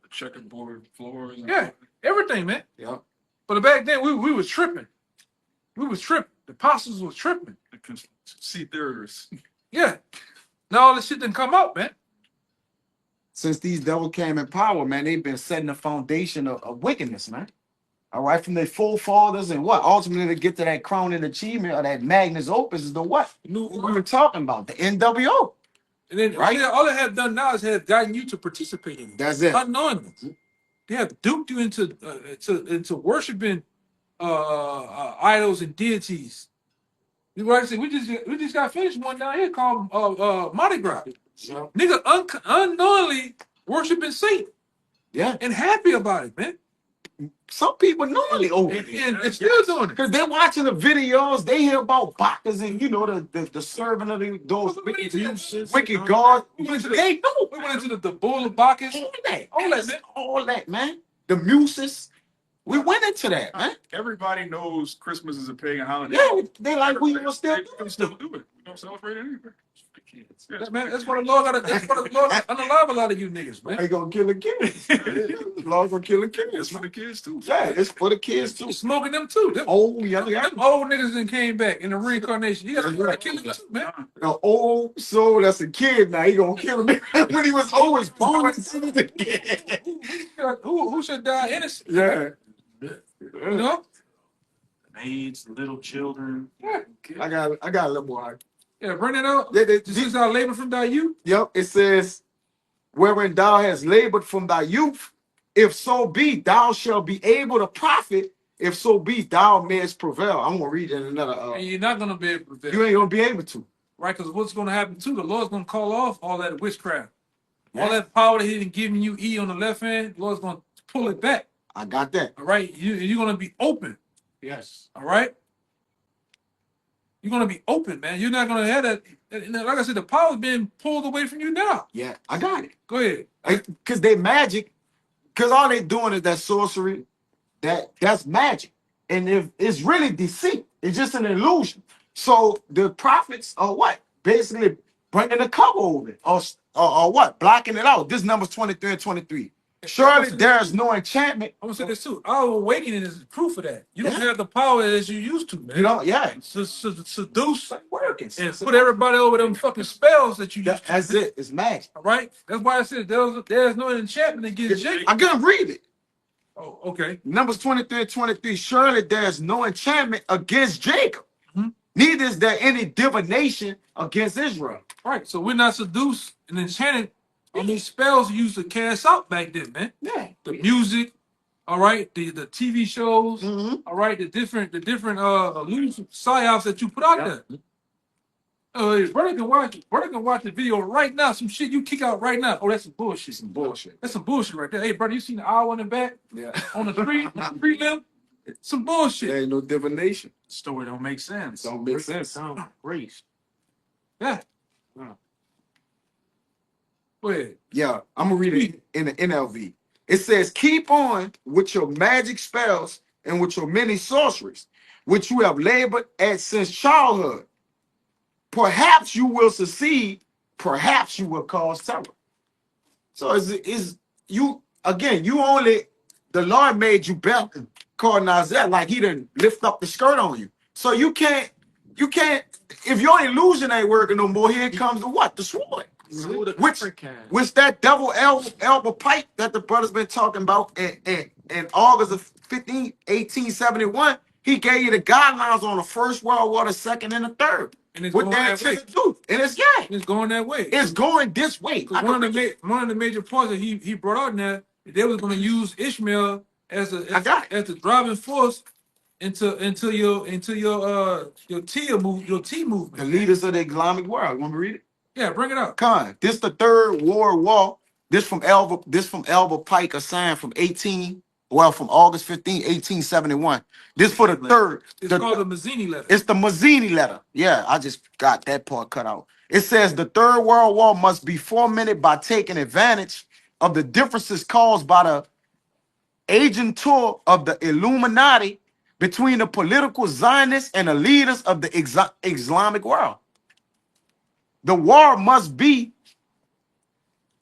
the checkerboard floors. Yeah, everything, man. Yep. But back then we was tripping. We was tripping. The apostles was tripping. The conspiracy theorists. Yeah. Now all this shit didn't come out, man. Since these devils came in power, man, they've been setting the foundation of wickedness, man. All right, from their forefathers and what? Ultimately, to get to that crowning achievement or that magnus opus is the what? What we were talking about, the NWO. And then right? all they have done now is have gotten you to participate in it. That's it. Unknowingly. They have duped you into worshiping idols and deities. Like I said, we just got finished one down here called Mardi Gras. Yeah. Nigga unknowingly worshiping Satan. Yeah. And happy about it, man. Some people normally and still doing it. Because they're watching the videos, they hear about Bacchus and the servant of those wicked gods. We went into the bull of Bacchus. All that, man. the muses. We went into that, man. Everybody knows Christmas is a pagan holiday. Yeah, they like we will still They still do it. We don't celebrate it anyway. Yeah, man, that's what the Lord got. That's what the Lord unalive a lot of you niggas, man. They gonna kill the kids. Lord gonna kill the kids. It's for the kids too. Yeah, it's for the kids too. Smoking them too. Them, Oh yeah, yeah. them old niggas that came back in the reincarnation. You gotta kill them too, man. The old soul that's a kid now, he gonna kill him when he was always born. Who should die innocent? Yeah. You know? Maids, little children. Yeah. I got a little more. Yeah, bring it out. This is our labor from thy youth. Yep, it says, wherein thou hast labored from thy youth, if so be thou shalt be able to profit, if so be thou mayest prevail. I'm gonna read it in another. And you're not gonna be able to prevail. You ain't gonna be able to. Right, because what's gonna happen too, the Lord's gonna call off all that witchcraft. All that power that he didn't giving you E on the left hand, the Lord's gonna pull it back. I got that. All right, you're gonna be open. Yes. All right. You're gonna be open, man. You're not gonna have that. Like I said, the power's being pulled away from you now. Yeah, I got it. Go ahead. Because they magic, because all they doing is that sorcery. That's magic. And if it's really deceit, it's just an illusion. So the prophets are what? Basically bringing the cover over it. Or what? Blocking it out. This number's 23 and 23. Surely there is no enchantment. I'm gonna say this too. Our awakening is proof of that. You don't have the power as you used to, man. You know, yeah. Seduce and put everybody over them fucking spells that you used to. That's it. It's magic. All right. That's why I said there's no enchantment against Jacob. I couldn't read it. Oh, okay. Numbers 23 and 23. Surely there is no enchantment against Jacob. Neither is there any divination against Israel. Right. So we're not seduced and enchanted on these spells you used to cast out back then, man. Yeah. The music, all right, the TV shows, all right, the different illusion psyops that you put out there. Brother can watch the video right now. Some shit you kick out right now. Oh, that's some bullshit. Some bullshit. That's some bullshit right there. Hey, brother, you seen the owl in the back? Yeah. On the tree limb? Some bullshit. There ain't no divination. Story don't make sense. Don't make sense. Sound grace. Yeah. Go ahead. Yeah, I'm gonna read it in the NLV. It says, keep on with your magic spells and with your many sorceries, which you have labored at since childhood. Perhaps you will succeed, perhaps you will cause terror. So is you again, you only the Lord made you better, called Nazir, like he didn't lift up the skirt on you. So you can't, if your illusion ain't working no more, here comes the what? The sword. Which that double elbow pipe that the brother's been talking about in August of 1871, he gave you the guidelines on the First World War, the Second, and the Third. And it's What going that that way. do? And it's It's going that way. it's going this way. One of the major points that he brought out in there, they was going to use Ishmael as the driving force into your T movement. The leaders of the Islamic world. Want me to read it? Yeah, bring it up. Con. This the Third World War. This from Elba Pike, a sign from August 15, 1871. This for the third. It's called the Mazzini letter. It's the Mazzini letter. Yeah, I just got that part cut out. It says the Third World War must be fomented by taking advantage of the differences caused by the agent tour of the Illuminati between the political Zionists and the leaders of the Islamic world. The war must be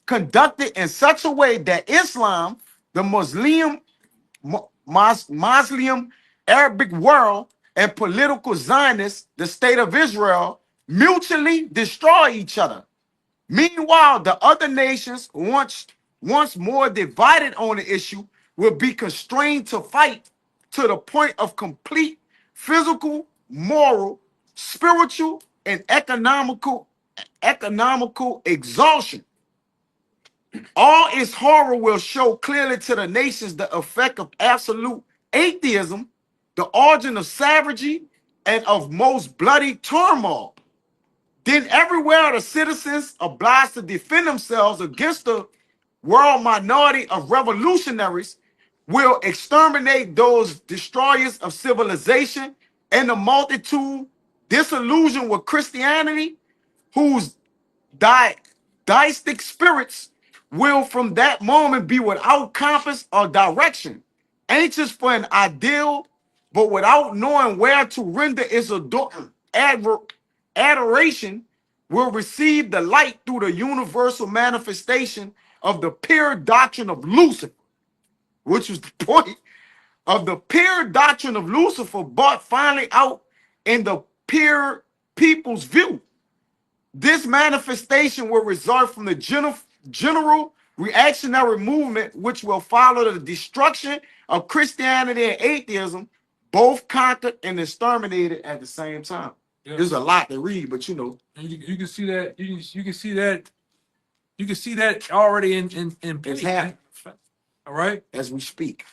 conducted in such a way that Islam, the Muslim Arabic world, and political Zionists, the state of Israel, mutually destroy each other. Meanwhile, the other nations, once more divided on the issue, will be constrained to fight to the point of complete physical, moral, spiritual, and economical exhaustion. All its horror will show clearly to the nations the effect of absolute atheism, the origin of savagery, and of most bloody turmoil. Then everywhere the citizens obliged to defend themselves against the world minority of revolutionaries will exterminate those destroyers of civilization and the multitude disillusioned with Christianity, whose deistic spirits will from that moment be without compass or direction, anxious for an ideal, but without knowing where to render its adoration, will receive the light through the universal manifestation of the pure doctrine of Lucifer, which was the point of the pure doctrine of Lucifer, brought finally out in the pure people's view. This manifestation will result from the general reactionary movement, which will follow the destruction of Christianity and atheism, both conquered and exterminated at the same time. Yeah. There's a lot to read, but you know, And you can see that you can see that you can see that already in it's play, happening all right. as we speak.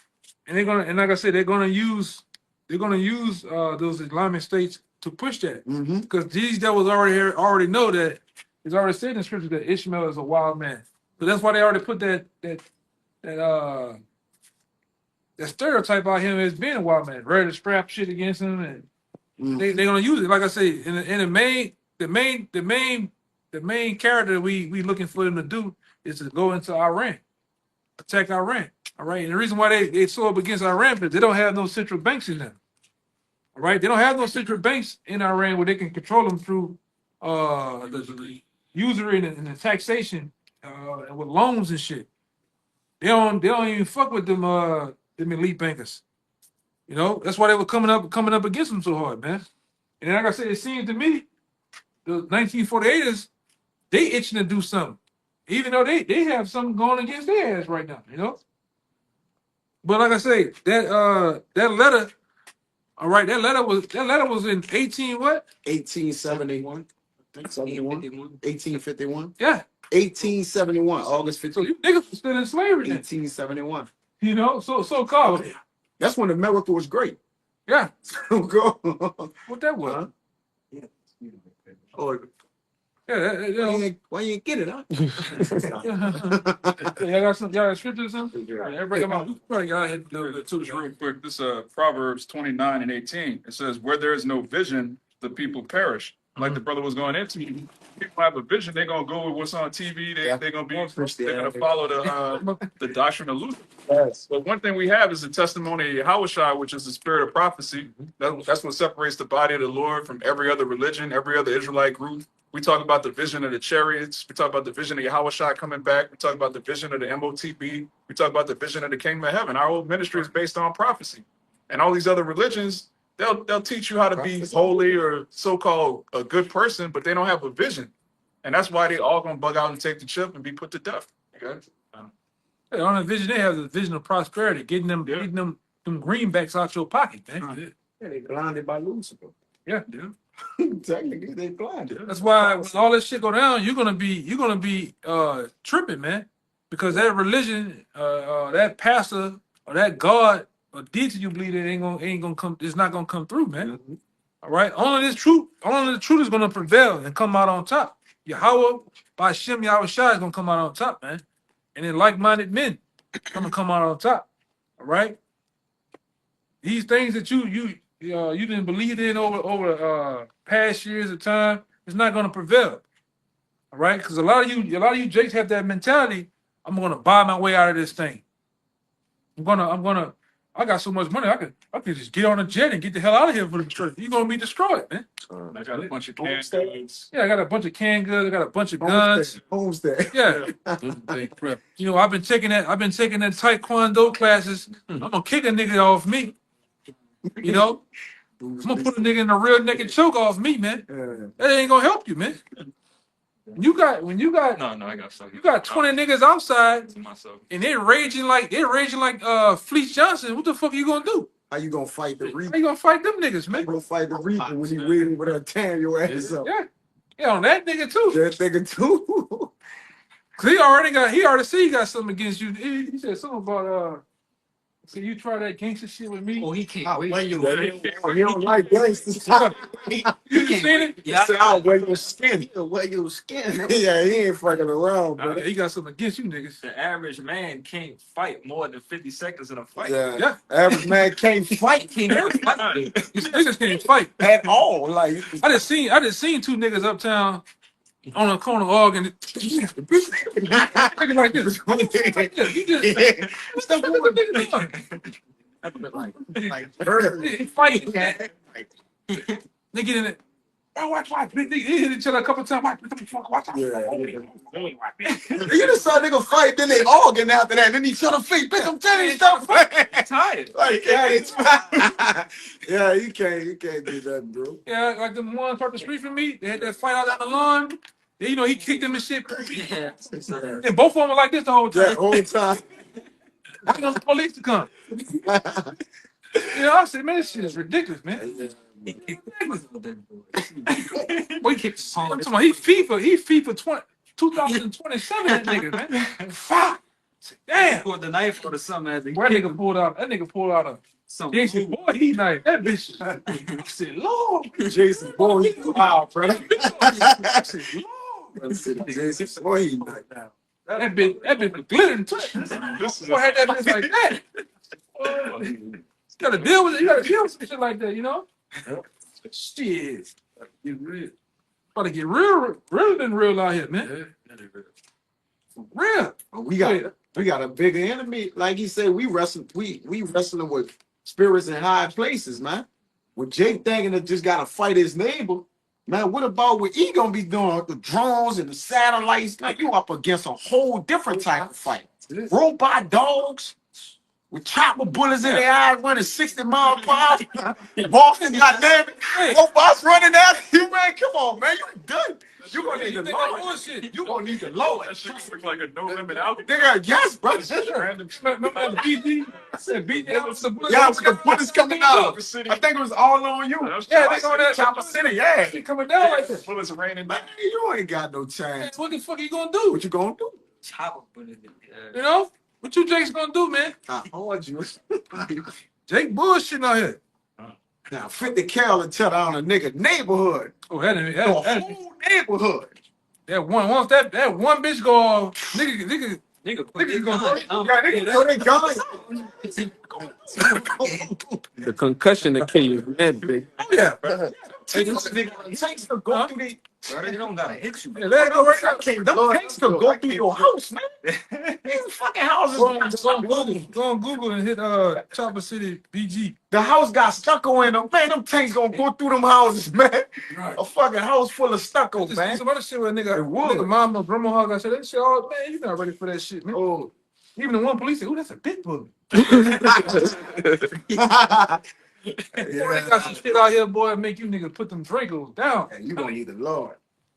And they're gonna, and like I said, they're gonna use those Islamic states to push that, because these devils already know that it's already said in scripture that Ishmael is a wild man. So that's why they already put that stereotype about him as being a wild man, ready to strap shit against him, and they're gonna use it. Like I say, in the main character we looking for them to do is to go into Iran, attack Iran. All right. And the reason why they so up against Iran because they don't have no central banks in them. All right. They don't have no central banks in Iran where they can control them through the usury and the taxation and with loans and shit. They don't even fuck with them elite bankers. You know, that's why they were coming up against them so hard, man. And like I said, it seems to me the 1948ers, they itching to do something. Even though they have something going against their ass right now, you know. But like I say, that letter, all right, that letter was in 1871. I think 71. 1851. Yeah. 1871, August 15th. So you niggas were still in slavery then. 1871. You know, so called. That's when America was great. Yeah. Go. What that was? Yeah. Oh, yeah. Why you ain't get it, huh? Y'all got scripture or something? Everybody come on. Y'all had to do it too. Just real quick, this Proverbs 29 and 18. It says, "Where there is no vision, the people perish." Like the brother was going into, people have a vision. They're gonna go with what's on TV. They're gonna follow the doctrine of Lucifer. Yes. But one thing we have is the testimony of Yahushua, which is the spirit of prophecy. That's what separates the body of the Lord from every other religion, every other Israelite group. We talk about the vision of the chariots. We talk about the vision of Yahushua coming back. We talk about the vision of the MOTB. We talk about the vision of the kingdom of heaven. Our whole ministry is based on prophecy. And all these other religions, they'll teach you how to be holy or so-called a good person, but they don't have a vision. And that's why they all gonna bug out and take the chip and be put to death. Okay? The only vision they have is a vision of prosperity, getting them greenbacks out your pocket, man. Yeah, they blinded by Lucifer. Yeah. Technically, they blinded. That's why when all this shit go down, you're gonna be tripping, man, because that religion, that pastor or that God or deity you believe in ain't gonna come. It's not gonna come through, man. All right, only the truth is gonna prevail and come out on top. Yahweh by Shem Yahushua is gonna come out on top, man, and then like-minded men gonna come out on top. All right, these things that you didn't believe in over past years of time, it's not gonna prevail. All right, because a lot of you Jakes have that mentality. I'm gonna buy my way out of this thing. I got so much money, I could just get on a jet and get the hell out of here for the church. You're gonna be destroyed, man. I got a bunch of canned goods. Yeah, I got a bunch of canned goods. I got a bunch of guns. Homestead. Yeah. You know, I've been taking that Taekwondo classes. I'm gonna kick a nigga off me. You know, I'm gonna put a nigga in a real naked choke off me, man. That ain't gonna help you, man. I got something. You got 20 niggas outside and they're raging like Fleece Johnson. What the fuck are you gonna do? How you gonna fight the Reaper? How you gonna fight them niggas, man? You gonna fight the Reaper when you waiting with her tearing your ass up? Yeah, on that nigga too. That nigga too. Cause he already said he got something against you. He said something about so you try that gangster shit with me. Oh, he can't wait. You don't like gangster stuff. You seen it? Yeah. I'll wear your skin. He'll wear your skin. Yeah, he ain't fucking around, bro. He got something against you niggas. The average man can't fight more than 50 seconds in a fight. Yeah. Average man can't fight. These niggas can't fight at all. Like I just seen two niggas uptown on the corner arguing. Looking like this. He just stop doing what nigga doing. He fighting. They get in it. Oh, watch. They hit each other a couple times. Watch. You just saw nigga fight, then they arguing after that, then each other feet. Bitch, I'm telling you, stop fighting. Tired. Like, yeah, you can't do that, bro. Yeah, like the one across the street from me, they had that fight out on the lawn. You know, he kicked him and shit. Yeah. And both of them were like this the whole time. That whole time. I want the police to come. You know, I said, man, this shit is ridiculous, man. Boy, he kicked him. He FIFA 2027, that nigga, man. Fuck. Damn. Pulled the knife or something as That nigga pulled out a Jason Boy, he knife. That bitch. I said, Lord. Jason Boy, wow, brother. I said, Lord. Jason Boy, he like that. That bitch was glittering too. Boy had that bitch like that. You gotta deal with it. You gotta deal with some shit like that, you know? Shit. Get real. About to get realer than real out here, man. For real. We got a bigger enemy. Like he said, we wrestling with spirits in high places, man. With Jake thinking that just gotta fight his neighbor, man. What about what he gonna be doing with the drones and the satellites? Like you up against a whole different type of fight. Robot dogs with chopper bullets in their eyes running 60 miles per hour. Boston, goddamn it. Robots running after you, man. Come on, man. You done. You gonna need to lower it. You gonna need to lower That it. shit looks like a no limit album. Nigga, yes, bro. Remember that BG? I said BG. That was the bullets. Yeah, with the bullets coming out. I think it was all on you. Yeah, they going that Chopper City, yeah. She coming down like that. Bullets raining Man, down. you ain't got no Man, chance. what the fuck you gonna do? What you gonna do? chopper bullet. You know? What you Jake's gonna do, man? I hold you. Jake bullshitting out here. Now, 50 cal and tear down a nigga neighborhood. Oh, The whole neighborhood. that one once that one bitch go off, nigga gonna Yeah, nigga, throw their guns. The concussion that kill you, man, big. oh yeah. Tanks to go through the. They don't gotta hit you. Yeah, let go right now. Them tanks to go through your house, man. These fucking houses. Go on Google and hit Chopper City BG. The house got stucco in them. Man, them tanks gonna go through them houses, man. Right. A fucking house full of stucco, Just man. some other shit where a nigga, It would. nigga mom or grandma got said that shit. Oh man, you not ready for that shit, man. Oh. Even the one police said, "Ooh, that's a big bullet." Boy, they got some shit out here, boy, make you niggas put them Dracos down. And you gonna need the Lord.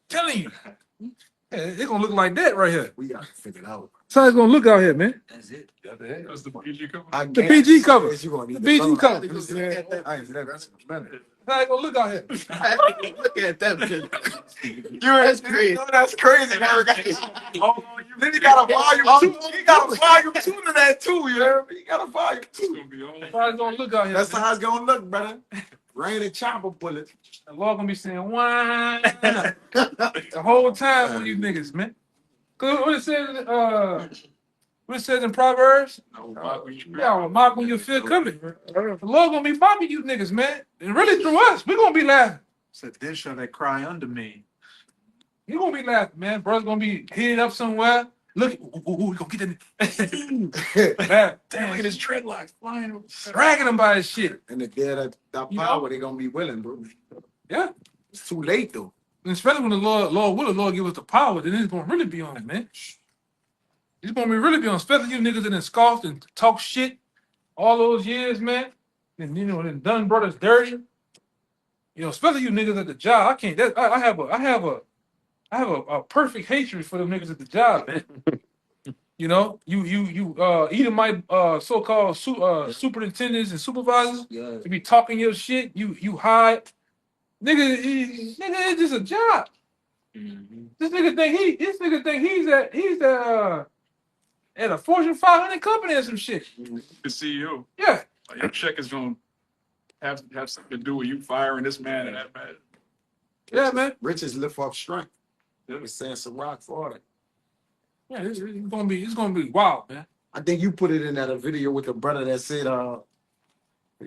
Telling you, yeah, it's gonna look like that right here. We gotta figure it out. That's how it's gonna look out here, man. That's it. That's the PG cover. The PG cover. You gonna need The PG cover. I ain't see that. That's better. That's how it's gonna look out here. Look at that. That's crazy. No, that's crazy. Then you got a volume 2. You got a volume 2 to that too. You heard me? You got a volume 2. Gonna be all That's how it's gonna look out here. That's man. how it's gonna look, brother. Rain and chopper bullets. The Lord gonna be saying why the whole time with you niggas, man. Cause what it says in Proverbs? Yeah, well, mock when you feel coming. The Lord gonna be mopping you niggas, man. And really through us, we gonna be laughing. Said, then shall they cry unto me. You gonna be laughing, man. Brother's gonna be hid up somewhere. Look, we gonna get that. Damn, look at his dreadlocks flying, dragging him by his shit. And the dead that You power, know? they gonna be willing, bro. Yeah. It's too late though. And especially when the Lord give us the power, then it's gonna really be on, man. It's gonna be really be on, especially you niggas that done scoffed and talk shit all those years, man. And you know, then done brothers dirty. You know, especially you niggas at the job. I can't. I have a perfect hatred for them niggas at the job, man. You know, you Edomite so-called superintendents and supervisors. Yeah. You be talking your shit. You hide, nigga. It's just a job. Mm-hmm. This nigga think he's at a Fortune 500 company or some shit. the CEO. Yeah. Like, your check is gonna have something to do with you firing this man and that man. Yeah, man. Riches lift up strength. It's saying some rock for it. Yeah, it's gonna be wild, man. I think you put it in that video with the brother that said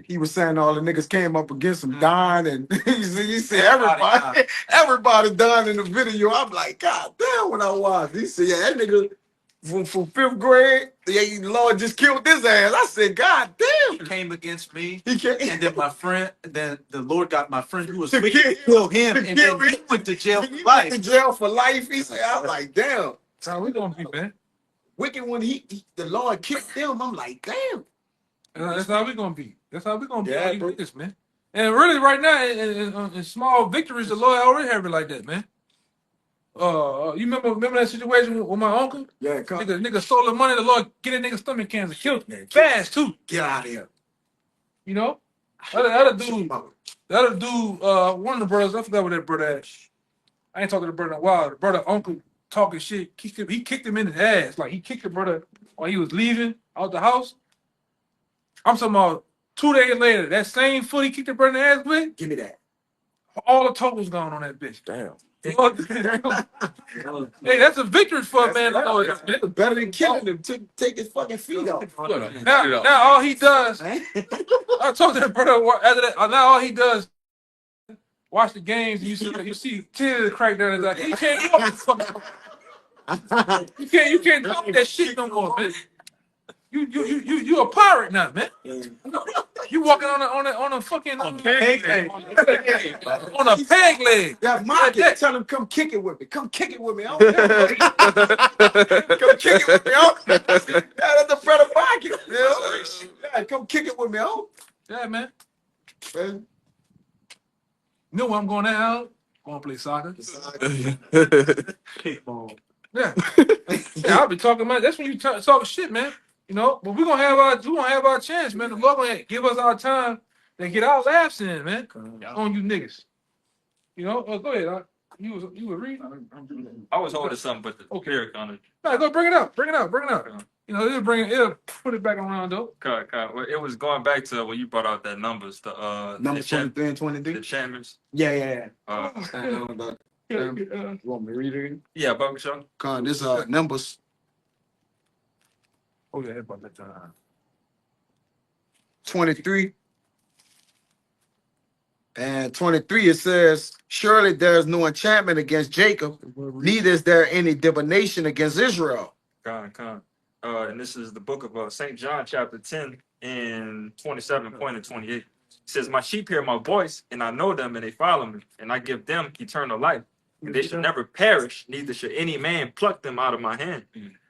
he was saying all the niggas came up against him dying, and he said everybody dying in the video. I'm like, God damn, when I watched, he said, yeah, that nigga from fifth grade, yeah, the Lord just killed his ass. I said, God damn. He came against me, He came, and then my friend, then the Lord got my friend who was To wicked kill- to kill him, to and kill then he him. went to jail he for went life. to jail for life. He said, I'm like, damn. That's how we gonna be, man. Wicked when the Lord kicked them, I'm like, damn. That's how we gonna be. That's how we gonna be. Yeah, All you bro. niggas, man. And really, right now, in small victories, the Lord already have it like that, man. You remember that situation with my uncle? Yeah, come Nigga stole the money. The Lord get a nigga stomach cancer, killed him fast too. get out of here. You know, the other dude, one of the brothers, I forgot what that brother at. I ain't talking to the brother in a while. The brother uncle talking shit. He kicked him in his ass. Like he kicked the brother while he was leaving out the house. I'm talking about 2 days later, that same foot he kicked the brother in the ass with, Give me that. all the totals gone on that bitch. Damn. Hey, that's a victory for a man. It's better than killing him. Take his fucking feet off. Now all he does, I told that brother after that. Now all he does, watch the games. And you see tears crack down his eye. He can't walk. You can't talk that shit no more, man. You a pirate now, man. You walking on a fucking peg leg. on a peg leg. Yeah, mock it. Tell him come kick it with me. Come kick it with me. I don't care. Come kick it with me. Yeah, that's the brother pocket. Yeah, come kick it with me. Yeah, man. You know where I'm going now? Going to play soccer. Kickball. Yeah. I'll be talking about. That's when you talk shit, man. You know, but we're gonna have our chance, man. The Lord gonna give us our time to get our laughs in, man. On you niggas. You know, go ahead. You were reading. I was holding something, but the clear on it. No, go bring it up. You know, it'll put it back around though. Well, it was going back to when you brought out that numbers, the Numbers 23 and 23. the champions. Yeah. You want me to read it? Yeah, Bubba Show. This numbers. Oh yeah, about that time. 23 and 23 it says, surely there is no enchantment against Jacob, neither is there any divination against Israel. And this is the book of St. John, chapter 10 and 27, point and 28. It says, my sheep hear my voice, and I know them, and they follow me, and I give them eternal life, and they shall never perish, neither shall any man pluck them out of my hand.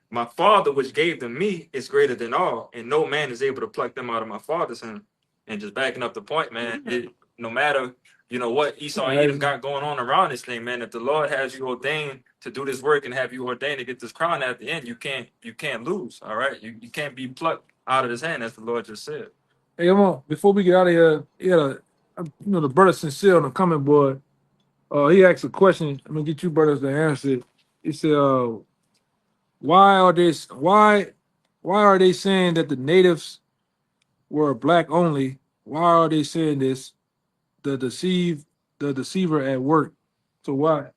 My Father, which gave them me, is greater than all, and no man is able to pluck them out of my Father's hand. And just backing up the point, man, no matter, what Esau and Edom got going on around this thing, man, if the Lord has you ordained to do this work and have you ordained to get this crown at the end, you can't lose, all right? You can't be plucked out of his hand, as the Lord just said. Hey, come on. Before we get out of here, the brother Sincere on the comment board, he asked a question. I'm gonna get you brothers to answer it. He said, why are they saying that the natives were black only? Why are they saying this? The deceiver at work. So why?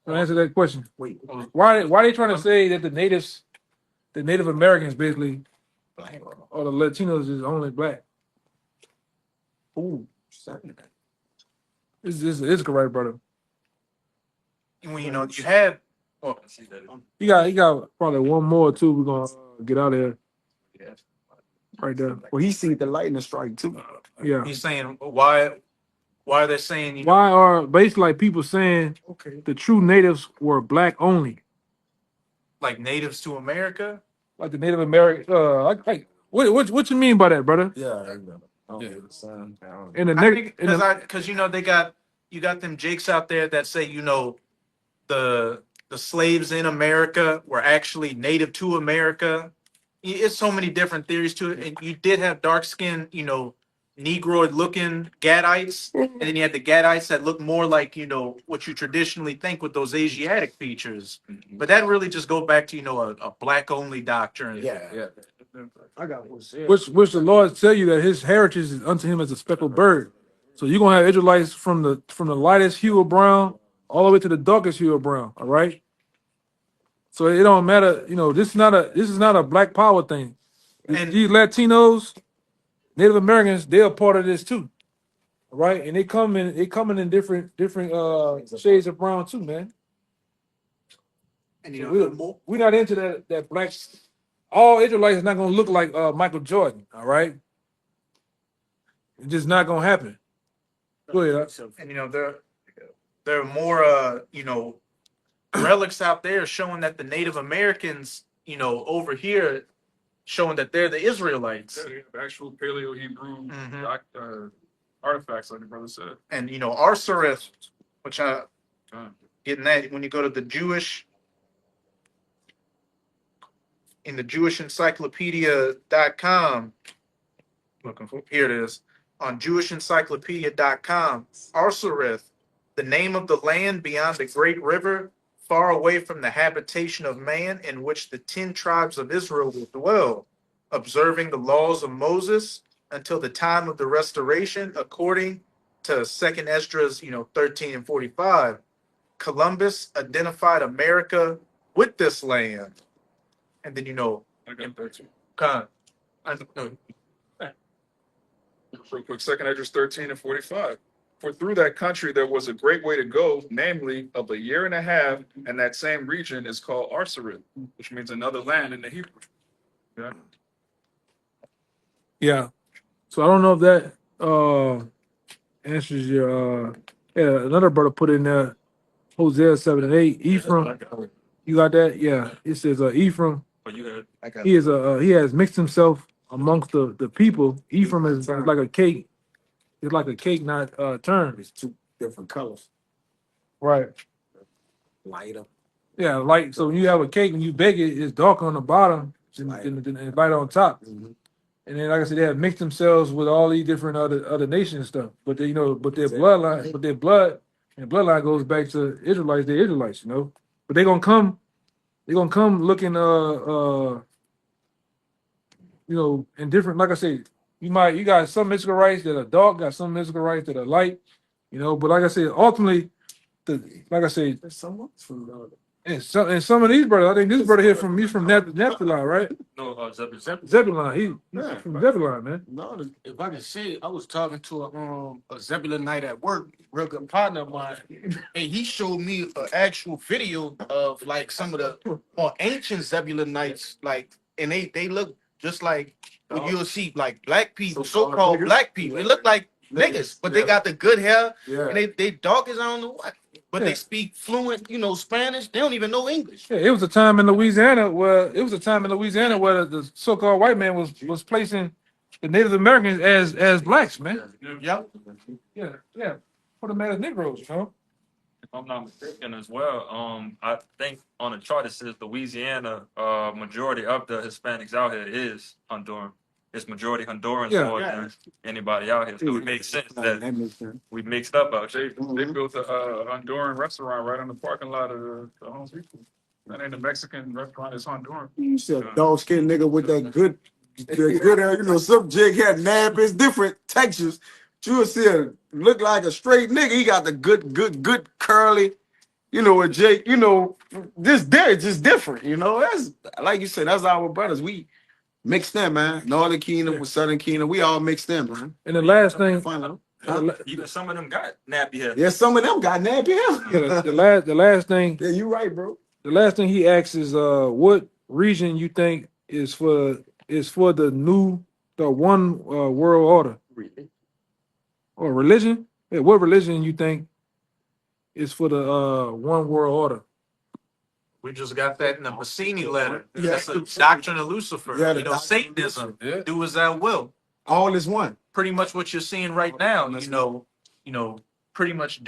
Answer that question. Wait. Why are they trying to say that the Native Americans basically, or the Latinos is only black? Ooh, This is correct, brother. When you have He got probably one more too. We're gonna get out of here. Right there. Well, he seen the lightning strike too. Yeah. he's saying why are they saying Why are basically like people saying the true natives were black only? like natives to America? Like the Native American what you mean by that, brother? In the Because you got them jakes out there that say the slaves in America were actually native to America. It's so many different theories to it, and you did have dark skinned Negroid looking Gadites, and then you had the Gadites that look more like what you traditionally think with those Asiatic features. But that really just go back to a black only doctrine. Yeah. I got which the Lord tell you that his heritage is unto him as a speckled bird. So you're gonna have Israelites from the lightest hue of brown all the way to the darkest hue of brown. All right. So it don't matter. This is not a black power thing. And these Latinos, Native Americans, they're a part of this too. Right? And they coming in different shades of brown too, man. And So we're not into that black. All Israelites is not gonna look like Michael Jordan. All right, it's just not gonna happen. Go ahead. and there are more relics out there showing that the Native Americans, over here, showing that they're the Israelites. Yeah, they have actual Paleo Hebrew Mhm. artifacts, like the brother said. And Arsareth, which Uh, getting that when you go to the Jewish in the JewishEncyclopedia.com. Looking for here it is on JewishEncyclopedia.com. Arsareth, the name of the land beyond the great river, far away from the habitation of man, in which the 10 tribes of Israel will dwell, observing the laws of Moses until the time of the restoration, according to Second Esdras, 13 and 45. Columbus identified America with this land, and then I got that too. Con, Real quick, Second Esdras 13 and 45. For through that country there was a great way to go, namely of a year and a half, and that same region is called Arsarid, which means another land in the Hebrew. Yeah. Yeah. So I don't know if that answers your yeah, another brother put in there Hosea 7 and 8. Ephraim. You got that? Yeah. It says Ephraim. But you had He has mixed himself amongst the people. Ephraim is like a cake. It's like a cake not turned. It's two different colors. Right. Lighter. Yeah, like so when you have a cake and you bake it, it's darker on the bottom than light on top. Mhm. And then, like I said, they have mixed themselves with all these different other nations and stuff. But they, their bloodline goes back to Israelites. They're Israelites, But they're gonna come looking in different. Like I said, you got some Israelites that are dark, got some Israelites that are light, But like I said, ultimately, There's someone from and some of these brothers, I think this brother here he's from Nephilim, right? no Zebulon. Zebulon, he's Yeah. from Zebulon, man. No, if I can say, I was talking to a Zebulonite at work, real good partner of mine, and he showed me an actual video of like some of the more ancient Zebulonites, like, and they look just like what you'll see like black people, so-called black people. They look like niggas, but they got the good hair, and they dark as I don't know what. But they speak fluent, Spanish. They don't even know English. Yeah, it was a time in Louisiana where the so-called white man was placing the Native Americans as blacks, man. Yep. Yeah. Put them as Negroes, If I'm not mistaken as well, I think on the chart it says Louisiana, majority of the Hispanics out here is Honduran. It's majority Hondurans more than anybody out here. So it makes sense that we mixed up out They here. built a Honduran restaurant right on the parking lot of the Home Depot. That ain't a Mexican restaurant, it's Honduran. You see a dog skinned nigga with that good hair, some jig hair, nab, it's different textures. You will see a look like a straight nigga. He got the good curly, with Jake, it's just different, That's like you said, that's our brothers. We mixed in, man. Northern Kingdom with Southern Kingdom, we all mixed in, man. And the last thing, Even some of them got nappy hair. Yeah, some of them got nappy hair. the last thing, Yeah, you right, bro. the last thing he asks is what region you think is for the one world order or religion? Yeah, what religion you think is for the one world order? we just got that in the Bassini letter. Yeah. That's the doctrine of Lucifer. Yeah, the doctrine of Satanism. Yeah. Do as thou will. All is one. Pretty much what you're seeing right now. Pretty much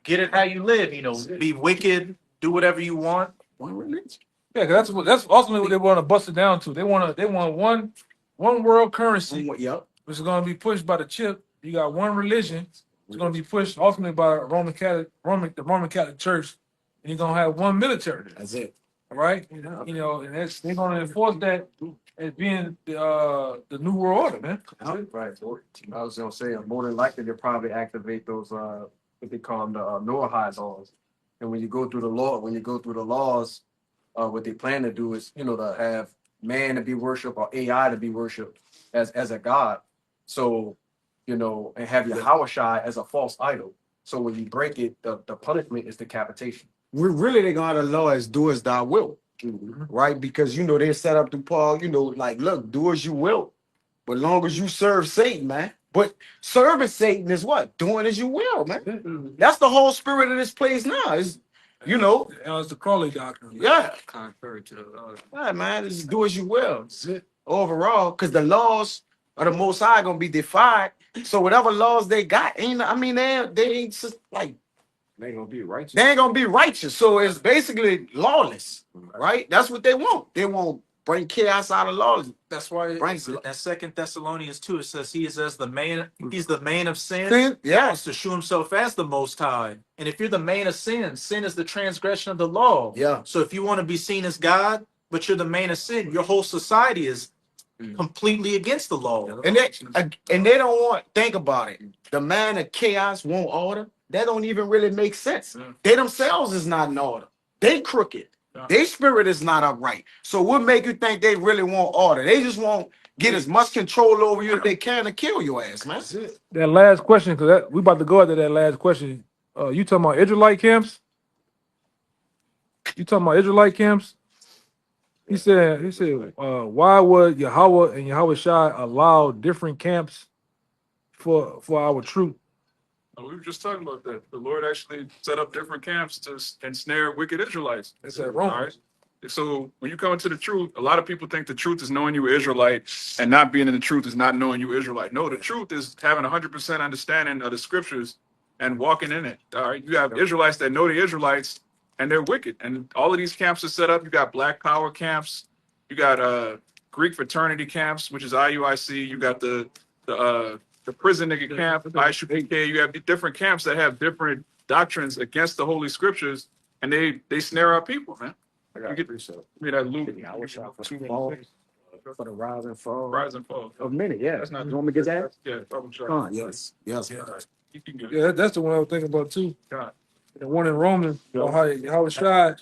get it how you live. Be wicked, do whatever you want. One religion. Yeah, 'cause that's ultimately what they want to bust it down to. They want one world currency, Yep. which is going to be pushed by the chip. You got one religion. It's going to be pushed ultimately by the Roman Catholic Church, and you're going to have one military. That's it. All right, and they're going to enforce that as being the new world order, man. Right. I was gonna say, more than likely they'll probably activate those what they call them the Noahide laws. And when you go through the laws, what they plan to do is, to have man to be worshipped or AI to be worshipped as a god. So, you know, and have Yahweh as a false idol. So when you break it, the punishment is decapitation. We really they gonna have the law as do as thou wilt, right? Because you know they're set up through Paul, you know, like look, do as you will, but long as you serve Satan, man. But serving Satan is what? Doing as you will, man. That's the whole spirit of this place now. Is you know, It's the Crowley doctrine. yeah, Contrary to the yeah, man. Just do as you will. That's it. Overall, because the laws of the Most High gonna be defied. So whatever laws they got, ain't I mean they ain't just like They ain't gonna be righteous. they ain't gonna be righteous. So it's basically lawless, right? That's what they want. They want bring chaos out of laws. That's why Right. that Second Thessalonians 2, it says he is as the main, he's the main of sin. Sin, yeah. Wants to show himself as the most high. And if you're the main of sin, sin is the transgression of the law. Yeah. So if you want to be seen as God, but you're the main of sin, your whole society is completely against the law. And they don't want think about it. The man of chaos want order. That don't even really make sense. They themselves is not in order. They crooked. Their spirit is not upright. So what make you think they really want order? They just want get as much control over you as they can to kill your ass, man. That's it. That last question, because we about to go into that last question. You talking about Israelite camps? You talking about Israelite camps? He said, why would Yahweh and Yahweh Shai allow different camps for our truth? We were just talking about that. The Lord actually set up different camps to ensnare wicked Israelites. It's at Rome. All right. So when you come into the truth, a lot of people think the truth is knowing you Israelite, and not being in the truth is not knowing you Israelite. No, the truth is having 100% understanding of the scriptures and walking in it. All right. You have Israelites that know the Israelites, and they're wicked. And all of these camps are set up. You got Black Power camps. You got Greek fraternity camps, which is IUIC. You got the prison nigga camp, ISUPK. You have different camps that have different doctrines against the holy scriptures, and they snare our people, man. I got You get that Luke. I wish I for the rise and fall. Rise and fall. A minute, yeah. That's not. You want me to get that? Yeah, probably sure. Yes. Yes. You can get it. Yeah, that's the one I was thinking about too. God. The one in Romans, how Yahweh Shai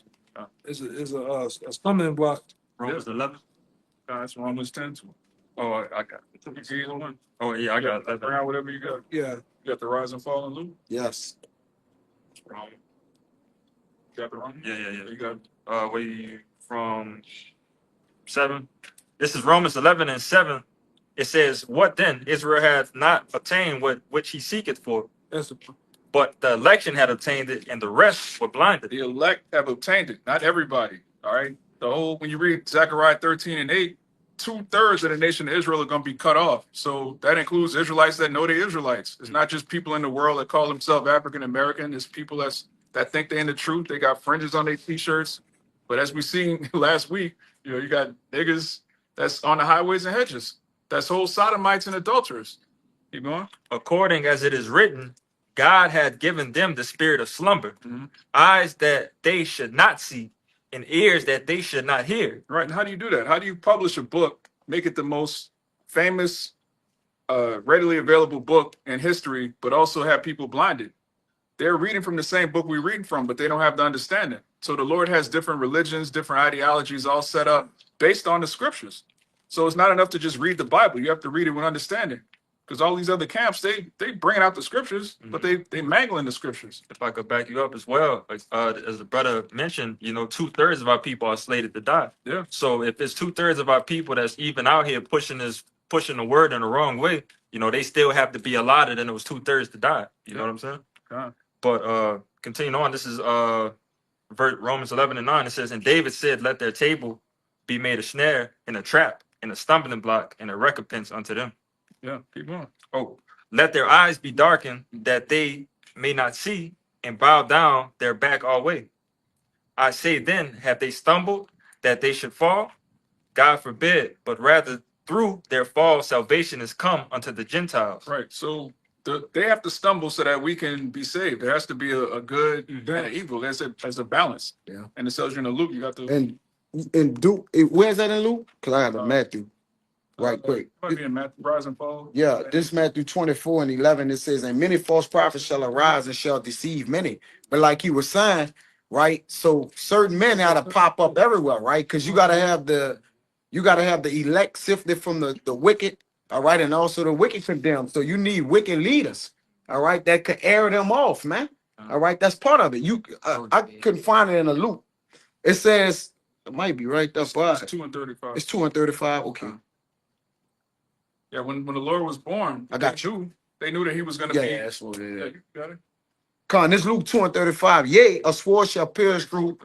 is a stumbling block. Romans 11. That's Romans 10. Oh, I got it. You see either one? Oh yeah, I got that. Around whatever you got. Yeah. You got the rise and fall in Luke. Yes. Wrong. You got the wrong. Yeah. You got. Where you from 7? This is Romans 11 and 7. It says, "What then? Israel hath not obtained which he seeketh for, That's but the election had obtained it, and the rest were blinded." The elect have obtained it, not everybody. All right. The whole when you read Zechariah 13 and 8, 2/3 of the nation of Israel are going to be cut off. So that includes Israelites that know they're Israelites. It's not just people in the world that call themselves African American. It's people that think they're in the truth. They got fringes on their t-shirts. But as we seen last week, you got niggas that's on the highways and hedges. That's whole sodomites and adulterers. Keep going. According as it is written, God had given them the spirit of slumber, Mhm. eyes that they should not see, and ears that they should not hear. Right. And how do you do that? How do you publish a book, make it the most famous, readily available book in history, but also have people blinded? They're reading from the same book we're reading from, but they don't have the understanding. So the Lord has different religions, different ideologies all set up based on the scriptures. So it's not enough to just read the Bible. You have to read it with understanding. Because all these other camps, they bring out the scriptures, but they mangling the scriptures. If I could back you up as well, as the brother mentioned, 2/3 of our people are slated to die. Yeah. So if it's 2/3 of our people that's even out here pushing the word in the wrong way, they still have to be allotted in those 2/3 to die. You know what I'm saying? God. But continuing on, this is Romans 11 and 9. It says, "And David said, let their table be made a snare and a trap and a stumbling block and a recompense unto them. Yeah, keep going. Oh, let their eyes be darkened that they may not see, and bow down their back always. I say then, have they stumbled that they should fall? God forbid, but rather through their fall salvation is come unto the Gentiles." Right. So they have to stumble so that we can be saved. There has to be a good and an evil. There's a balance. Yeah. And it tells you in the Luke, you got to. And where's that in Luke? Because I got a Matthew. Right quick. Might be in Matthew, rise and fall. Yeah, this Matthew 24 and 11, it says, "And many false prophets shall arise and shall deceive many." But like you were saying, right? So certain men had to pop up everywhere, right? Because you gotta have the elect sifted from the wicked, All right, and also the wicked condemned. So you need wicked leaders. All right, that could air them off, man. All right, that's part of it. I couldn't find it in a loop. It says it might be right there, It's but 2 and 35. it's 235. Okay, Yeah, when the Lord was born, I got they knew that he was going to yeah, be. yeah, that's what it Yeah, is. you got it. Con, this Luke 2 and 35. Yea, a sword shall pierce through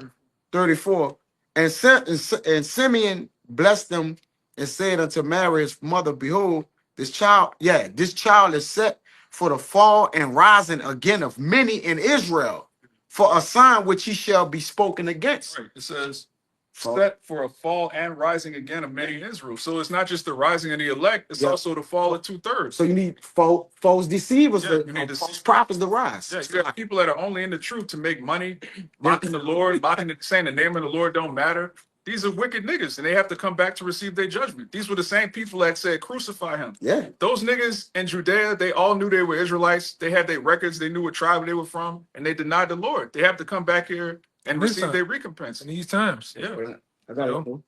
34. And Simeon blessed them and said unto Mary his mother, behold, this child is set for the fall and rising again of many in Israel, for a sign which he shall be spoken against. Right. It says So, set for a fall and rising again of many in Israel. So it's not just the rising of the elect, it's Yeah. also the fall of 2/3. so you need false deceivers, Yeah, you need to false prophets to rise. Yeah, you got people that are only in the truth to make money, mocking the Lord, saying the name of the Lord don't matter. These are wicked niggas, and they have to come back to receive their judgment. These were the same people that said, crucify him. Yeah. Those niggas in Judea, they all knew they were Israelites. They had their records. They knew what tribe they were from, and they denied the Lord. They have to come back here and This receive time. their recompense. In these times. Yeah. I got You it. know?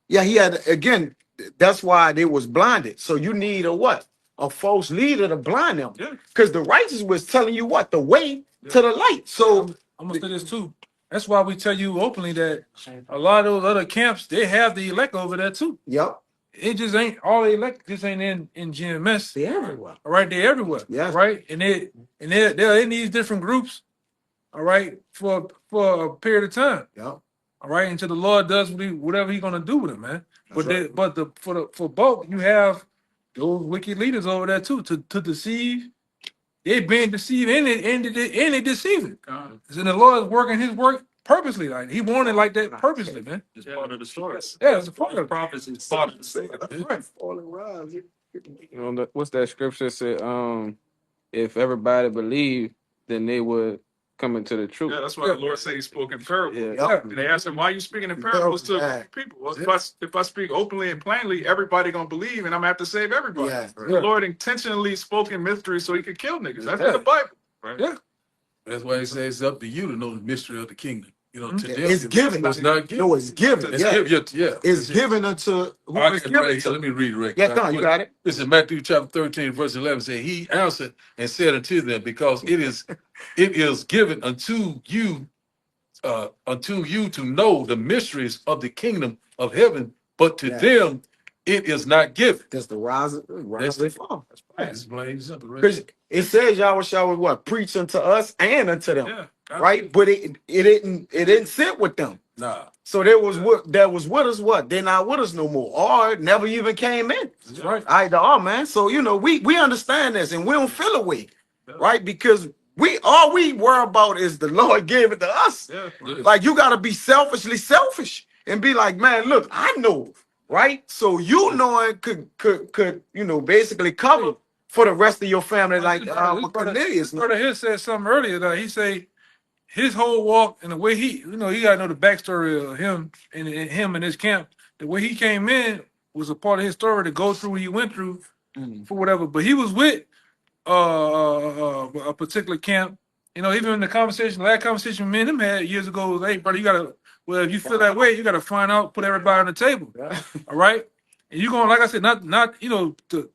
Yeah, he had again. That's why they was blinded. So you need a what? A false leader to blind them. Yeah. Because the righteous was telling you what? The way to the light. So I'm gonna say this too. That's why we tell you openly that a lot of those other camps, they have the elect over there too. yep, It just ain't all the elect just ain't in GMS. they everywhere. All right, they're everywhere. Yes. Right? And they're in these different groups, all right, for a period of time. Yep. All right, until the Lord does whatever He's gonna do with them, man. That's For both, you have those wicked leaders over there too to deceive. They being deceived and they deceiving. And the Lord is working His work purposely, like He wanted like that purposely, man. It's part of the story. Yeah, it's a part The of it. prophecy is part of the story. Right. You know, what's that scripture said? If everybody believed, then they would come into the truth. Yeah, that's why the Lord said he spoke in parables. Yeah. Yep. And they asked him, why are you speaking in parables to people? Well, if I speak openly and plainly, everybody gonna believe and I'm gonna have to save everybody. Yeah. The Lord intentionally spoke in mystery so he could kill niggas. That's in the Bible. Right? Yeah. That's why he says it's up to you to know the mystery of the kingdom. You know, to them, It's given. It's not given. No, it's given. It's Yeah. given. Yeah. It's given unto who I it's can given right here. to. Let me read it right Yeah, come on, you got it. This is Matthew chapter 13, verse 11. Say, he answered and said unto them, because it is given unto you to know the mysteries of the kingdom of heaven, but to Yeah. them it is not given. That's the rise and fall. That's plain and simple, right? Because it says Yahweh shall what? Preach unto us and unto them. Yeah. Right? But it didn't sit with them. Nah. So there was with us what? They're not with us no more. Or never even came in. That's right. Either or, man. So we understand this and we don't feel away. Right? Because all we worry about is the Lord gave it to us. Yeah. Like you gotta be selfishly selfish and be like, man, look, I know, right? So you knowing could basically cover for the rest of your family, like Cornelius. Brother here said something earlier that he say his whole walk and the way he gotta know the backstory of him and his camp. The way he came in was a part of his story to go through what he went through for whatever. But he was with a particular camp. You know, even in the last conversation me and him had years ago was, hey, brother, if you feel that way, you gotta find out, put everybody on the table. All right. And you're gonna, like I said, not to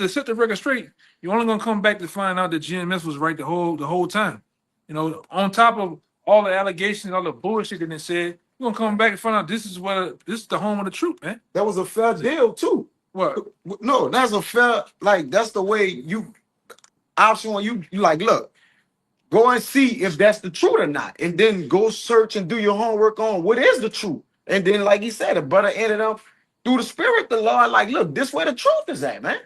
set the record straight, you're only gonna come back to find out that GMS was right the whole time. You know, on top of all the allegations, all the bullshit that they said, you're gonna come back and find out this is the home of the truth, man. That was a fair deal too. What? No, that's a fair, like that's the way you option when you like, look, go and see if that's the truth or not, and then go search and do your homework on what is the truth. And then, like he said, the brother ended up through the spirit, the Lord, like, look, this where the truth is at, man.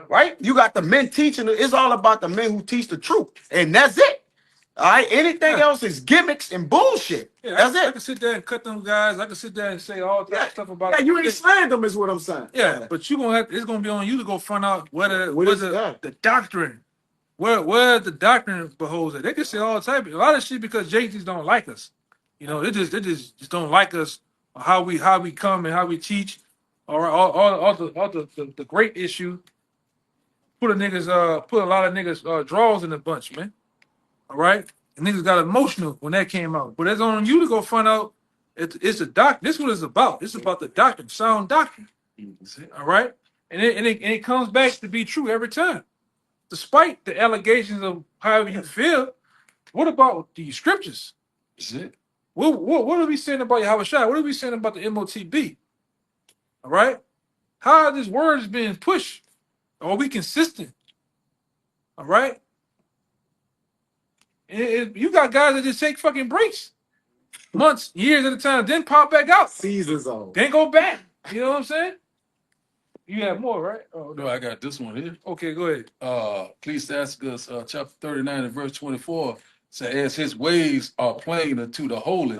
Right? You got the men teaching. It's all about the men who teach the truth, and that's it. All right. Anything else is gimmicks and bullshit. Yeah, That's I it. can sit there and cut them guys. I can sit there and say all that stuff about. Yeah, you ain't slaying them, is what I'm saying. Yeah, but it's gonna be on you to go find out whether What is the doctrine, where the doctrine beholds it. They can say all type of a lot of shit because JTs don't like us. You know, they just don't like us, how we come and how we teach, all the great issue. Put a lot of niggas draws in the bunch, man. All right, and niggas got emotional when that came out. But it's on you to go find out. It's a doc. This is what it's about. It's about the doctrine, sound doctrine. All right. And it comes back to be true every time. Despite the allegations of however you feel, what about the scriptures? That's it. What are we saying about Yahweh Shai? What are we saying about the MOTB? All right? How are these words being pushed? Are we consistent? All right? You got guys that just take fucking breaks, months, years at a time, then pop back out, Seasons on. then go back. You know what I'm saying? You have more, right? Oh, No, I got this one here. okay, go ahead. Ecclesiasticus chapter 39 and verse 24 says, as his ways are plain unto the holy,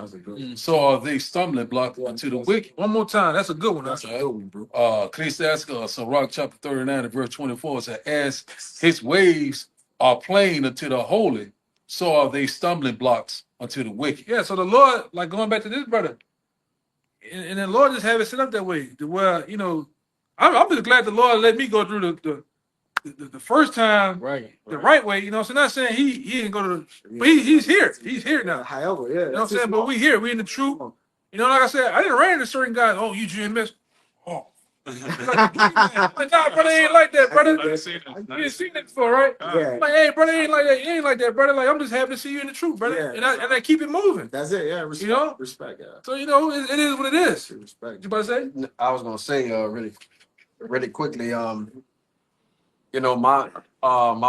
so are they stumbling block unto the wicked. One more time. That's a good one. That's a good one, bro. Ecclesiasticus, Sirach chapter 39 and verse 24 says, as his ways are plain unto the holy, so are they stumbling blocks unto the wicked. Yeah, so the Lord, like going back to this brother, and the Lord just have it set up that way, to where, I'm just glad the Lord let me go through the first time the right way. You know, so not saying he didn't go to the, but he's here. He's here now. However, yeah. You know what I'm saying? But we here. We in the truth. You know, like I said, I didn't ran into certain guys. Oh, you GMS. Oh. Like, nah, brother, ain't like that, brother. You ain't seen that before, right? Yeah. Like, hey, brother, ain't like that. You ain't like that, brother. Like, I'm just happy to see you in the truth, brother. Yeah. And I keep it moving. That's it, yeah. Respect, You know? respect, yeah. So, it is what it is. Respect. You about to say? I was gonna say really quickly, my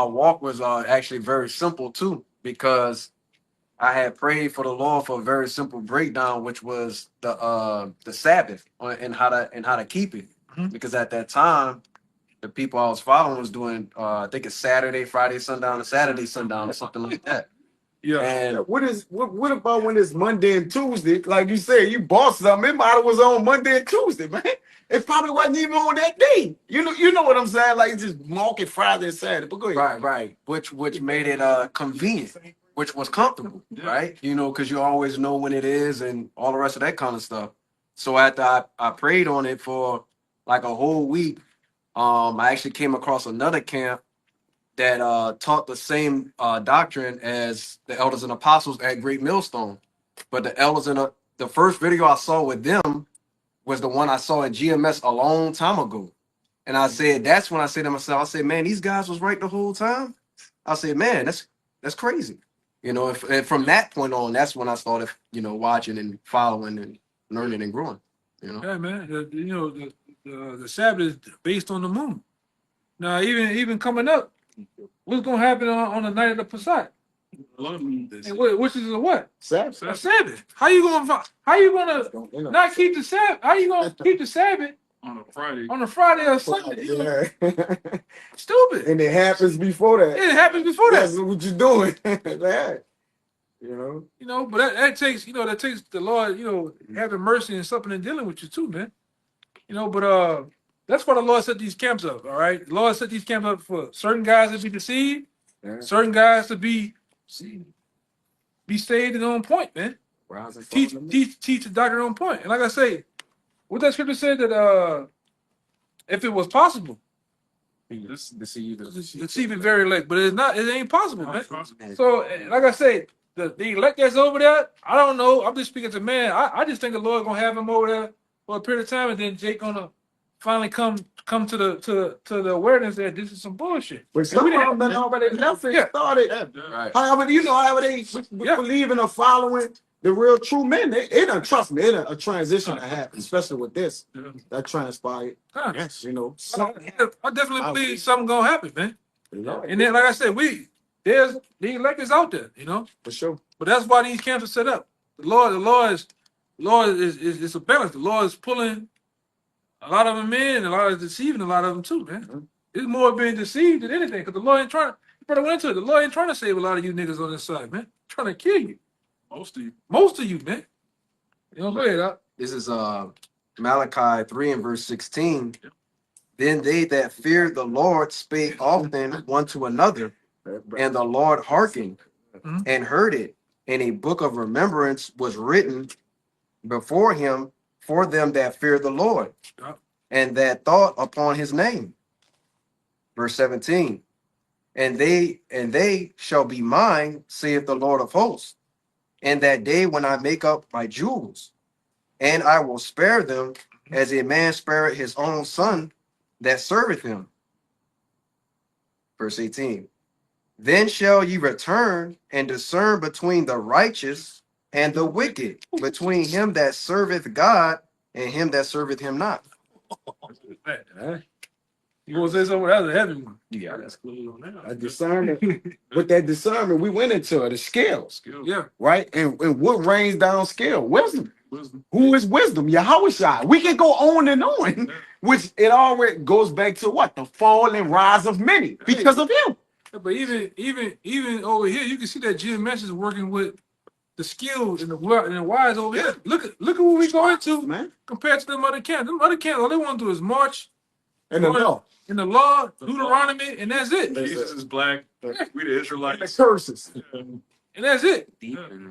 walk was actually very simple too, because I had prayed for the Lord for a very simple breakdown, which was the Sabbath and how to keep it. Mhm. Because at that time, the people I was following was doing I think it's Saturday, Friday sundown, or Saturday sundown, or something like that. Yeah. And What about when it's Monday and Tuesday? Like you said, you bought something. It might have was on Monday and Tuesday, man. It probably wasn't even on that day. You know what I'm saying? Like just mark it Friday and Saturday. But go ahead. right, which made it convenient, which was comfortable, right? Because you always know when it is and all the rest of that kind of stuff. So after I prayed on it for like a whole week, I actually came across another camp that taught the same doctrine as the elders and apostles at Great Millstone. But the elders the first video I saw with them was the one I saw at GMS a long time ago. And I said, that's when I said to myself, I said, man, these guys was right the whole time. I said, man, that's crazy. And from that point on, that's when I started, watching and following and learning and growing. Yeah, man. The Sabbath is based on the moon. Now, even coming up, what's gonna happen on the night of the Passat? Which is a what? Sabbath. A Sabbath. How you gonna not keep the Sabbath? How you gonna keep the Sabbath On a Friday. on a Friday or Sunday? Yeah. Stupid. And it happens before that. It happens before that. That's what you're doing. Man. But that takes the Lord, having mercy and something and dealing with you too, man. But that's why the Lord set these camps up. All right, the Lord set these camps up for certain guys to be deceived, certain guys to be saved and on point, man. Teach the doctrine on point. And like I say, what that scripture said that if it was possible, deceive it very elect, but it's not. It ain't possible, man. So like I say, the elect that's over there, I don't know. I'm just speaking to man. I just think the Lord gonna have him over there for a period of time, and then Jake gonna finally come to the awareness that this is some bullshit. But some of them that already left it started. Right. However, however they believe in or following the real true men, they don't trust me. A transition that happened, especially with this that transpired. Yes, Some, I definitely believe something gonna happen, man. And then, like I said, there's the electors out there, for sure. But that's why these camps are set up. The Lord is a balance. The Lord is pulling a lot of them in, and a lot of deceiving a lot of them too, man. It's more being deceived than anything, because the Lord ain't trying. Brother went into it. The Lord ain't trying to save a lot of you niggas on this side, man. He's trying to kill you. Most of you, man. Go ahead, Doc. This is Malachi 3 and verse 16. Then they that feared the Lord spake often one to another, and the Lord hearkened and heard it. And a book of remembrance was written before him for them that fear the Lord, and that thought upon his name. Verse 17. And they shall be mine, saith the Lord of hosts, in that day when I make up my jewels, and I will spare them as a man spareth his own son that serveth him. Verse 18. Then shall ye return and discern between the righteous and the wicked, between him that serveth God and him that serveth him not. You gonna say something? That's a heavy one. Yeah, that's cool on that. A discernment. With that discernment, we went into it, the scales, Yeah. right? And what rains down scale? Wisdom. Wisdom. Who is wisdom? Yahweh. We can go on and on, which it already goes back to what? The fall and rise of many because of him. Yeah, but even over here, you can see that GMS is working with the skills and the wise over here. Look at what we go into, man, compared to them other camps. Them other camps, all they want to do is march and the law. In the law, Deuteronomy, and that's it. Jesus is black. We the Israelites. The curses. And that's it.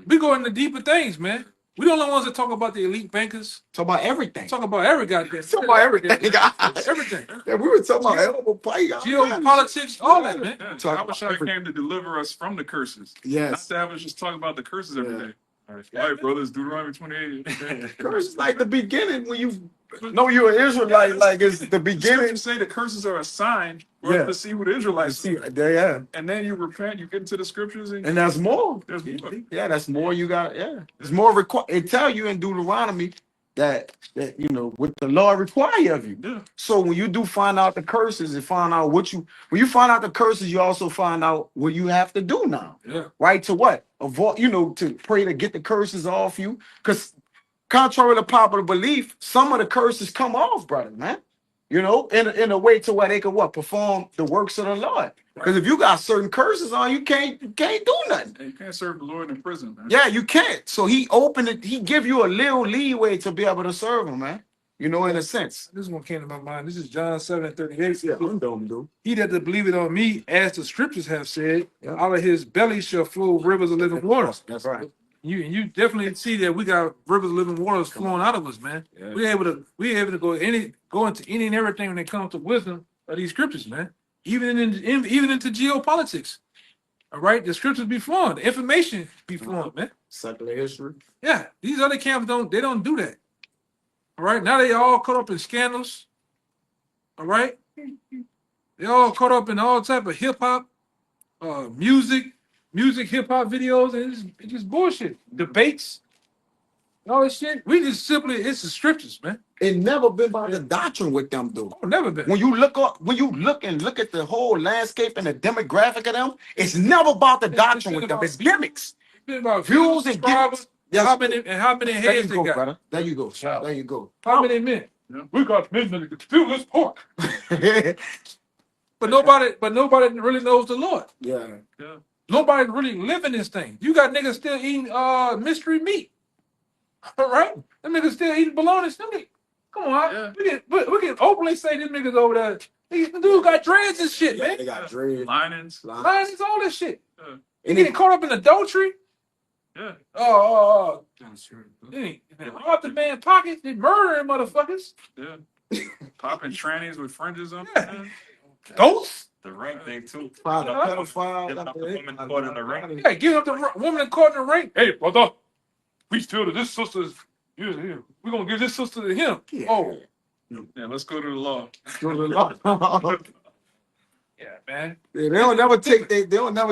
We go into deeper things, man. We the only ones that talk about the elite bankers. Talk about everything. Talk about every goddamn. Talk about everything. Everything. Yeah, we were talking about elbow play. Geopolitics, all that, man. Yahushua came to deliver us from the curses. Yes. Not to have us just talk about the curses every day. All right, brothers, Deuteronomy 28. Curses like the beginning when you know you're an Israelite, like it's the beginning. You say the curses are a sign for us to see who the Israelites are. Yeah. And then you repent, you get into the scriptures, and that's more. There's more. Yeah, that's more you got. Yeah. There's more required. It tell you in Deuteronomy that you know what the law require of you. Yeah. So when you do find out the curses and find out when you find out the curses, you also find out what you have to do now. Yeah. Right? To what? Avoid, to pray to get the curses off you. Because contrary to popular belief, some of the curses come off, brother, man. In a way to where they can perform the works of the Lord. Because if you got certain curses on, you can't do nothing. You can't serve the Lord in prison, man. Yeah, you can't. So he opened it, he give you a little leeway to be able to serve him, man. In a sense. This one came to my mind. This is John 7:38. Yeah, dude. He that does believe it on me, as the scriptures have said, out of his belly shall flow rivers of living waters. That's right. You definitely see that we got rivers of living waters flowing out of us, man. Yeah. We're able to go into any and everything when it comes to wisdom of these scriptures, man. Even into geopolitics. All right, the scriptures be flowing, the information be flowing, man. Secular history. Yeah, these other camps don't do that. All right, now they all caught up in scandals. All right, they all caught up in all type of hip hop, music, hip hop videos, and it's just bullshit. Debates, all this shit. We just it's the scriptures, man. It never been about the doctrine with them, dude. Oh, never been. When you look at the whole landscape and the demographic of them, it's never about the doctrine with them. It's gimmicks. It's been about views and gimmicks. How many heads they got? Brother. There you go. There you go. How many men? Yeah. We got men that can steal this pork. But nobody really knows the Lord. Yeah. Nobody really living this thing. You got niggas still eating mystery meat. All right? Them niggas still eating bologna. Come on, we can openly say them niggas over there. These dudes got dreads and shit, man. They got dreads. Linings, all this shit. Yeah. Getting caught up in adultery. Yeah. They robbed the man's pockets. They murdering motherfuckers. Yeah. Popping trannies with fringes on. Yeah. Ghosts. The ring thing too. Pedophile. Giving up the woman caught in the ring. Yeah, give up the woman caught in the ring. Hey, brother, we still to this sister's. We're gonna give this sister to him. Yeah. Oh, Yeah, let's go to the law. Go to the law. yeah, man. Yeah, they don't never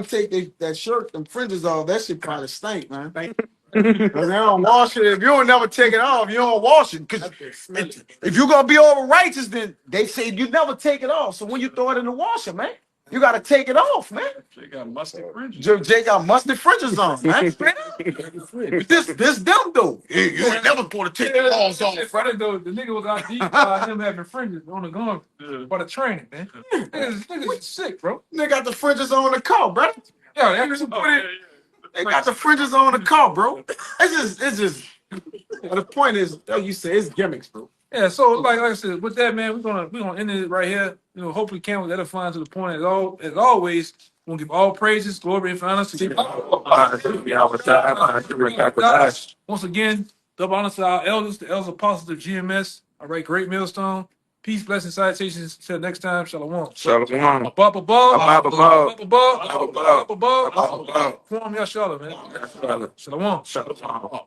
take that shirt, them fringes off. That shit probably stink, man. They don't wash it. If you don't never take it off, you don't wash it. Because if you're gonna be over righteous, then they say you never take it off. So when you throw it in the washer, man, you gotta take it off, man. They got musty fringes. Jay got musty fringes on, man. this them though. You ain't never gonna take the balls off. Friday though, the nigga was out deep him having fringes on the gun for the training, man. Niggas sick, bro. They got the fringes on the car, bro. Yeah, they actually put it. They got the fringes on the car, bro. It's just. The point is, like you say, it's gimmicks, bro. Yeah, so like I said, with that, man, we're gonna end it right here. Hopefully, Cam was edifying to the point. As always, we're gonna give all praises, glory, and honor to once again, double honor to our elders, the elders apostles of GMS. All right, great millstone. Peace, blessings, salutations. Until next time, shalom. Shalom. Above. Above. Form your shalom, man. Shalom. Shalom.